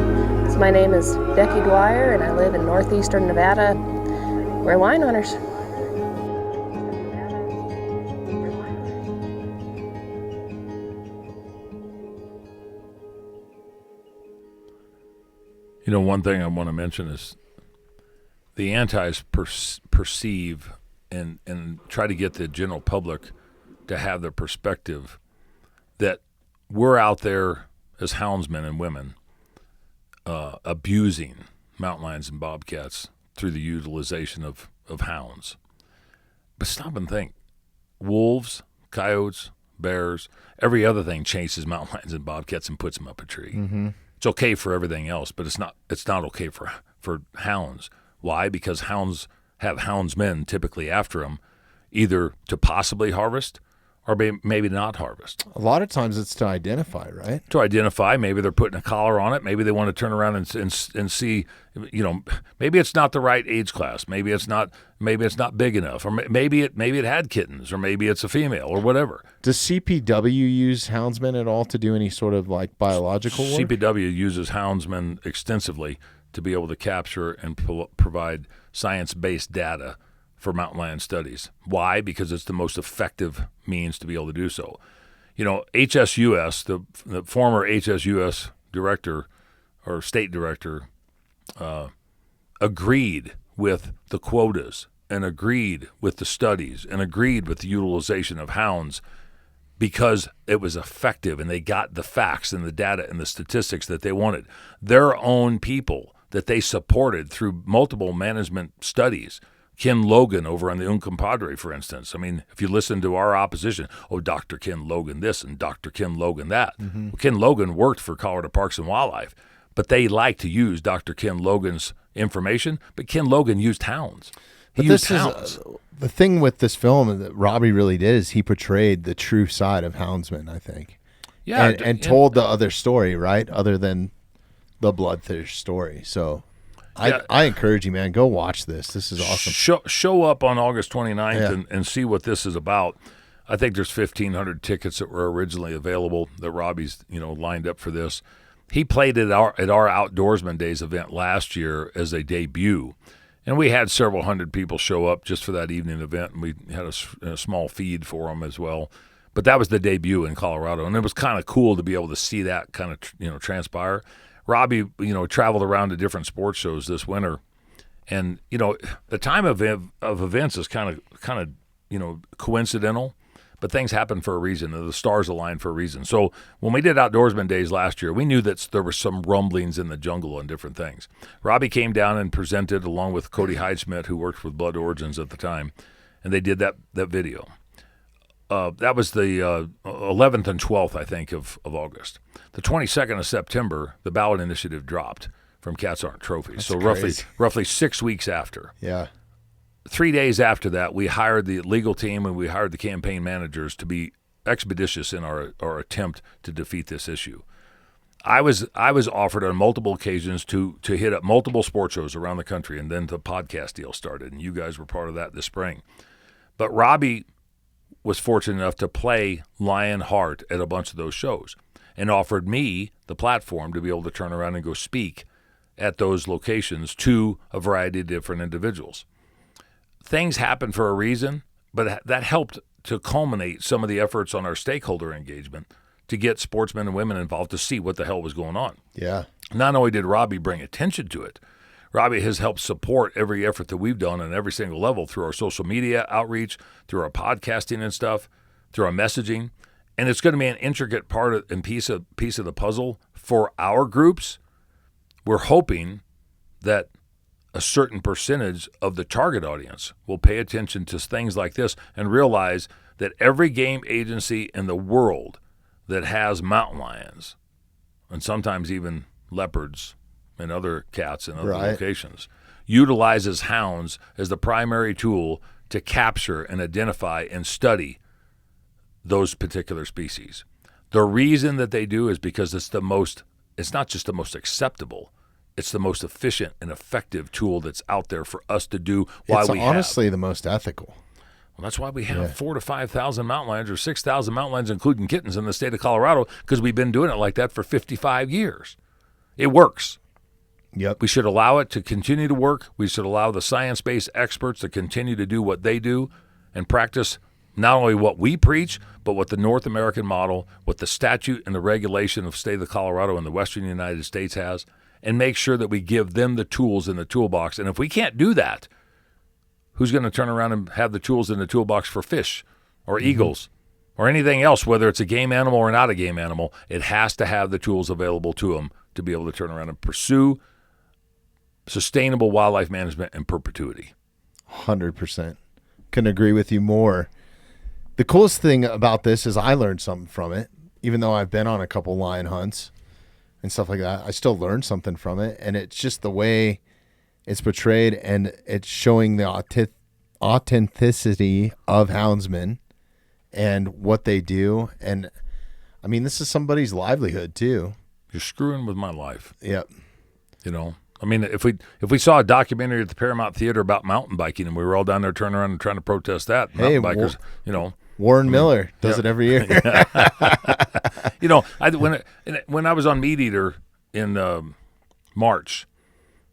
Speaker 3: So my name is Becky Dwyer, and I live in northeastern Nevada. We're lion hunters.
Speaker 2: One thing I want to mention is the antis perceive and try to get the general public to have the perspective that we're out there as houndsmen and women abusing mountain lions and bobcats through the utilization of hounds. But stop and think. Wolves, coyotes, bears, every other thing chases mountain lions and bobcats and puts them up a tree.
Speaker 1: Mm-hmm.
Speaker 2: It's okay for everything else, but it's not okay for hounds. Why? Because hounds have houndsmen typically after them, either to possibly harvest or maybe not harvest.
Speaker 1: A lot of times it's to identify, right?
Speaker 2: To identify, maybe they're putting a collar on it. Maybe they want to turn around and see, maybe it's not the right age class. Maybe it's not big enough, or maybe it had kittens, or maybe it's a female, or whatever.
Speaker 1: Does CPW use houndsmen at all to do any sort of like biological work?
Speaker 2: CPW uses houndsmen extensively to be able to capture and provide science-based data for mountain lion studies. Why? Because it's the most effective means to be able to do so. HSUS, the former HSUS director or state director, agreed with the quotas and agreed with the studies and agreed with the utilization of hounds because it was effective and they got the facts and the data and the statistics that they wanted. Their own people that they supported through multiple management studies. Ken Logan over on the Uncompahgre, for instance. I mean, if you listen to our opposition, Dr. Ken Logan this and Dr. Ken Logan that. Mm-hmm. Well, Ken Logan worked for Colorado Parks and Wildlife, but they like to use Dr. Ken Logan's information, but Ken Logan used hounds. He used hounds.
Speaker 1: The thing with this film that Robbie really did is he portrayed the true side of houndsmen, I think.
Speaker 2: Yeah.
Speaker 1: And told the other story, right? Other than the bloodthirst story. So I encourage you, man, go watch this. This is awesome.
Speaker 2: Show up on August 29th and see what this is about. I think there's 1,500 tickets that were originally available that Robbie's lined up for this. He played at our Outdoorsman Days event last year as a debut, and we had several hundred people show up just for that evening event, and we had a small feed for them as well. But that was the debut in Colorado, and it was kind of cool to be able to see that kind of transpire. Robbie, traveled around to different sports shows this winter, and the time of events is kind of coincidental, but things happen for a reason, and the stars align for a reason. So when we did Outdoorsman Days last year, we knew that there were some rumblings in the jungle and different things. Robbie came down and presented along with Cody Heidsmith, who worked with Blood Origins at the time, and they did that video. That was the 11th and 12th, I think, of August. The 22nd of September, the ballot initiative dropped from Cats Aren't Trophies.
Speaker 1: That's
Speaker 2: roughly 6 weeks after.
Speaker 1: Yeah.
Speaker 2: 3 days after that, we hired the legal team and we hired the campaign managers to be expeditious in our attempt to defeat this issue. I was offered on multiple occasions to hit up multiple sports shows around the country, and then the podcast deal started, and you guys were part of that this spring. But Robbie was fortunate enough to play Lionheart at a bunch of those shows and offered me the platform to be able to turn around and go speak at those locations to a variety of different individuals. Things happen for a reason, but that helped to culminate some of the efforts on our stakeholder engagement to get sportsmen and women involved to see what the hell was going on.
Speaker 1: Yeah.
Speaker 2: Not only did Robbie bring attention to it, Robbie has helped support every effort that we've done on every single level through our social media outreach, through our podcasting and stuff, through our messaging. And it's going to be an intricate part and piece of the puzzle for our groups. We're hoping that a certain percentage of the target audience will pay attention to things like this and realize that every game agency in the world that has mountain lions, and sometimes even leopards and other cats in other locations, utilizes hounds as the primary tool to capture and identify and study those particular species. The reason that they do is because it's not just the most acceptable, it's the most efficient and effective tool that's out there for us to do
Speaker 1: It's honestly the most ethical.
Speaker 2: Well, that's why we have 4,000 to 5,000 mountain lions or 6,000 mountain lions, including kittens, in the state of Colorado, because we've been doing it like that for 55 years. It works.
Speaker 1: Yep.
Speaker 2: We should allow it to continue to work. We should allow the science-based experts to continue to do what they do and practice not only what we preach, but what the North American model, what the statute and the regulation of the state of Colorado and the Western United States has, and make sure that we give them the tools in the toolbox. And if we can't do that, who's going to turn around and have the tools in the toolbox for fish or eagles or anything else, whether it's a game animal or not a game animal? It has to have the tools available to them to be able to turn around and pursue sustainable wildlife management in perpetuity.
Speaker 1: 100%. Couldn't agree with you more. The coolest thing about this is I learned something from it, even though I've been on a couple lion hunts. and stuff like that, I still learn something from it. And it's just the way it's portrayed, and it's showing the authenticity of houndsmen and what they do. And I mean, this is somebody's livelihood too.
Speaker 2: You're screwing with my life.
Speaker 1: Yep.
Speaker 2: You know, I mean, if we saw a documentary at the Paramount Theater about mountain biking, and we were all down there turning around and trying to protest that, mountain bikers, you know,
Speaker 1: Warren Miller does it every year.
Speaker 2: You know, when I was on Meat Eater in March,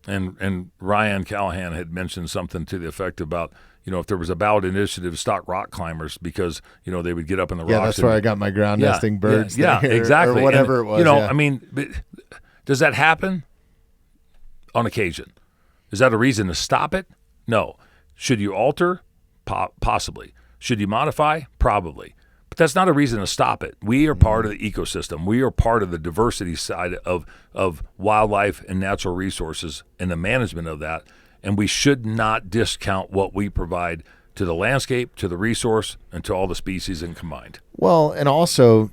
Speaker 2: and Ryan Callahan had mentioned something to the effect about, you know, if there was a ballot initiative to stock rock climbers because, you know, they would get up in the rocks.
Speaker 1: Yeah, that's where I got my ground nesting birds.
Speaker 2: Yeah, exactly.
Speaker 1: Or whatever
Speaker 2: and,
Speaker 1: it was.
Speaker 2: You know, I mean, does that happen? On occasion. Is that a reason to stop it? No. Should you alter? Possibly. Should you modify? Probably. But that's not a reason to stop it. We are part of the ecosystem. We are part of the diversity side of wildlife and natural resources and the management of that. And we should not discount what we provide to the landscape, to the resource, and to all the species in combined.
Speaker 1: Well, and also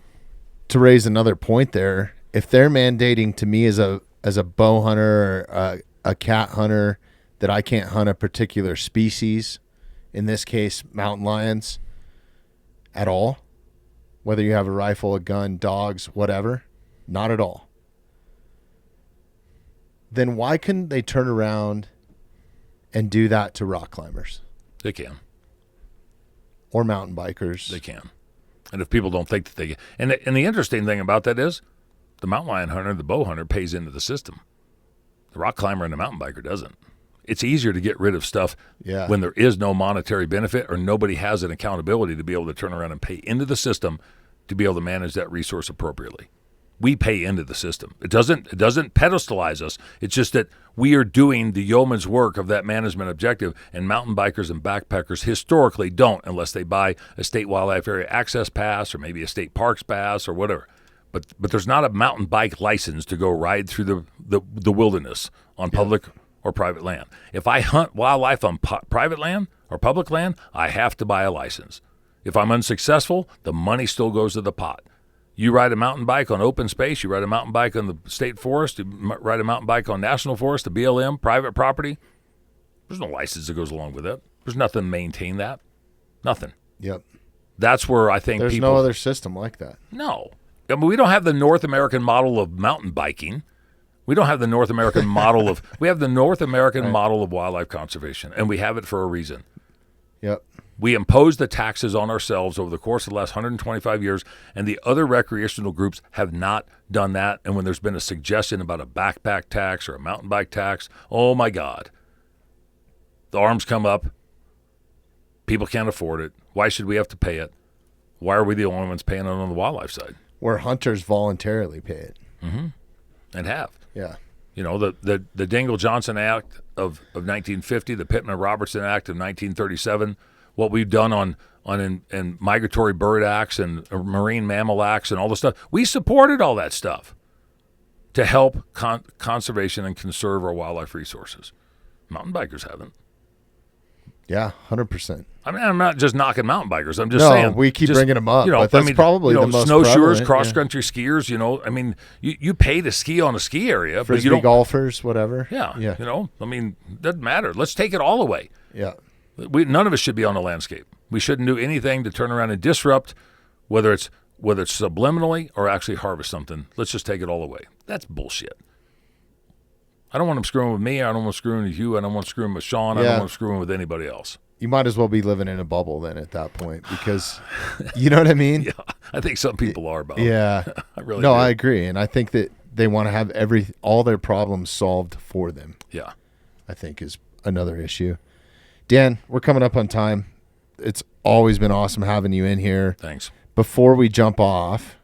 Speaker 1: to raise another point there, if they're mandating to me as a bow hunter or a cat hunter that I can't hunt a particular species, in this case, mountain lions, at all, whether you have a rifle, a gun, dogs, whatever, not at all, then why couldn't they turn around and do that to rock climbers?
Speaker 2: They can.
Speaker 1: Or mountain bikers.
Speaker 2: They can. And if people don't think that they can. And the interesting thing about that is the mountain lion hunter, the bow hunter, pays into the system. The rock climber and the mountain biker doesn't. It's easier to get rid of stuff when there is no monetary benefit or nobody has an accountability to be able to turn around and pay into the system to be able to manage that resource appropriately. We pay into the system. It doesn't pedestalize us. It's just that we are doing the yeoman's work of that management objective, and mountain bikers and backpackers historically don't unless they buy a state wildlife area access pass or maybe a state parks pass or whatever. But there's not a mountain bike license to go ride through the wilderness on public or private land. If I hunt wildlife on private land or public land, I have to buy a license. If I'm unsuccessful, the money still goes to the pot. You ride a mountain bike on open space, you ride a mountain bike on the state forest, you ride a mountain bike on national forest, the BLM, private property, there's no license that goes along with it. There's nothing to maintain that. Nothing.
Speaker 1: Yep.
Speaker 2: That's where I think
Speaker 1: there's no other system like that.
Speaker 2: No. I mean, we don't have the North American model of mountain biking. We don't have the North American model of – we have the North American model of wildlife conservation, and we have it for a reason.
Speaker 1: Yep.
Speaker 2: We imposed the taxes on ourselves over the course of the last 125 years, and the other recreational groups have not done that. And when there's been a suggestion about a backpack tax or a mountain bike tax, oh, my God. The arms come up. People can't afford it. Why should we have to pay it? Why are we the only ones paying it on the wildlife side?
Speaker 1: Where hunters voluntarily pay it.
Speaker 2: Mm-hmm. And have.
Speaker 1: Yeah.
Speaker 2: You know, the Dingell-Johnson Act of 1950, the Pittman-Robertson Act of 1937, what we've done in migratory bird acts and marine mammal acts and all the stuff. We supported all that stuff to help conservation and conserve our wildlife resources. Mountain bikers haven't.
Speaker 1: Yeah, 100%.
Speaker 2: I mean, I'm not just knocking mountain bikers. I'm just
Speaker 1: no,
Speaker 2: saying.
Speaker 1: We keep bringing them up,
Speaker 2: you know,
Speaker 1: but that's probably the most
Speaker 2: snowshoers,
Speaker 1: prevalent,
Speaker 2: cross-country skiers, you know. I mean, you pay to ski on a ski area.
Speaker 1: Frisbee
Speaker 2: but you don't,
Speaker 1: golfers, whatever.
Speaker 2: Yeah, you know. I mean, it doesn't matter. Let's take it all away.
Speaker 1: Yeah.
Speaker 2: None of us should be on the landscape. We shouldn't do anything to turn around and disrupt, whether it's subliminally or actually harvest something. Let's just take it all away. That's bullshit. I don't want them screwing with me. I don't want them screwing with you. I don't want them screwing with Sean. I don't want them screwing with anybody else.
Speaker 1: You might as well be living in a bubble then at that point, because you know what I mean?
Speaker 2: Yeah, I think some people are, Bob.
Speaker 1: Yeah.
Speaker 2: I really
Speaker 1: do.
Speaker 2: I
Speaker 1: agree. And I think that they want to have all their problems solved for them.
Speaker 2: Yeah.
Speaker 1: I think is another issue. Dan, we're coming up on time. It's always been awesome having you in here.
Speaker 2: Thanks.
Speaker 1: Before we jump off,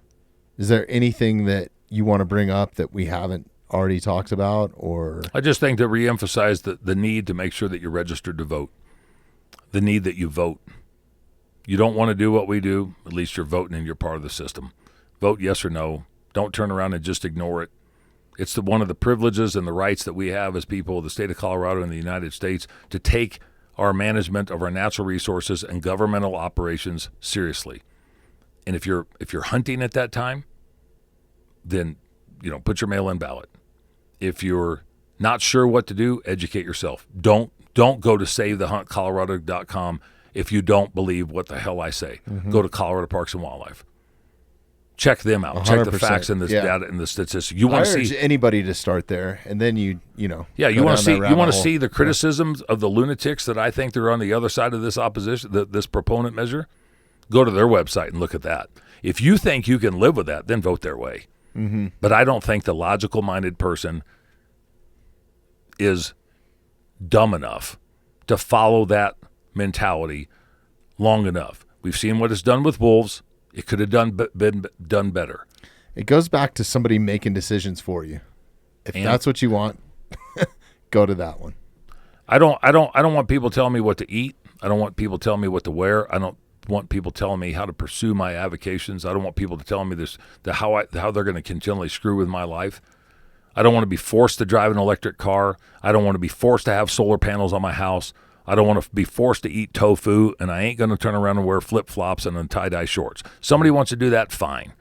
Speaker 1: is there anything that you want to bring up that we haven't already talked about? Or
Speaker 2: I just think to reemphasize the need to make sure that you're registered to vote. The need that you vote. You don't want to do what we do, at least you're voting and you're part of the system. Vote yes or no. Don't turn around and just ignore it. It's one of the privileges and the rights that we have as people of the state of Colorado and the United States to take our management of our natural resources and governmental operations seriously. And if you're hunting at that time, then put your mail-in ballot. If you're not sure what to do, educate yourself. Don't go to SaveTheHuntColorado.com if you don't believe what the hell I say. Go to Colorado Parks and Wildlife. Check them out.
Speaker 1: 100%.
Speaker 2: Check the facts and the data and the statistics. You want to see
Speaker 1: anybody to start there, and then you
Speaker 2: want to see the criticisms of the lunatics that I think they're on the other side of this opposition, this proponent measure. Go to their website and look at that. If you think you can live with that, then vote their way. But I don't think the logical-minded person is dumb enough to follow that mentality long enough. We've seen what it's done with wolves. It could have been done better.
Speaker 1: It goes back to somebody making decisions for you. If that's what you want, go to that one.
Speaker 2: I don't want people telling me what to eat. I don't want people telling me what to wear. I don't want people telling me how to pursue my avocations. I don't want people to tell me how they're going to continually screw with my life. I don't want to be forced to drive an electric car. I don't want to be forced to have solar panels on my house. I don't want to be forced to eat tofu, and I ain't going to turn around and wear flip-flops and tie-dye shorts. Somebody wants to do that, fine.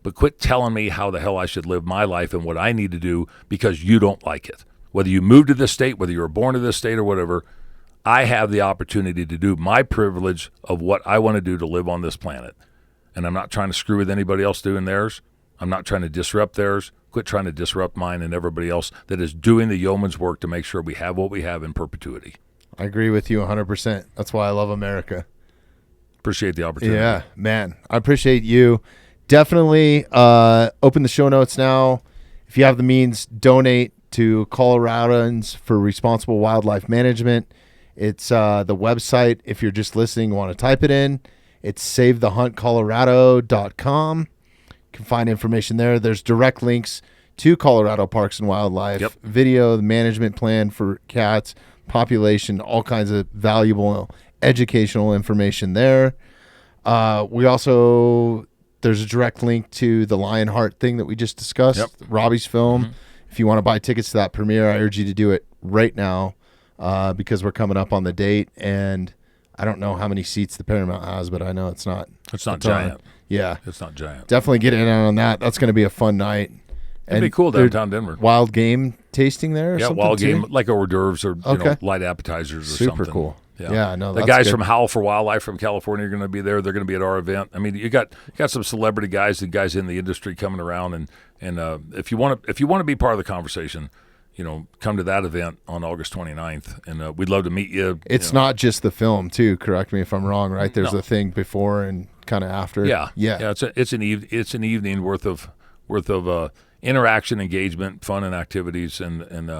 Speaker 2: But quit telling me how the hell I should live my life and what I need to do because you don't like it. Whether you moved to this state, whether you were born to this state or whatever, I have the opportunity to do my privilege of what I want to do to live on this planet. And I'm not trying to screw with anybody else doing theirs. I'm not trying to disrupt theirs. Quit trying to disrupt mine and everybody else that is doing the yeoman's work to make sure we have what we have in perpetuity.
Speaker 1: I agree with you 100%. That's why I love America.
Speaker 2: Appreciate the opportunity.
Speaker 1: Yeah, man. I appreciate you. Definitely open the show notes now. If you have the means, donate to Coloradans for Responsible Wildlife Management. It's the website. If you're just listening, you want to type it in. It's SaveTheHuntColorado.com. You can find information there. There's direct links to Colorado Parks and Wildlife, video, the management plan for cats, population, all kinds of valuable educational information there. There's a direct link to the Lionheart thing that we just discussed, Robbie's film. If you want to buy tickets to that premiere, I urge you to do it right now because we're coming up on the date, and I don't know how many seats the Paramount has, but I know it's not
Speaker 2: giant.
Speaker 1: Yeah.
Speaker 2: It's not giant.
Speaker 1: Definitely get in on that. That's going to be a fun night.
Speaker 2: It'd be cool downtown Denver.
Speaker 1: Wild game tasting there or something
Speaker 2: wild
Speaker 1: too?
Speaker 2: game, like hors d'oeuvres or light appetizers or something.
Speaker 1: Super cool. No,
Speaker 2: the guys from Howl for Wildlife from California are going to be there. They're going to be at our event. I mean, you got some celebrity guys and guys in the industry coming around, and if you want to be part of the conversation, come to that event on August 29th, and we'd love to meet you.
Speaker 1: It's not just the film, too. Correct me if I'm wrong. Right? There's a thing before and kind of after.
Speaker 2: Yeah. It's an evening worth of interaction, engagement, fun, and activities, and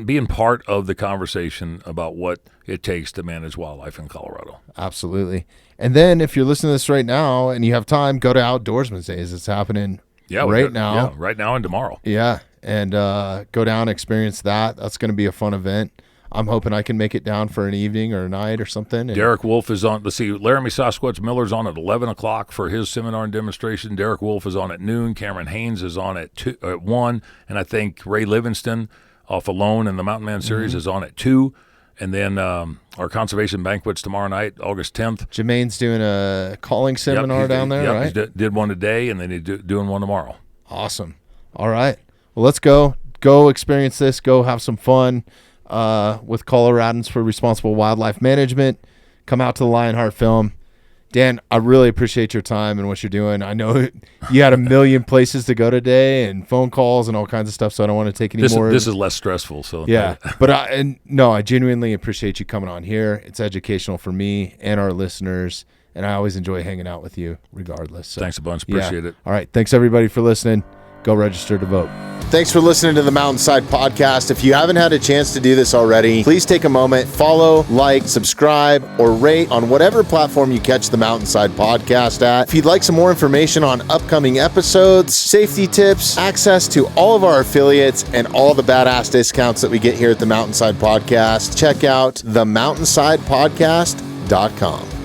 Speaker 2: being part of the conversation about what it takes to manage wildlife in Colorado.
Speaker 1: Absolutely. And then if you're listening to this right now and you have time, go to Outdoorsman's Days. It's happening right now.
Speaker 2: Yeah, right now and tomorrow.
Speaker 1: Yeah, and go down, experience that. That's going to be a fun event. I'm hoping I can make it down for an evening or a night or something.
Speaker 2: Derek Wolf is on. Let's see, Laramie Sasquatch Miller's on at 11 o'clock for his seminar and demonstration. Derek Wolf is on at noon. Cameron Haynes is on at 1. And I think Ray Livingston off Alone in the Mountain Man series is on at 2. And then our conservation banquet's tomorrow night, August 10th.
Speaker 1: Jermaine's doing a calling seminar down there, right?
Speaker 2: He did one today, and then he's doing one tomorrow.
Speaker 1: Awesome. All right. Well, let's go. Go experience this. Go have some fun. With Coloradans for Responsible Wildlife Management. Come out to the Lionheart film. Dan, I really appreciate your time and what you're doing. I know you had a million places to go today and phone calls and all kinds of stuff, so I don't want to take any more.
Speaker 2: This is less stressful. So
Speaker 1: yeah, but I genuinely appreciate you coming on here. It's educational for me and our listeners, and I always enjoy hanging out with you regardless. So,
Speaker 2: thanks a bunch. Appreciate it.
Speaker 1: All right. Thanks, everybody, for listening. Go register to vote. Thanks for listening to the Mountainside Podcast. If you haven't had a chance to do this already, please take a moment, follow, like, subscribe, or rate on whatever platform you catch the Mountainside Podcast at. If you'd like some more information on upcoming episodes, safety tips, access to all of our affiliates, and all the badass discounts that we get here at the Mountainside Podcast, check out themountainsidepodcast.com.